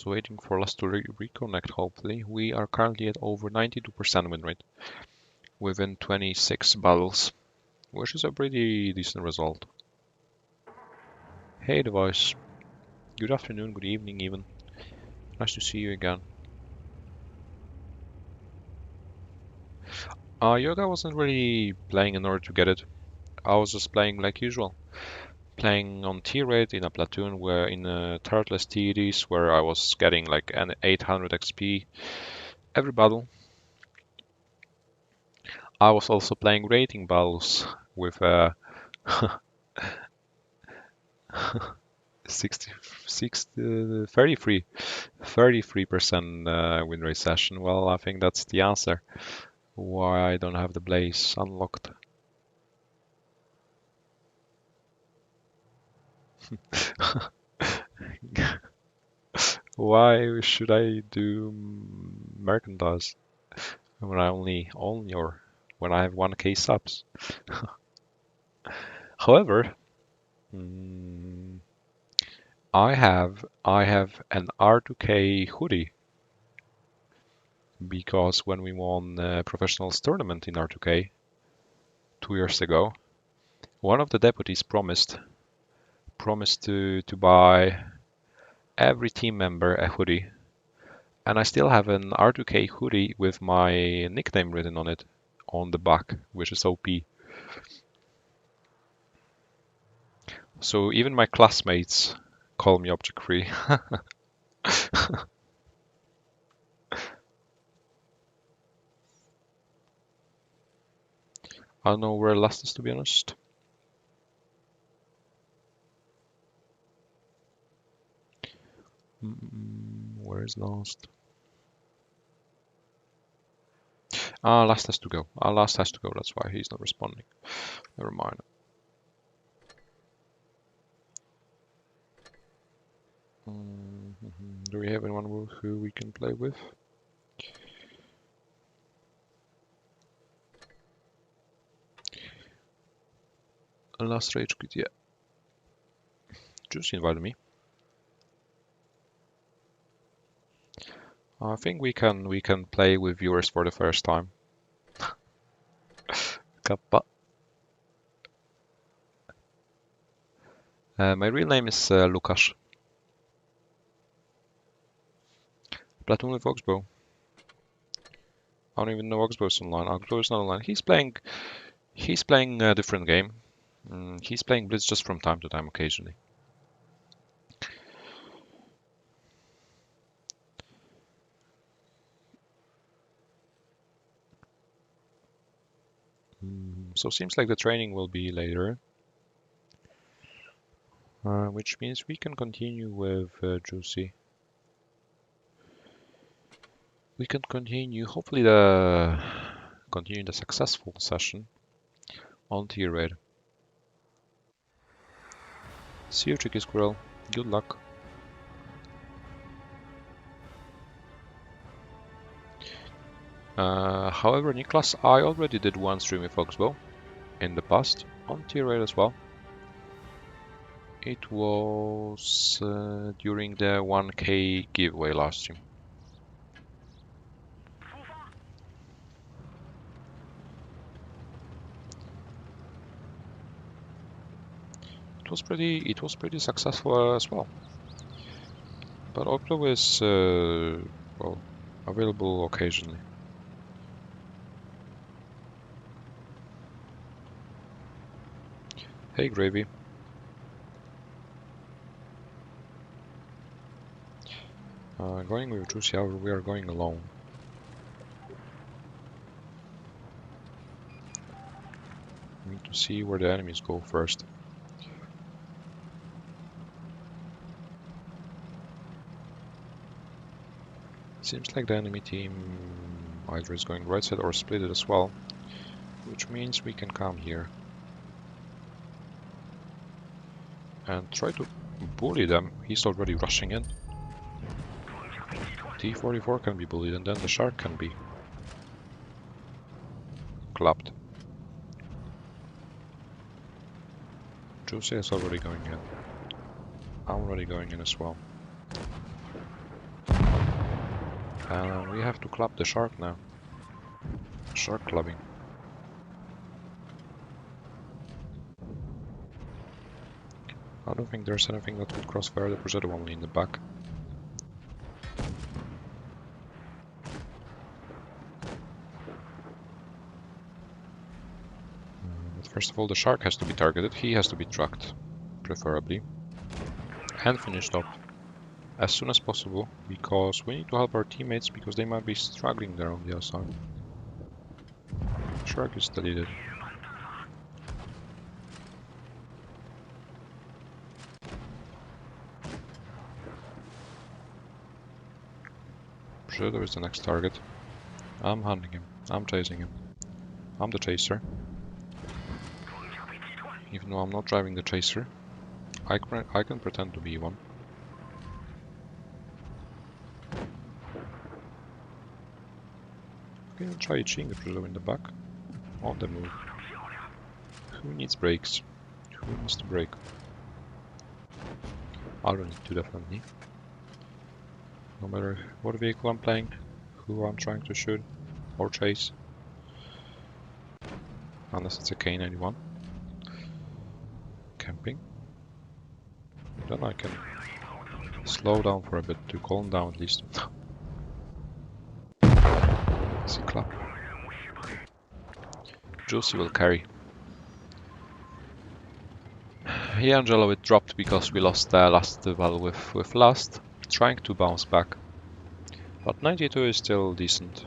So waiting for us to reconnect, hopefully. We are currently at over 92% win rate within 26 battles, which is a pretty decent result. Hey device, good afternoon, good evening even. Nice to see you again. Yoga wasn't really playing in order to get it. I was just playing like usual. Playing on tier rate in a platoon where in a turretless TEDs where I was getting like an 800 XP every battle. I was also playing rating battles with 33% win rate session. Well, I think that's the answer why I don't have the blaze unlocked. Why should I do merchandise when I only or when I have 1k subs? However, I have an R2K hoodie because when we won a professionals tournament in R2K 2 years ago, one of the deputies promised to buy every team member a hoodie, and I still have an R2K hoodie with my nickname written on it on the back, which is OP. So even my classmates call me object free. I don't know where last is, to be honest. Where is last? Last has to go. Last has to go, that's why he's not responding. Never mind. Do we have anyone who we can play with? Last rage quit, yeah. Just invited me. I think we can play with viewers for the first time. Kappa. My real name is Lukasz. Platoon with Oxbow. I don't even know Oxbow's online. Oxbow is not online. He's playing a different game. He's playing Blitz just from time to time, occasionally. So seems like the training will be later, which means we can continue with Juicy. We can continue, hopefully continue the successful session on tier raid. See you, Tricky Squirrel. Good luck. However, Niklas, I already did one stream with Oxbow in the past on tier raid as well. It was during the 1k giveaway last stream. It was pretty successful as well. But Oxbow is well, available occasionally. Hey, Gravy. Going with Juicy, however, we are going alone. We need to see where the enemies go first. Seems like the enemy team either is going right side or split it as well, which means we can come here and try to bully them. He's already rushing in. T-44 can be bullied, and then the shark can be clapped. Juicy is already going in. I'm already going in as well. We have to club the shark now. Shark clubbing. I don't think there's anything that could crossfire the Prosecco only in the back. But first of all, the shark has to be targeted. He has to be tracked, preferably, and finished up as soon as possible, because we need to help our teammates because they might be struggling there on the other side. Shark is deleted. Prosecco is the next target. I'm hunting him. I'm chasing him. I'm the chaser. Even though I'm not driving the chaser, I can pretend to be one. Okay, I'll try cheating the Prosecco in the back. On the move. Who needs brakes? Who needs to brake? I don't need to, definitely. No matter what vehicle I'm playing, who I'm trying to shoot or chase. Unless it's a K91. Camping. Then I can slow down for a bit to calm down at least. Easy clap. Juicy will carry. Yeah, Angelo, it dropped because we lost the last battle with Last. Trying to bounce back. But 92 is still decent.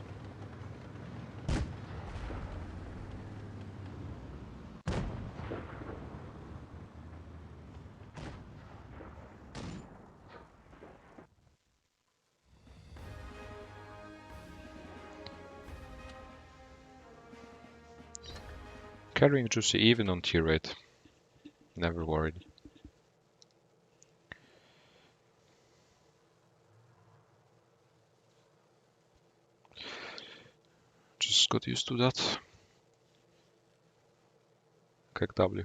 Carrying Juicy even on tier 8. Never worried. Just got used to that. Как W.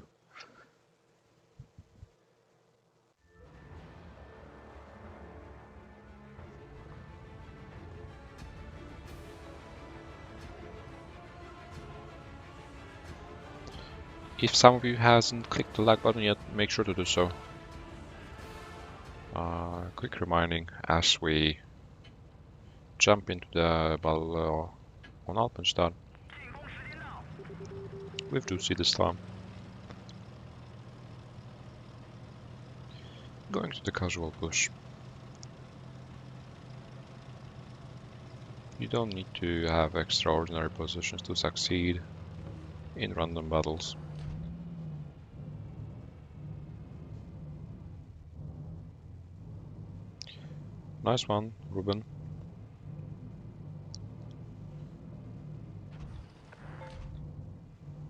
If some of you hasn't clicked the like button yet, make sure to do so. Quick reminding as we jump into the battle on Alpenstadt. With Juicy this time. Going to the casual push. You don't need to have extraordinary positions to succeed in random battles. Nice one, Ruben.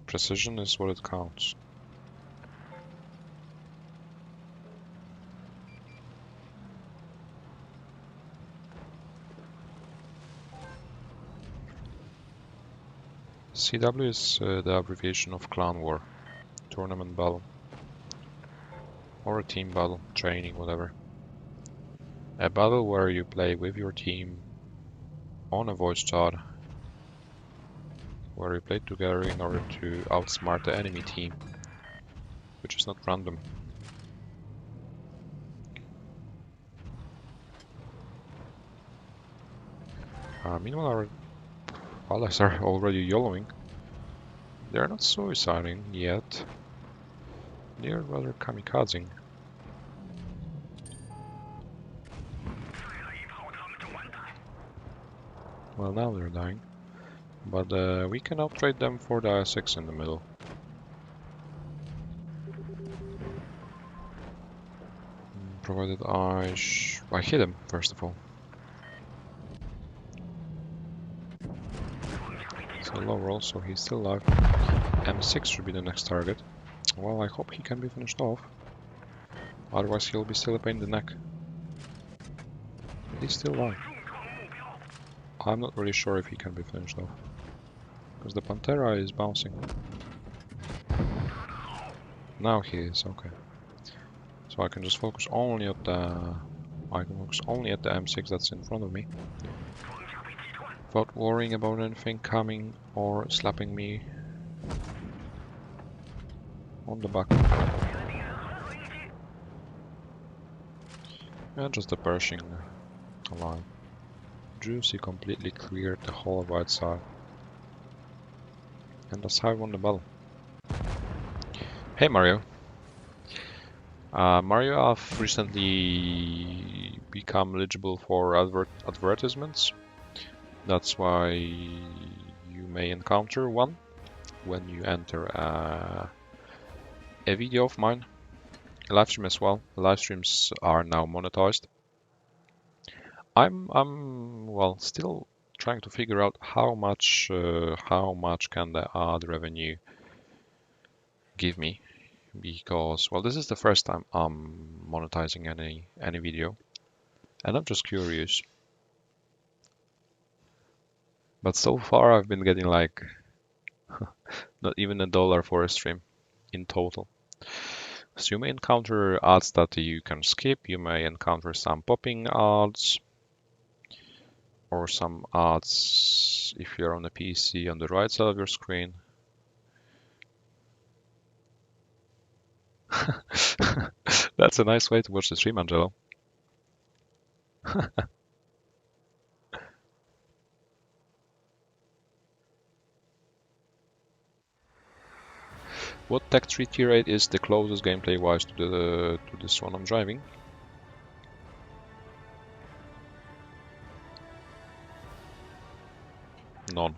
Precision is what it counts. CW is the abbreviation of Clan War, Tournament Battle, or a team battle, training, whatever. A battle where you play with your team on a voice chat, where you play together in order to outsmart the enemy team, which is not random. Meanwhile, our allies are already YOLOing. They're not suiciding yet. They're rather kamikazing. Well, now they're dying. But we can outtrade them for the IS-6 in the middle. Provided I hit him, first of all. It's a low roll, so he's still alive. M6 should be the next target. Well, I hope he can be finished off. Otherwise he'll be still a pain in the neck. But he's still alive. I'm not really sure if he can be finished off. Because the Pantera is bouncing. Now he is, okay. So I can just focus only on the can focus only at the M6 that's in front of me, without worrying about anything coming or slapping me on the back. And just the Pershing line. Juicy completely cleared the whole right side. And that's how I won the battle. Hey Mario. Mario, I've recently become eligible for advertisements. That's why you may encounter one when you enter a video of mine. A live stream as well. Live streams are now monetized. I'm well still trying to figure out how much can the ad revenue give me, because well, this is the first time I'm monetizing any video, and I'm just curious. But so far I've been getting like not even $1 for a stream in total. So you may encounter ads that you can skip, you may encounter some popping ads, or some ads if you're on a PC on the right side of your screen. That's a nice way to watch the stream, Angelo. What Tech 3 Tier 8 is the closest gameplay-wise to this one I'm driving? None.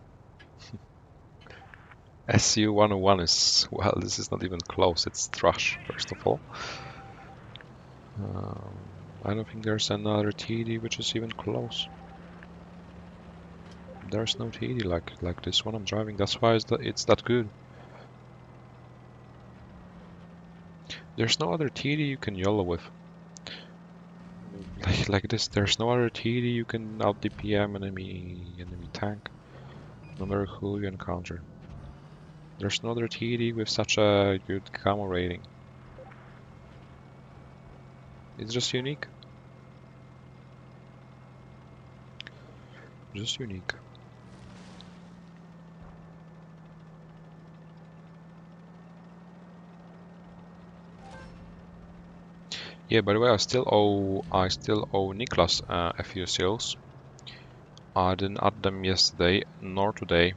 SU-101 is, well, this is not even close, it's trash, first of all. I don't think there's another TD which is even close. There's no TD like this one I'm driving, that's why it's that good. There's no other TD you can YOLO with. Like this, there's no other TD you can out DPM enemy tank, no matter who you encounter. There's no other TD with such a good camo rating. It's just unique. Just unique. Yeah, by the way, I still owe Niklas a few sales. I didn't add them yesterday nor today.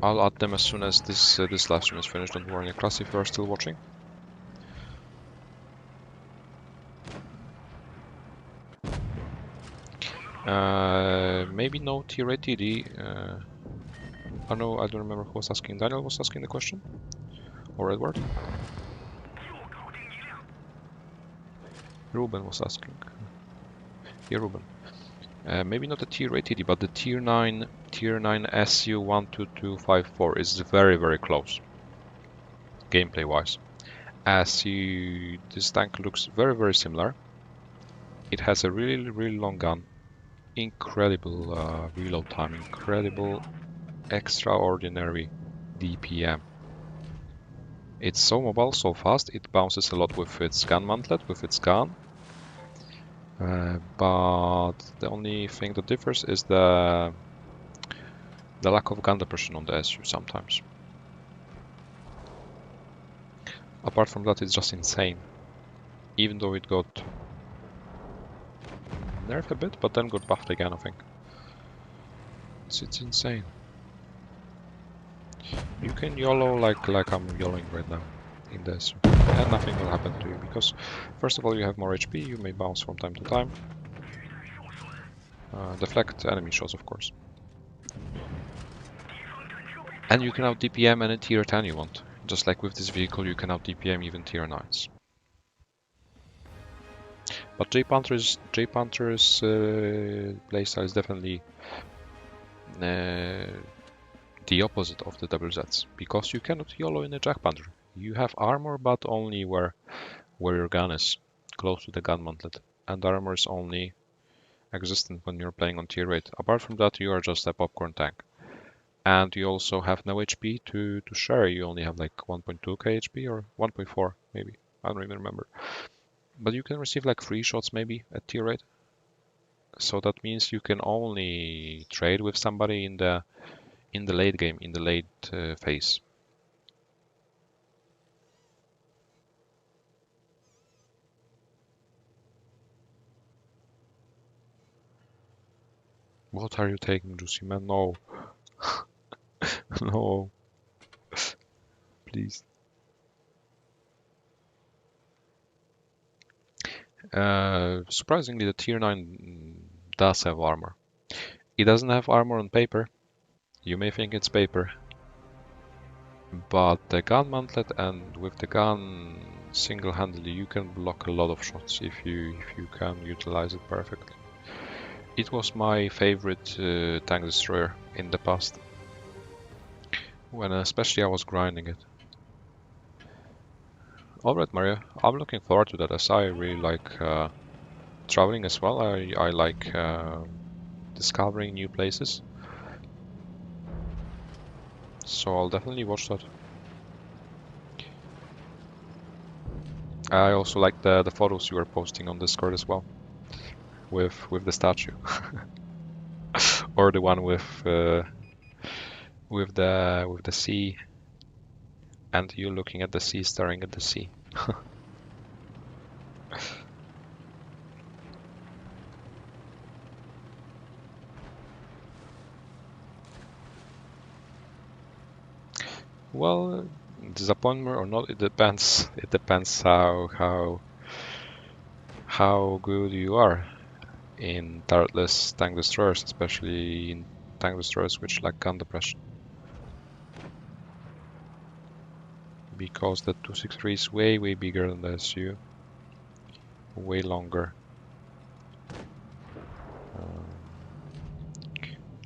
I'll add them as soon as this live stream is finished. Don't worry, Niklas, if you are still watching. Maybe no tier 8 TD. I don't remember who was asking. Daniel was asking the question? Or Edward? Ruben was asking. Yeah, Ruben. Maybe not the tier 8 TD, but the tier 9 SU-12254 is very, very close. Gameplay wise. This tank looks very, very similar. It has a really, really long gun. Incredible reload time. Incredible, extraordinary DPM. It's so mobile, so fast. It bounces a lot with its gun mantlet, with its gun. But the only thing that differs is the lack of gun depression on the SU sometimes. Apart from that, it's just insane. Even though it got nerfed a bit, but then got buffed again, I think. It's insane. You can YOLO like I'm YOLOing right now in this, and nothing will happen to you, because first of all you have more HP, you may bounce from time to time. Deflect enemy shots, of course. And you can out DPM any tier 10 you want. Just like with this vehicle, you can out DPM even tier 9s. But J-Panther's playstyle is definitely the opposite of the WZs, because you cannot YOLO in a Jack Panther. You have armor, but only where your gun is, close to the gun mantlet, and armor is only existent when you're playing on tier 8. Apart from that, you are just a popcorn tank. And you also have no HP to share. You only have like 1.2k HP or 1.4 maybe. I don't even remember. But you can receive like 3 shots maybe at tier 8. So that means you can only trade with somebody in the late game, in the late phase. What are you taking, Juicy Man? No. No. Please. Surprisingly, the tier 9 does have armor. It doesn't have armor on paper. You may think it's paper. But the gun mantlet, and with the gun single-handedly you can block a lot of shots if you can utilize it perfectly. It was my favorite tank destroyer in the past, when especially I was grinding it. Alright, Mario, I'm looking forward to that, as I really like traveling as well. I like discovering new places, so I'll definitely watch that. I also like the photos you are posting on Discord as well, with the statue, or the one with the sea, and you looking at the sea, staring at the sea. Well, disappointment or not, it depends. It depends how good you are in turretless tank destroyers, especially in tank destroyers which lack gun depression. Because the 263 is way bigger than the SU, way longer.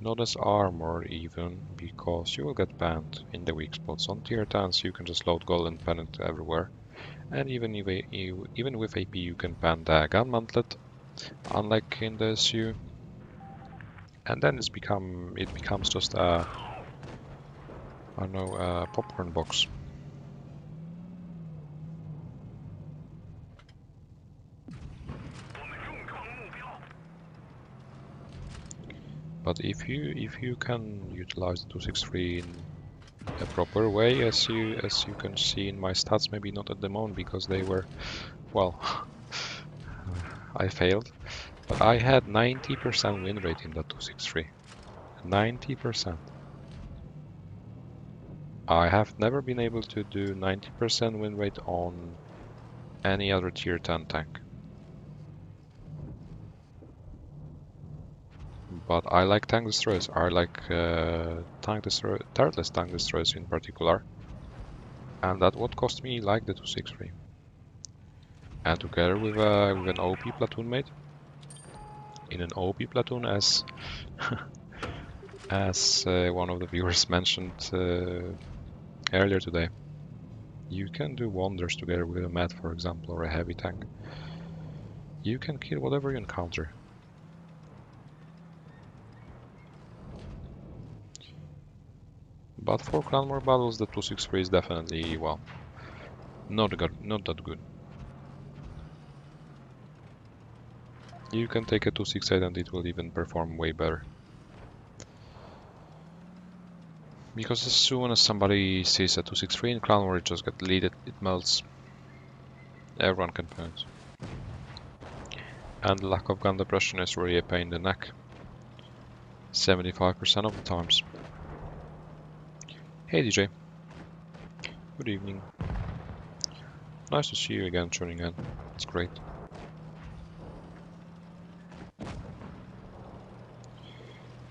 Not as armor even, because you will get banned in the weak spots. On tier 10s you can just load gold and pen it everywhere. And even with AP you can ban the gun mantlet, unlike in the SU. And then it becomes just a, I don't know, a popcorn box. But if you can utilize the 263 in a proper way, as you can see in my stats, maybe not at the moment because they were, well, I failed, but I had 90% win rate in that 263. 90%. I have never been able to do 90% win rate on any other tier 10 tank. But I like tank destroyers. I like turretless tank destroyers in particular, and that what cost me like the 263. And together with an OP platoon mate, in an OP platoon, as one of the viewers mentioned earlier today, you can do wonders together with a mat, for example, or a heavy tank. You can kill whatever you encounter. But for clan war battles, the 263 is definitely, well, not that good. You can take a 268 and it will even perform way better. Because as soon as somebody sees a 263 in clan war, it just gets deleted, it melts. Everyone can point. And the lack of gun depression is really a pain in the neck. 75% of the times. Hey DJ. Good evening. Nice to see you again tuning in. It's great.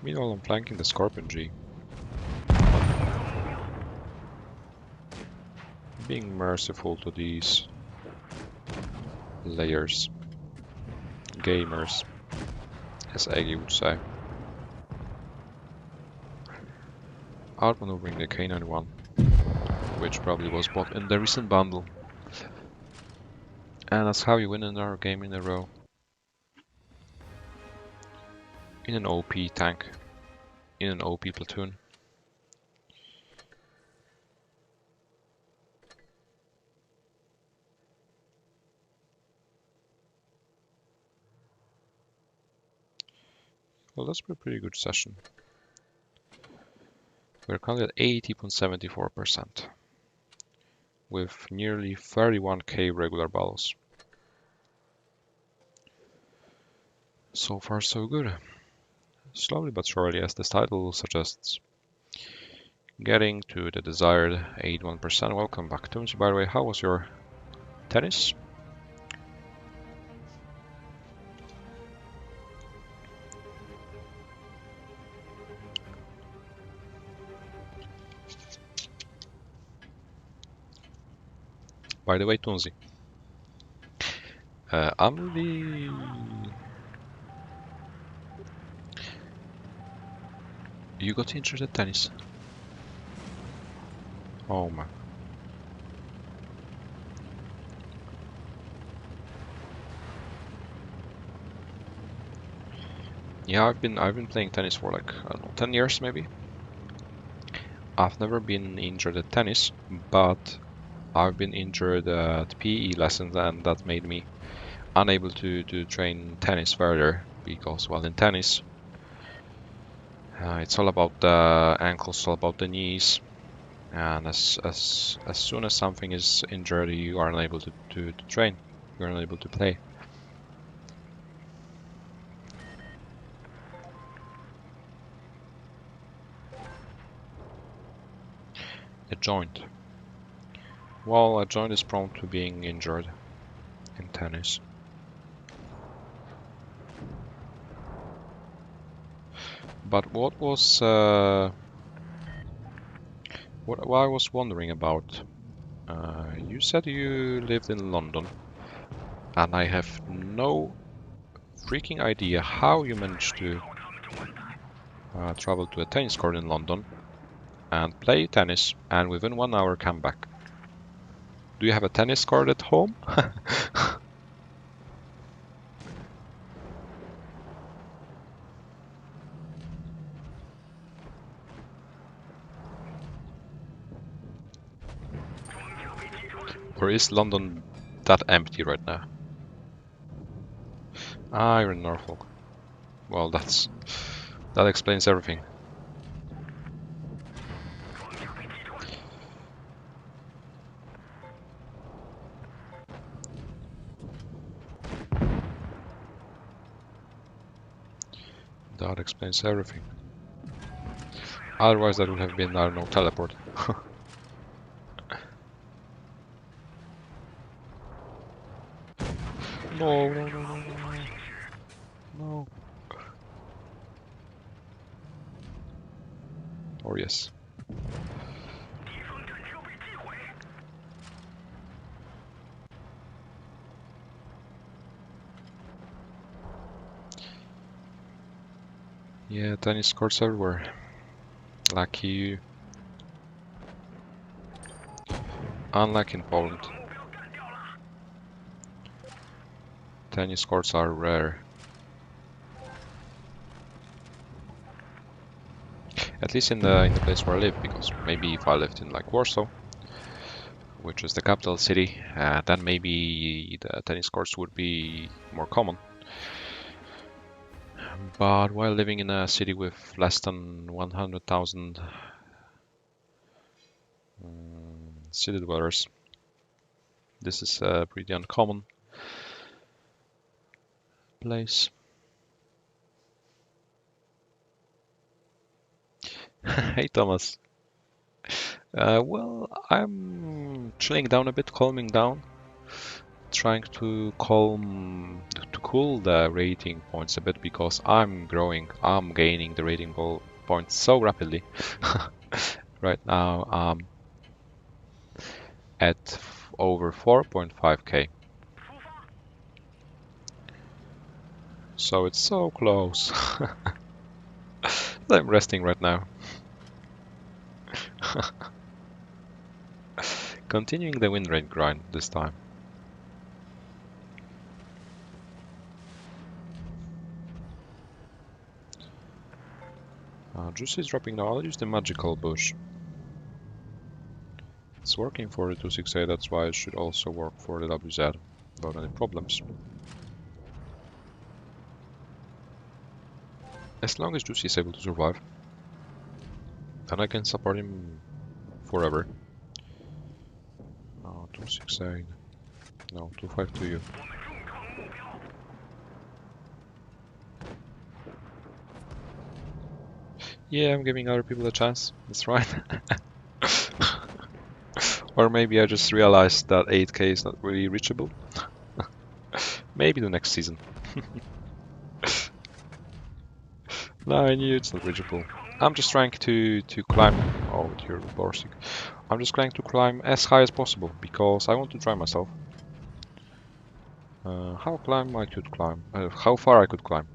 Meanwhile, I'm flanking the Scorpion G. Being merciful to these layers. Gamers, as Aggie would say. Outmaneuvering the K91, which probably was bought in the recent bundle. And that's how you win another game in a row. In an OP tank. In an OP platoon. Well, that's a pretty good session. We're currently at 80.74% with nearly 31k regular balls. So far so good. Slowly but surely, as this title suggests, getting to the desired 81%. Welcome back, Toonsy. By the way, how was your tennis? By the way, Toonsy, I'm really... You got injured at tennis? Oh man. Yeah, I've been playing tennis for like, I don't know, 10 years maybe. I've never been injured at tennis, but I've been injured at PE lessons, and that made me unable to train tennis further because, well, in tennis, it's all about the ankles, all about the knees, and as soon as something is injured, you are unable to train, you are unable to play. A joint. Well, a joint is prone to being injured in tennis. But what was what I was wondering about? You said you lived in London, and I have no freaking idea how you managed to travel to a tennis court in London and play tennis, and within 1 hour come back. Do you have a tennis court at home? Or is London that empty right now? Ah, you're in Norfolk. Well, that explains everything. That explains everything. Otherwise, that would have been, I don't know, teleport. No, no, no, no, no, no. Or yes. Yeah, tennis courts everywhere. Lucky you. Unlike in Poland. Tennis courts are rare. At least in the place where I live, because maybe if I lived in like Warsaw, which is the capital city, then maybe the tennis courts would be more common. But while living in a city with less than 100,000 city dwellers, this is a pretty uncommon place. Hey Thomas. Well, I'm chilling down a bit, calming down, trying to cool the rating points a bit because I'm gaining the rating points so rapidly. Right now I'm at over 4.5k. So it's so close. I'm resting right now. Continuing the win rate grind this time. Juicy is dropping now. I'll use the magical bush. It's working for the 268, that's why it should also work for the WZ without any problems. As long as Juicy is able to survive, then I can support him forever. 268. No, 252 you. Yeah, I'm giving other people a chance. That's right. Or maybe I just realized that 8k is not really reachable. Maybe the next season. No, I knew it's not reachable. I'm just trying to climb. Oh, dear Borsig. I'm just trying to climb as high as possible because I want to try myself. How far I could climb.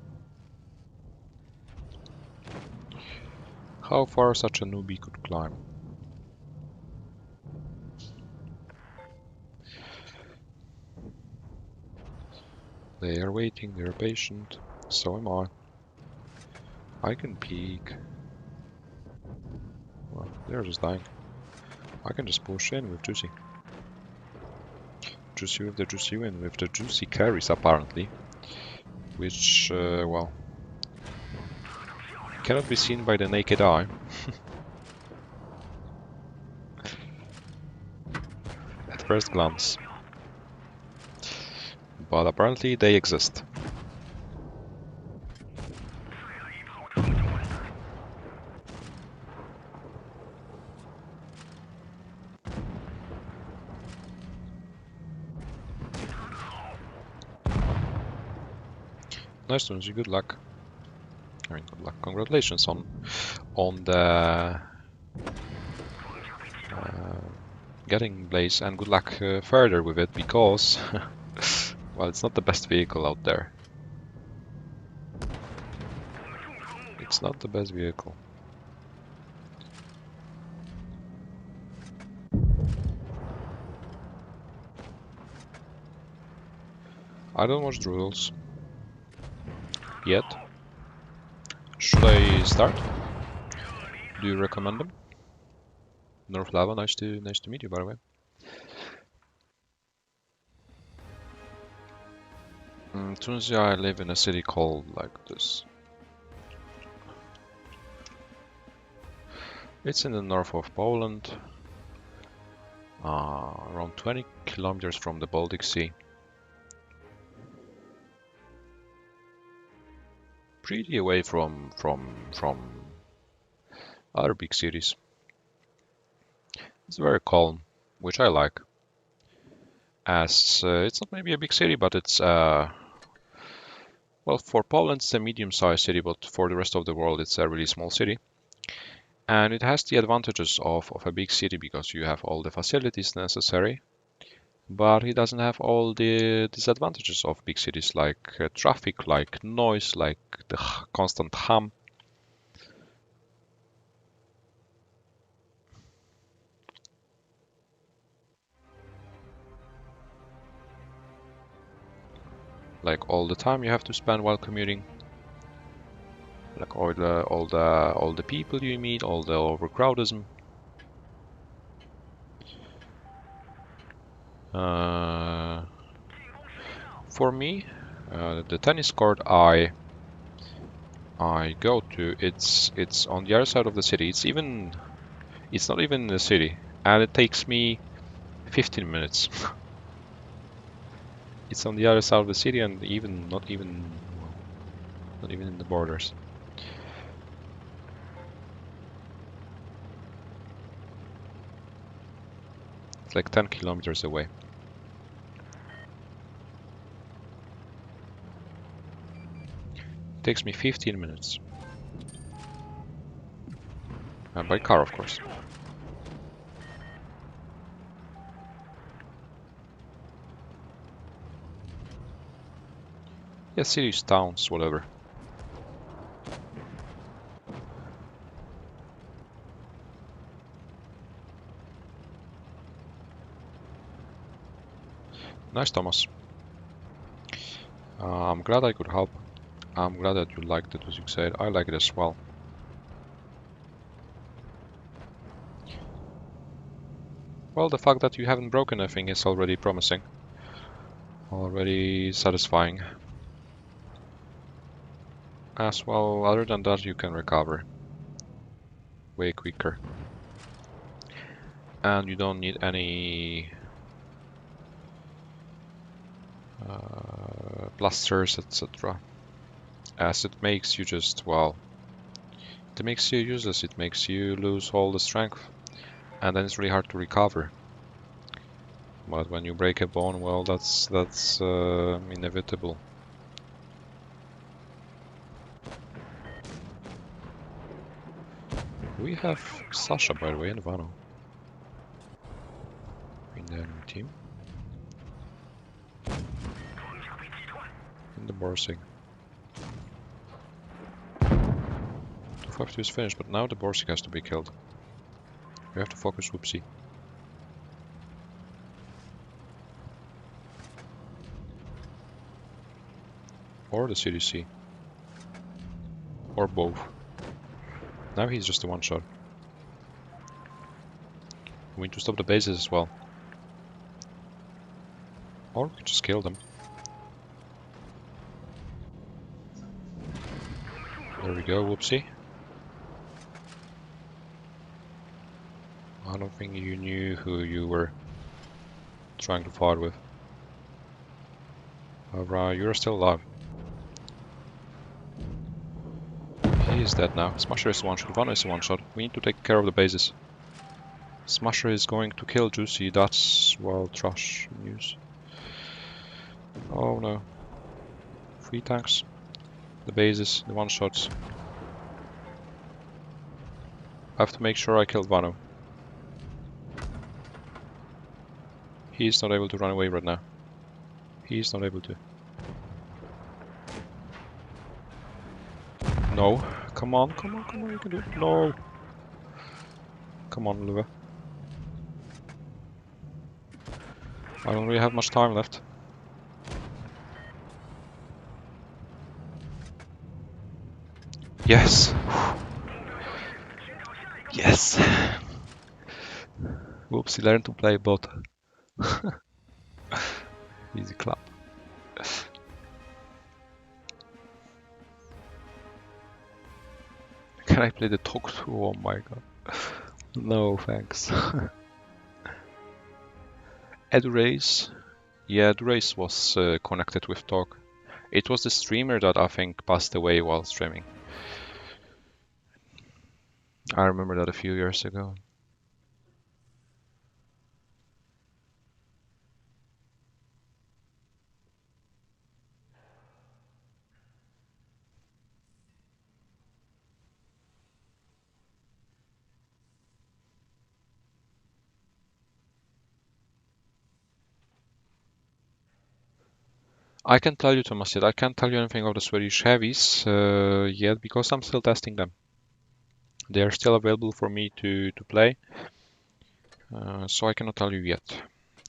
How far such a newbie could climb. They are waiting, they are patient. So am I. I can peek. Well, they're just dying. I can just push in with Juicy. Juicy with the Juicy win, with the Juicy carries apparently. Which, well, cannot be seen by the naked eye. At first glance. But apparently they exist. Nice to you, good luck. I mean, good luck. Congratulations on the getting Blaze, and good luck further with it because, well, it's not the best vehicle out there. It's not the best vehicle. I don't watch Droodles yet. Should I start? Do you recommend them? North Lava, nice to meet you, by the way. Tunisia, I live in a city called like this. It's in the north of Poland, around 20 kilometers from the Baltic Sea. Pretty away from other big cities. It's very calm, which I like. As it's not maybe a big city, but it's well, for Poland it's a medium-sized city, but for the rest of the world it's a really small city. And it has the advantages of a big city because you have all the facilities necessary, but it doesn't have all the disadvantages of big cities like traffic, like noise, like the constant hum. Like all the time you have to spend while commuting, like all the people you meet, all the overcrowdism. For me, the tennis court I go to, it's on the other side of the city. It's not even in the city, and it takes me 15 minutes. It's on the other side of the city, and not even in the borders. It's like 10 kilometers away. It takes me 15 minutes. And by car, of course. Yeah, cities, towns, whatever. Nice, Thomas. I'm glad I could help. I'm glad that you liked it, as you said. I like it as well. Well, the fact that you haven't broken anything is already promising. Already satisfying. As well, other than that, you can recover way quicker. And you don't need any blasters, etc. As it makes you just, well, it makes you useless, it makes you lose all the strength. And then it's really hard to recover. But when you break a bone, well, that's inevitable. We have Sasha, by the way, and Vano in the enemy team. In the Borsig. 252 is finished, but now the Borsig has to be killed. We have to focus Whoopsie. Or the CDC. Or both. Now he's just a one-shot. We need to stop the bases as well. Or we could just kill them. There we go, Whoopsie. I don't think you knew who you were trying to fight with. Alright, you're still alive. He is dead now. Smasher is one shot, Vano is one shot. We need to take care of the bases. Smasher is going to kill Juicy, that's, well, trash news. Oh no. 3 tanks. The bases, the one shots. I have to make sure I kill Vano. He is not able to run away right now. He is not able to. No. Come on, come on, come on, you can do it. No. Come on, Luva. I don't really have much time left. Yes. Yes. Whoopsie, learn to play bot. Easy clap. Can I play the talk to? Oh my god. No, thanks. Edurace. Yeah, Edurace was connected with talk. It was the streamer that I think passed away while streaming. I remember that a few years ago. I can tell you, Thomas, yet I can't tell you anything of the Swedish heavies yet because I'm still testing them. They are still available for me to play, so I cannot tell you yet.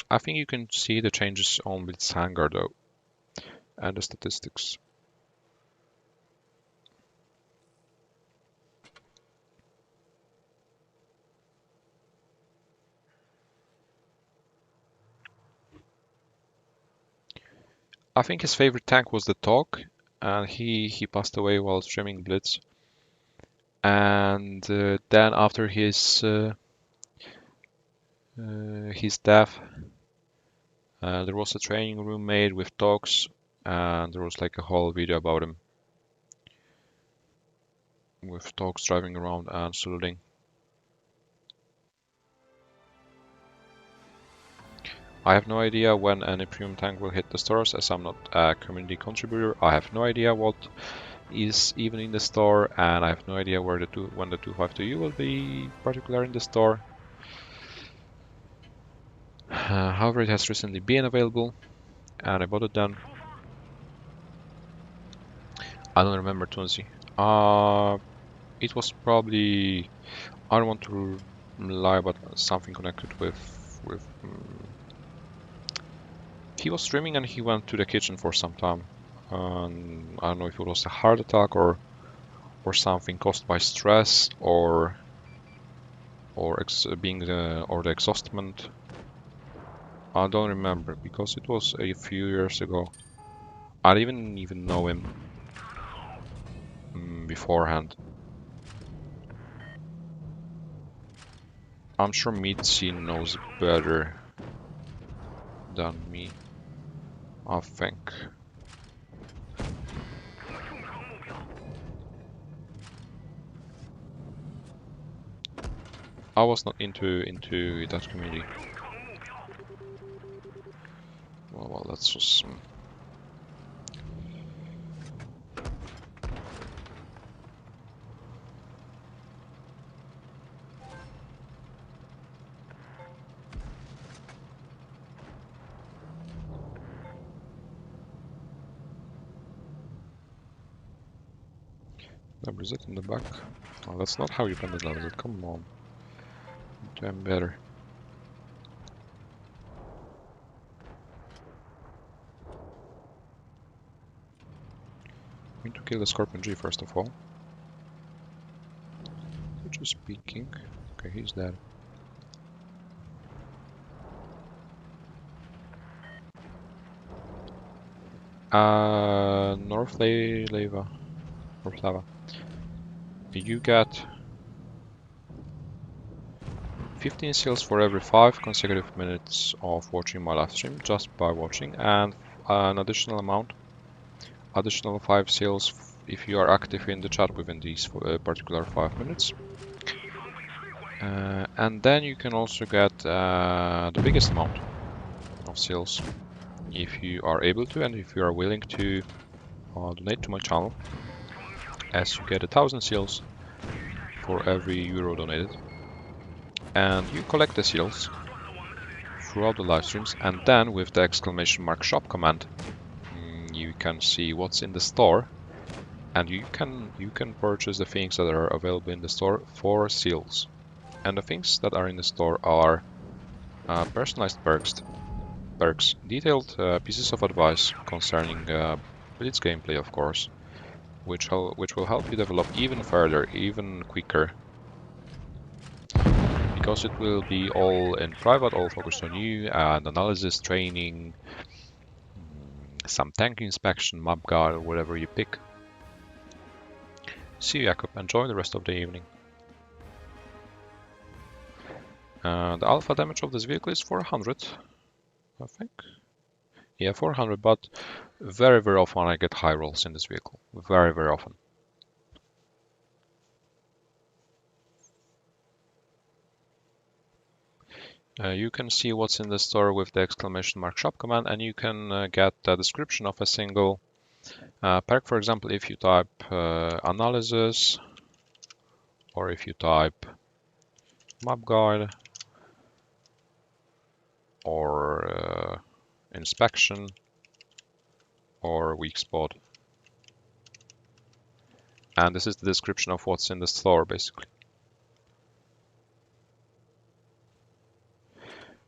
I think you can see the changes on Blitzhanger though, and the statistics. I think his favorite tank was the Talk, and he passed away while streaming Blitz. And then after his death, there was a training room made with talks, and there was like a whole video about him with talks driving around and saluting. I have no idea when any premium tank will hit the stores, as I'm not a community contributor. I have no idea what is even in the store, and I have no idea where when the 252U will be particular in the store. However, it has recently been available, and I bought it then. I don't remember, Tunzi. It was probably, I don't want to lie, but something connected with he was streaming and he went to the kitchen for some time. I don't know if it was a heart attack or something caused by stress or the exhaustment. I don't remember because it was a few years ago. I didn't even know him. beforehand. I'm sure Mitzi knows better than me, I think. I was not into that community. Well, that's just. There is it in the back. Oh, that's not how you vandalize it. Come on, damn better. We need to kill the Scorpion G first of all. Which is speaking. Okay, he's dead. North Lava. North Lava. You get 15 seals for every 5 consecutive minutes of watching my live stream, just by watching, and an additional 5 seals if you are active in the chat within these particular 5 minutes. And then you can also get the biggest amount of seals if you are able to, and if you are willing to donate to my channel, as you get 1,000 seals for every euro donated. And you collect the seals throughout the live streams, and then with the !shop command you can see what's in the store, and you can purchase the things that are available in the store for seals. And the things that are in the store are personalized perks, detailed pieces of advice concerning Blitz gameplay, of course, which will help you develop even further, even quicker, because it will be all in private, all focused on you, and analysis, training, some tank inspection, map guide, or whatever you pick. See you, Jakob. Enjoy the rest of the evening. The alpha damage of this vehicle is 400, I think. Yeah, 400, but very, very often I get high rolls in this vehicle. Very, very often. You can see what's in the store with the !shop command, and you can get a description of a single perk. For example, if you type analysis, or if you type map guide, or inspection, or weak spot. And this is the description of what's in the store, basically.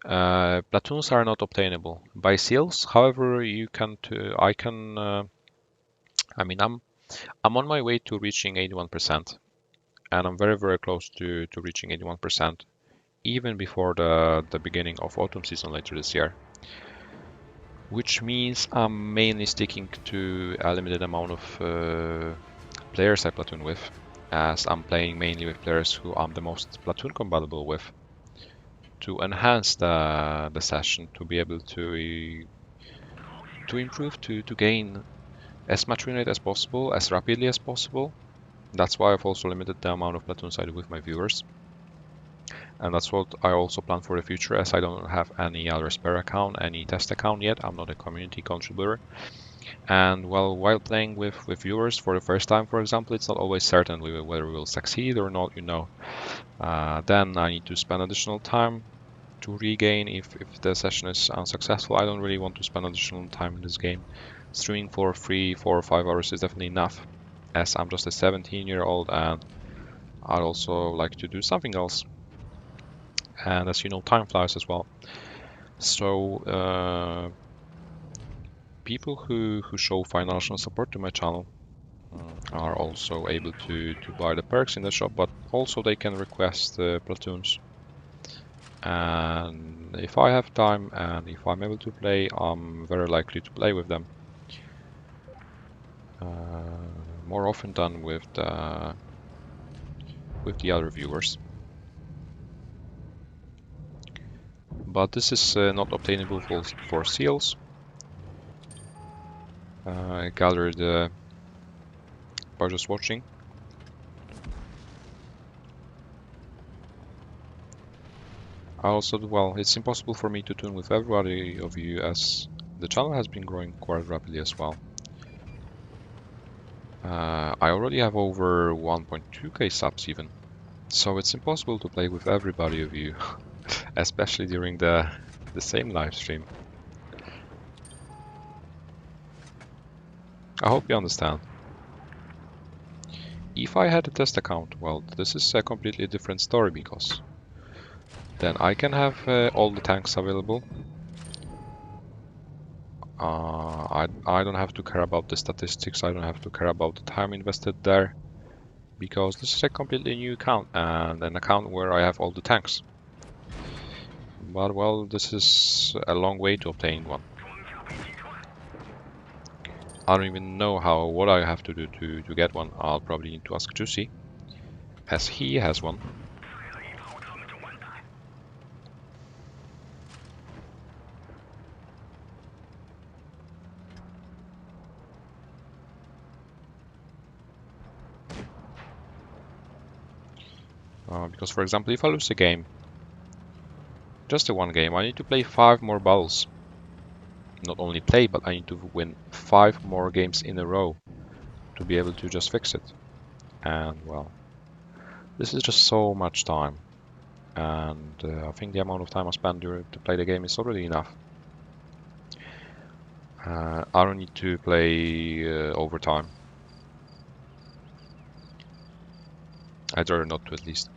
Platoons are not obtainable by seals. However, you can I'm on my way to reaching 81%, and I'm very, very close to reaching 81%, even before the beginning of autumn season later this year. Which means I'm mainly sticking to a limited amount of players I platoon with, as I'm playing mainly with players who I'm the most platoon compatible with, to enhance the session, to be able to improve, to gain as much win rate as possible, as rapidly as possible. That's why I've also limited the amount of platoons I do with my viewers. And that's what I also plan for the future, as I don't have any other spare account, any test account yet. I'm not a community contributor. And well, while playing with viewers for the first time, for example, it's not always certain whether we will succeed or not, then I need to spend additional time to regain if the session is unsuccessful. I don't really want to spend additional time in this game. Streaming for 3, 4, or 5 hours is definitely enough, as I'm just a 17-year-old and I'd also like to do something else. And as you know, time flies as well. So people who show financial support to my channel are also able to buy the perks in the shop, but also they can request platoons. And if I have time and if I'm able to play, I'm very likely to play with them. more often than with the other viewers. But this is not obtainable for seals. I gathered by just watching. Also, well, it's impossible for me to tune with everybody of you as the channel has been growing quite rapidly as well. I already have over 1.2k subs even, so it's impossible to play with everybody of you, especially during the same live stream. I hope you understand. If I had a test account, well, this is a completely different story because then I can have all the tanks available. I don't have to care about the statistics, I don't have to care about the time invested there, because this is a completely new account and an account where I have all the tanks. But well, this is a long way to obtain one. I don't even know what I have to do to get one. I'll probably need to ask Juicy, as he has one. Because for example, if I lose a game, just a one game, I need to play 5 more battles. Not only play, but I need to win 5 more games in a row to be able to just fix it. And well, this is just so much time. And I think the amount of time I spend to play the game is already enough. I don't need to play overtime. I'd rather not to, at least.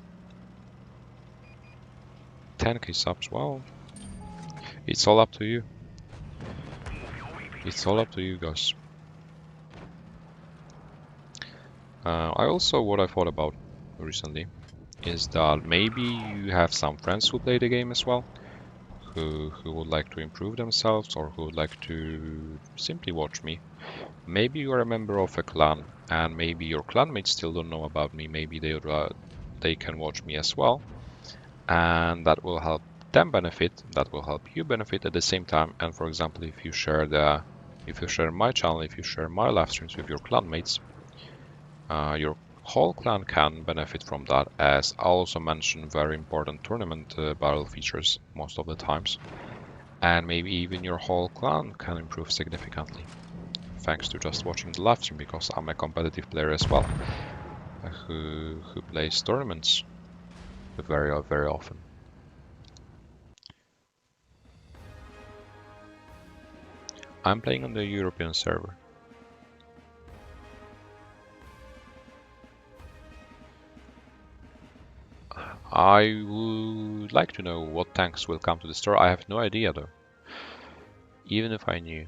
10k subs, well, it's all up to you. It's all up to you guys. What I thought about recently is that maybe you have some friends who play the game as well, who would like to improve themselves or who would like to simply watch me. Maybe you are a member of a clan and maybe your clanmates still don't know about me. Maybe they can watch me as well, and that will help them benefit, that will help you benefit at the same time. And for example, if you share my channel, if you share my live streams with your clanmates, your whole clan can benefit from that, as I also mention very important tournament battle features most of the times. And maybe even your whole clan can improve significantly, thanks to just watching the live stream, because I'm a competitive player as well, who plays tournaments very often. I'm playing on the European server. I would like to know what tanks will come to the store. I have no idea though, even if I knew.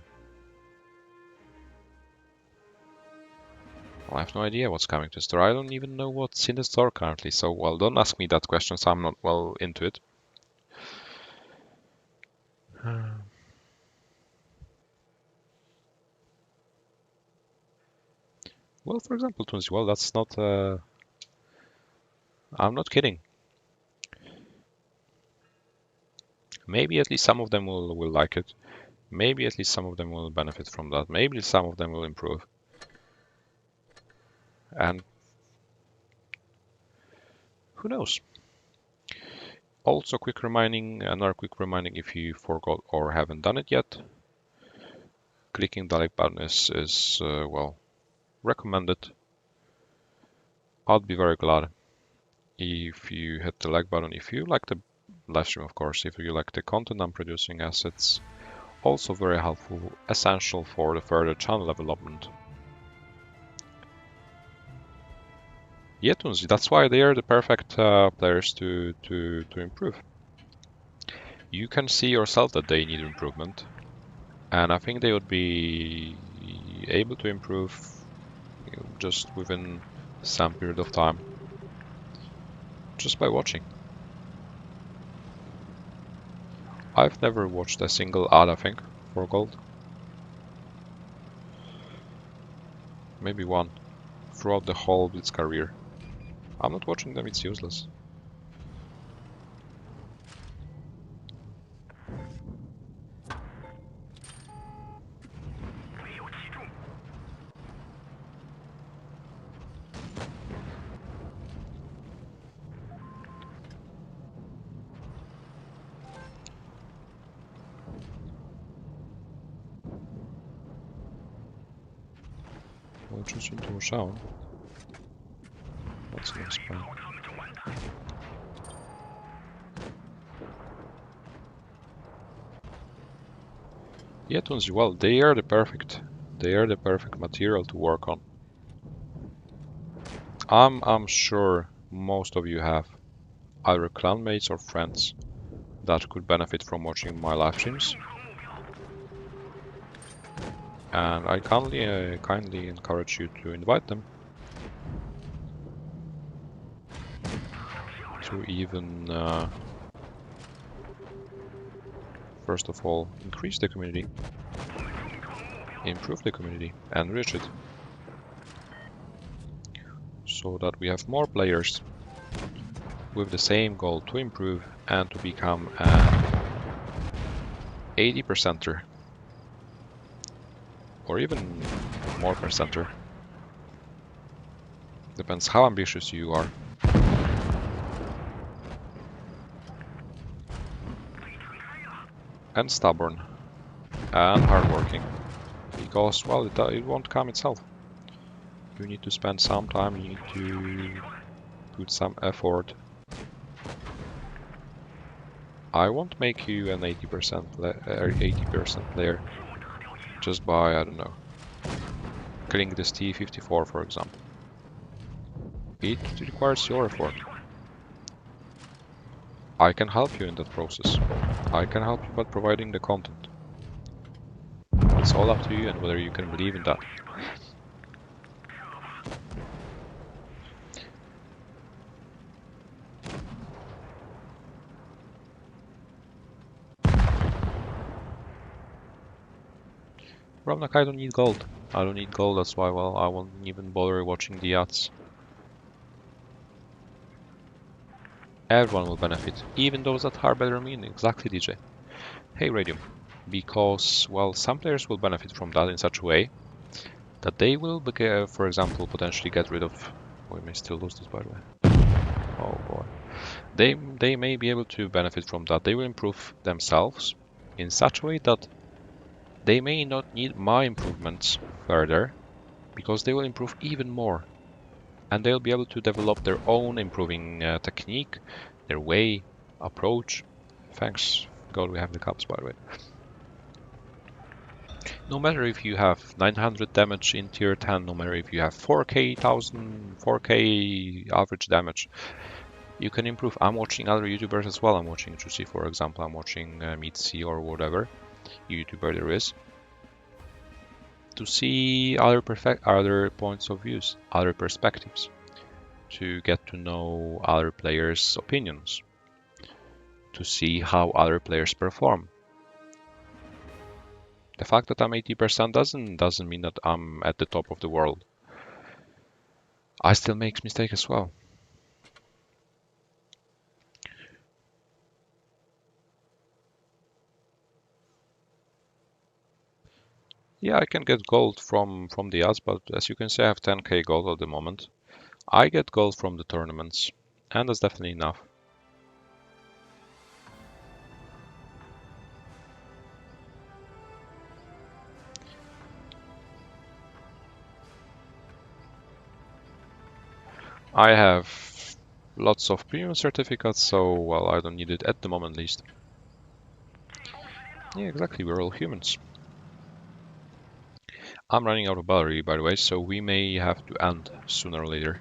I have no idea what's coming to the store. I don't even know what's in the store currently, so well, don't ask me that question, so I'm not well into it. Well, for example, Tunes, well, that's not... I'm not kidding. Maybe at least some of them will like it. Maybe at least some of them will benefit from that. Maybe some of them will improve. And who knows? Also, another quick reminding, if you forgot or haven't done it yet, clicking the like button is well, recommended. I'd be very glad if you hit the like button, if you like the live stream, of course, if you like the content I'm producing, as it's also very helpful, essential for the further channel development. Yeah, Tunzi, that's why they are the perfect players to improve. You can see yourself that they need improvement, and I think they would be able to improve just within some period of time, just by watching. I've never watched a single ad, I think, for gold. Maybe one. throughout the whole Blitz career. I'm not watching them, it's useless. I'll just into a shower. That's a nice plan. Yeah, Tunzi, well, they are the perfect material to work on. I'm sure most of you have either clanmates or friends that could benefit from watching my live streams. And I kindly encourage you to invite them to even, first of all, increase the community, improve the community, enrich it, so that we have more players with the same goal to improve and to become an 80%er. Or even more percenter. Depends how ambitious you are. And stubborn. And hardworking. Because, well, it won't come itself. You need to spend some time, you need to put some effort. I won't make you an 80% player just by, I don't know, killing this T-54, for example. It requires your effort. I can help you in that process. I can help you by providing the content. It's all up to you and whether you can believe in that. Ravnak, I don't need gold. I don't need gold, that's why, well, I won't even bother watching the ads. Everyone will benefit, even those that are better than me. Exactly, DJ. Hey, Radium. Because, well, some players will benefit from that in such a way that they will, for example, potentially get rid of... We may still lose this, by the way. Oh boy. They may be able to benefit from that. They will improve themselves in such a way that they may not need my improvements further, because they will improve even more. And they'll be able to develop their own improving technique, their way, approach. Thanks God we have the cups, by the way. No matter if you have 900 damage in tier 10, no matter if you have 4k average damage, you can improve. I'm watching other YouTubers as well. I'm watching Juicy, for example. I'm watching Mitzi or whatever YouTuber there is, to see other points of views, other perspectives, to get to know other players' opinions, to see how other players perform. The fact that I'm 80% doesn't mean that I'm at the top of the world. I still make mistakes as well. Yeah, I can get gold from the ads, but as you can see, I have 10k gold at the moment. I get gold from the tournaments, and that's definitely enough. I have lots of premium certificates, so, well, I don't need it at the moment, at least. Yeah, exactly, we're all humans. I'm running out of battery, by the way, so we may have to end sooner or later.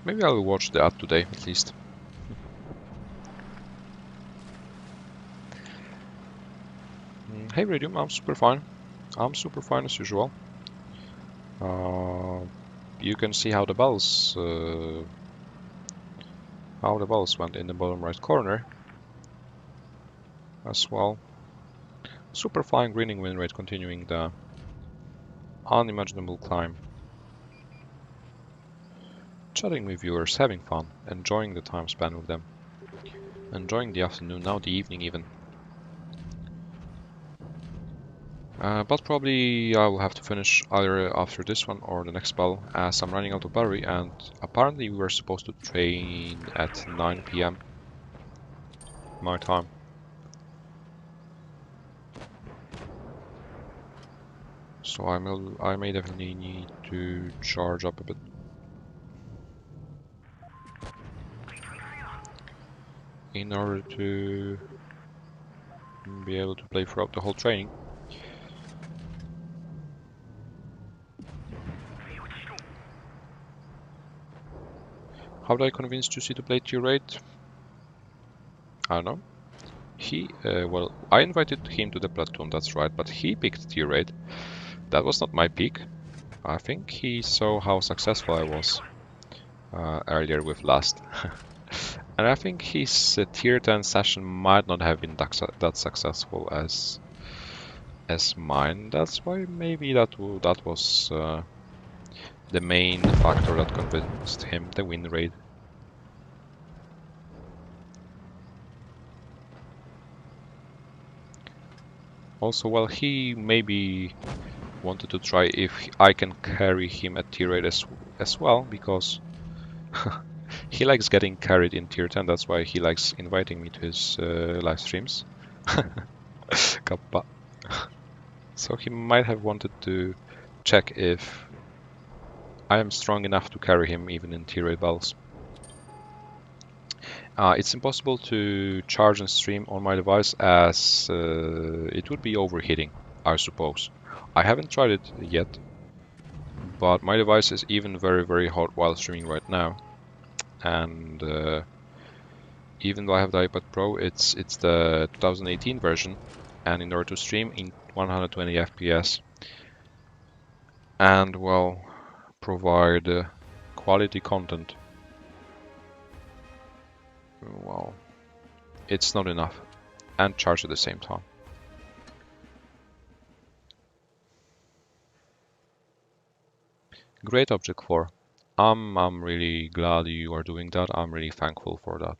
Maybe I will watch the ad today, at least. Hey Radium, I'm super fine. I'm super fine as usual. You can see how the bells went in the bottom right corner. as well. Super flying greening win rate continuing the unimaginable climb. Chatting with viewers, having fun, enjoying the time spent with them. Enjoying the afternoon, now the evening even. But probably I will have to finish either after this one or the next battle, as I'm running out of battery, and apparently we were supposed to train at 9 PM my time. So I may definitely need to charge up a bit. In order to be able to play throughout the whole training. How did I convince Juicy to play tier 8? I don't know. Well, I invited him to the Platoon, that's right, but he picked tier 8. That was not my pick. I think he saw how successful I was earlier with last. And I think his tier 10 session might not have been that successful as mine. That's why maybe that was the main factor that convinced him, the win rate. Also, well, he maybe wanted to try if I can carry him at tier 8 as well, because he likes getting carried in tier 10, that's why he likes inviting me to his live streams. Kappa. So he might have wanted to check if I am strong enough to carry him even in tier 8 battles. It's impossible to charge and stream on my device, as it would be overheating, I suppose. I haven't tried it yet, but my device is even very hot while streaming right now. And even though I have the iPad Pro, it's the 2018 version, and in order to stream in 120 FPS and, well, provide quality content, well, it's not enough, and charge at the same time. Great Object 4. I'm really glad you are doing that. I'm really thankful for that.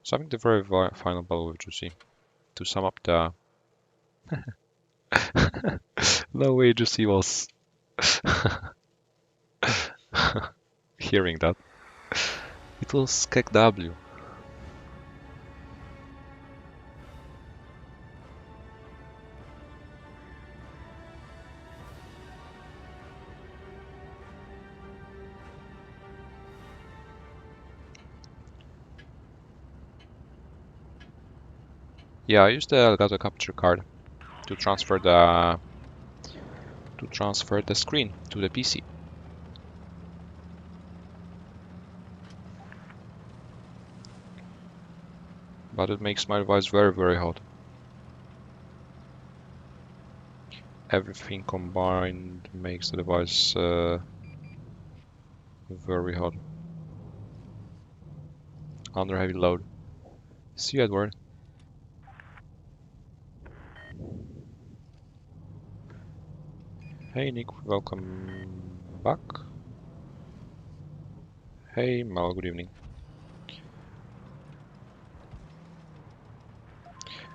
So I think the very final battle with Juicy, to sum up the no way Juicy was hearing that. It was Skek W. Yeah, I used the Elgato capture card to transfer the screen to the PC. But it makes my device very hot. Everything combined makes the device very hot. Under heavy load. See you, Edward. Hey Nick, welcome back. Hey Mel, good evening.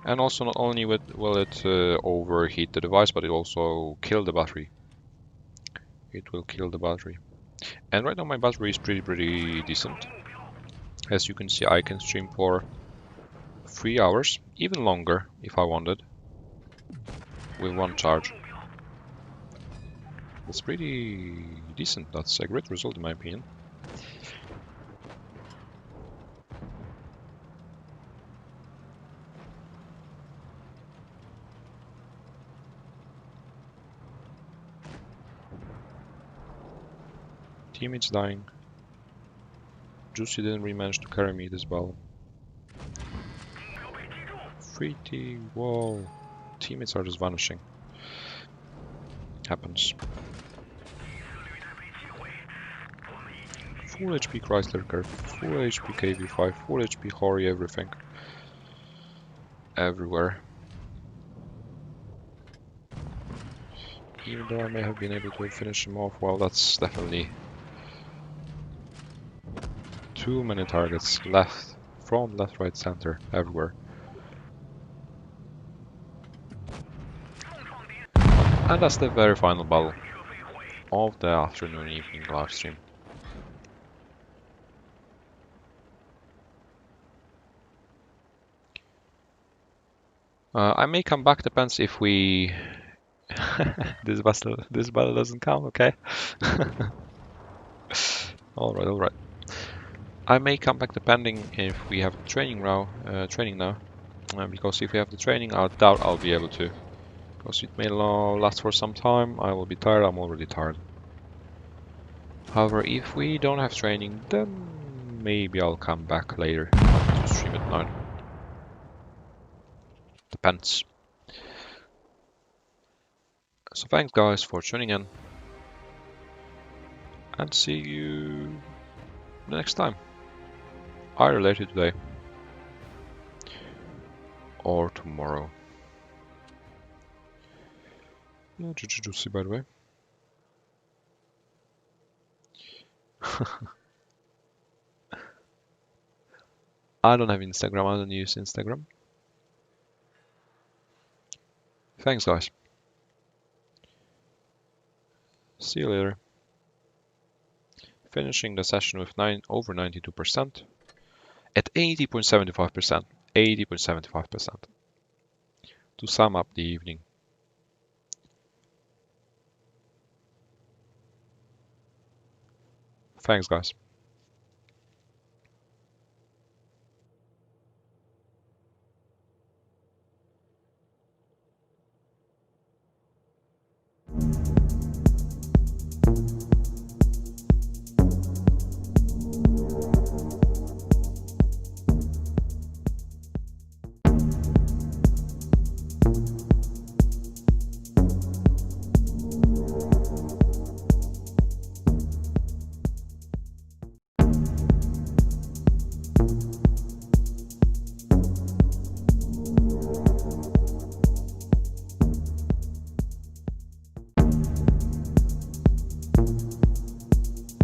And also, not only will it overheat the device, but it also kill the battery. It will kill the battery. And right now my battery is pretty decent. As you can see, I can stream for 3 hours, even longer if I wanted, with one charge. That's pretty decent. That's a great result in my opinion. Teammates dying. Juicy didn't really manage to carry me this battle. 3T, whoa. Teammates are just vanishing. Happens. Full HP Chrysler Curve, full HP KV5, full HP Hori, everything. Everywhere. Even though I may have been able to finish him off, well, that's definitely too many targets. Left, front, left, right, center, everywhere. And that's the very final battle of the afternoon evening live stream. I may come back, depends if we... this battle doesn't count, okay? Alright. I may come back depending if we have training now, because if we have the training, I doubt I'll be able to. Because it may last for some time, I will be tired, I'm already tired. However, if we don't have training, then maybe I'll come back later to stream at night. Depends. So thanks guys for tuning in, and see you next time. Either later today or tomorrow. Yeah, juicy by the way. I don't have Instagram, I don't use Instagram. Thanks guys. See you later. Finishing the session with over 92% at 80.75%. 80.75%. To sum up the evening. Thanks guys.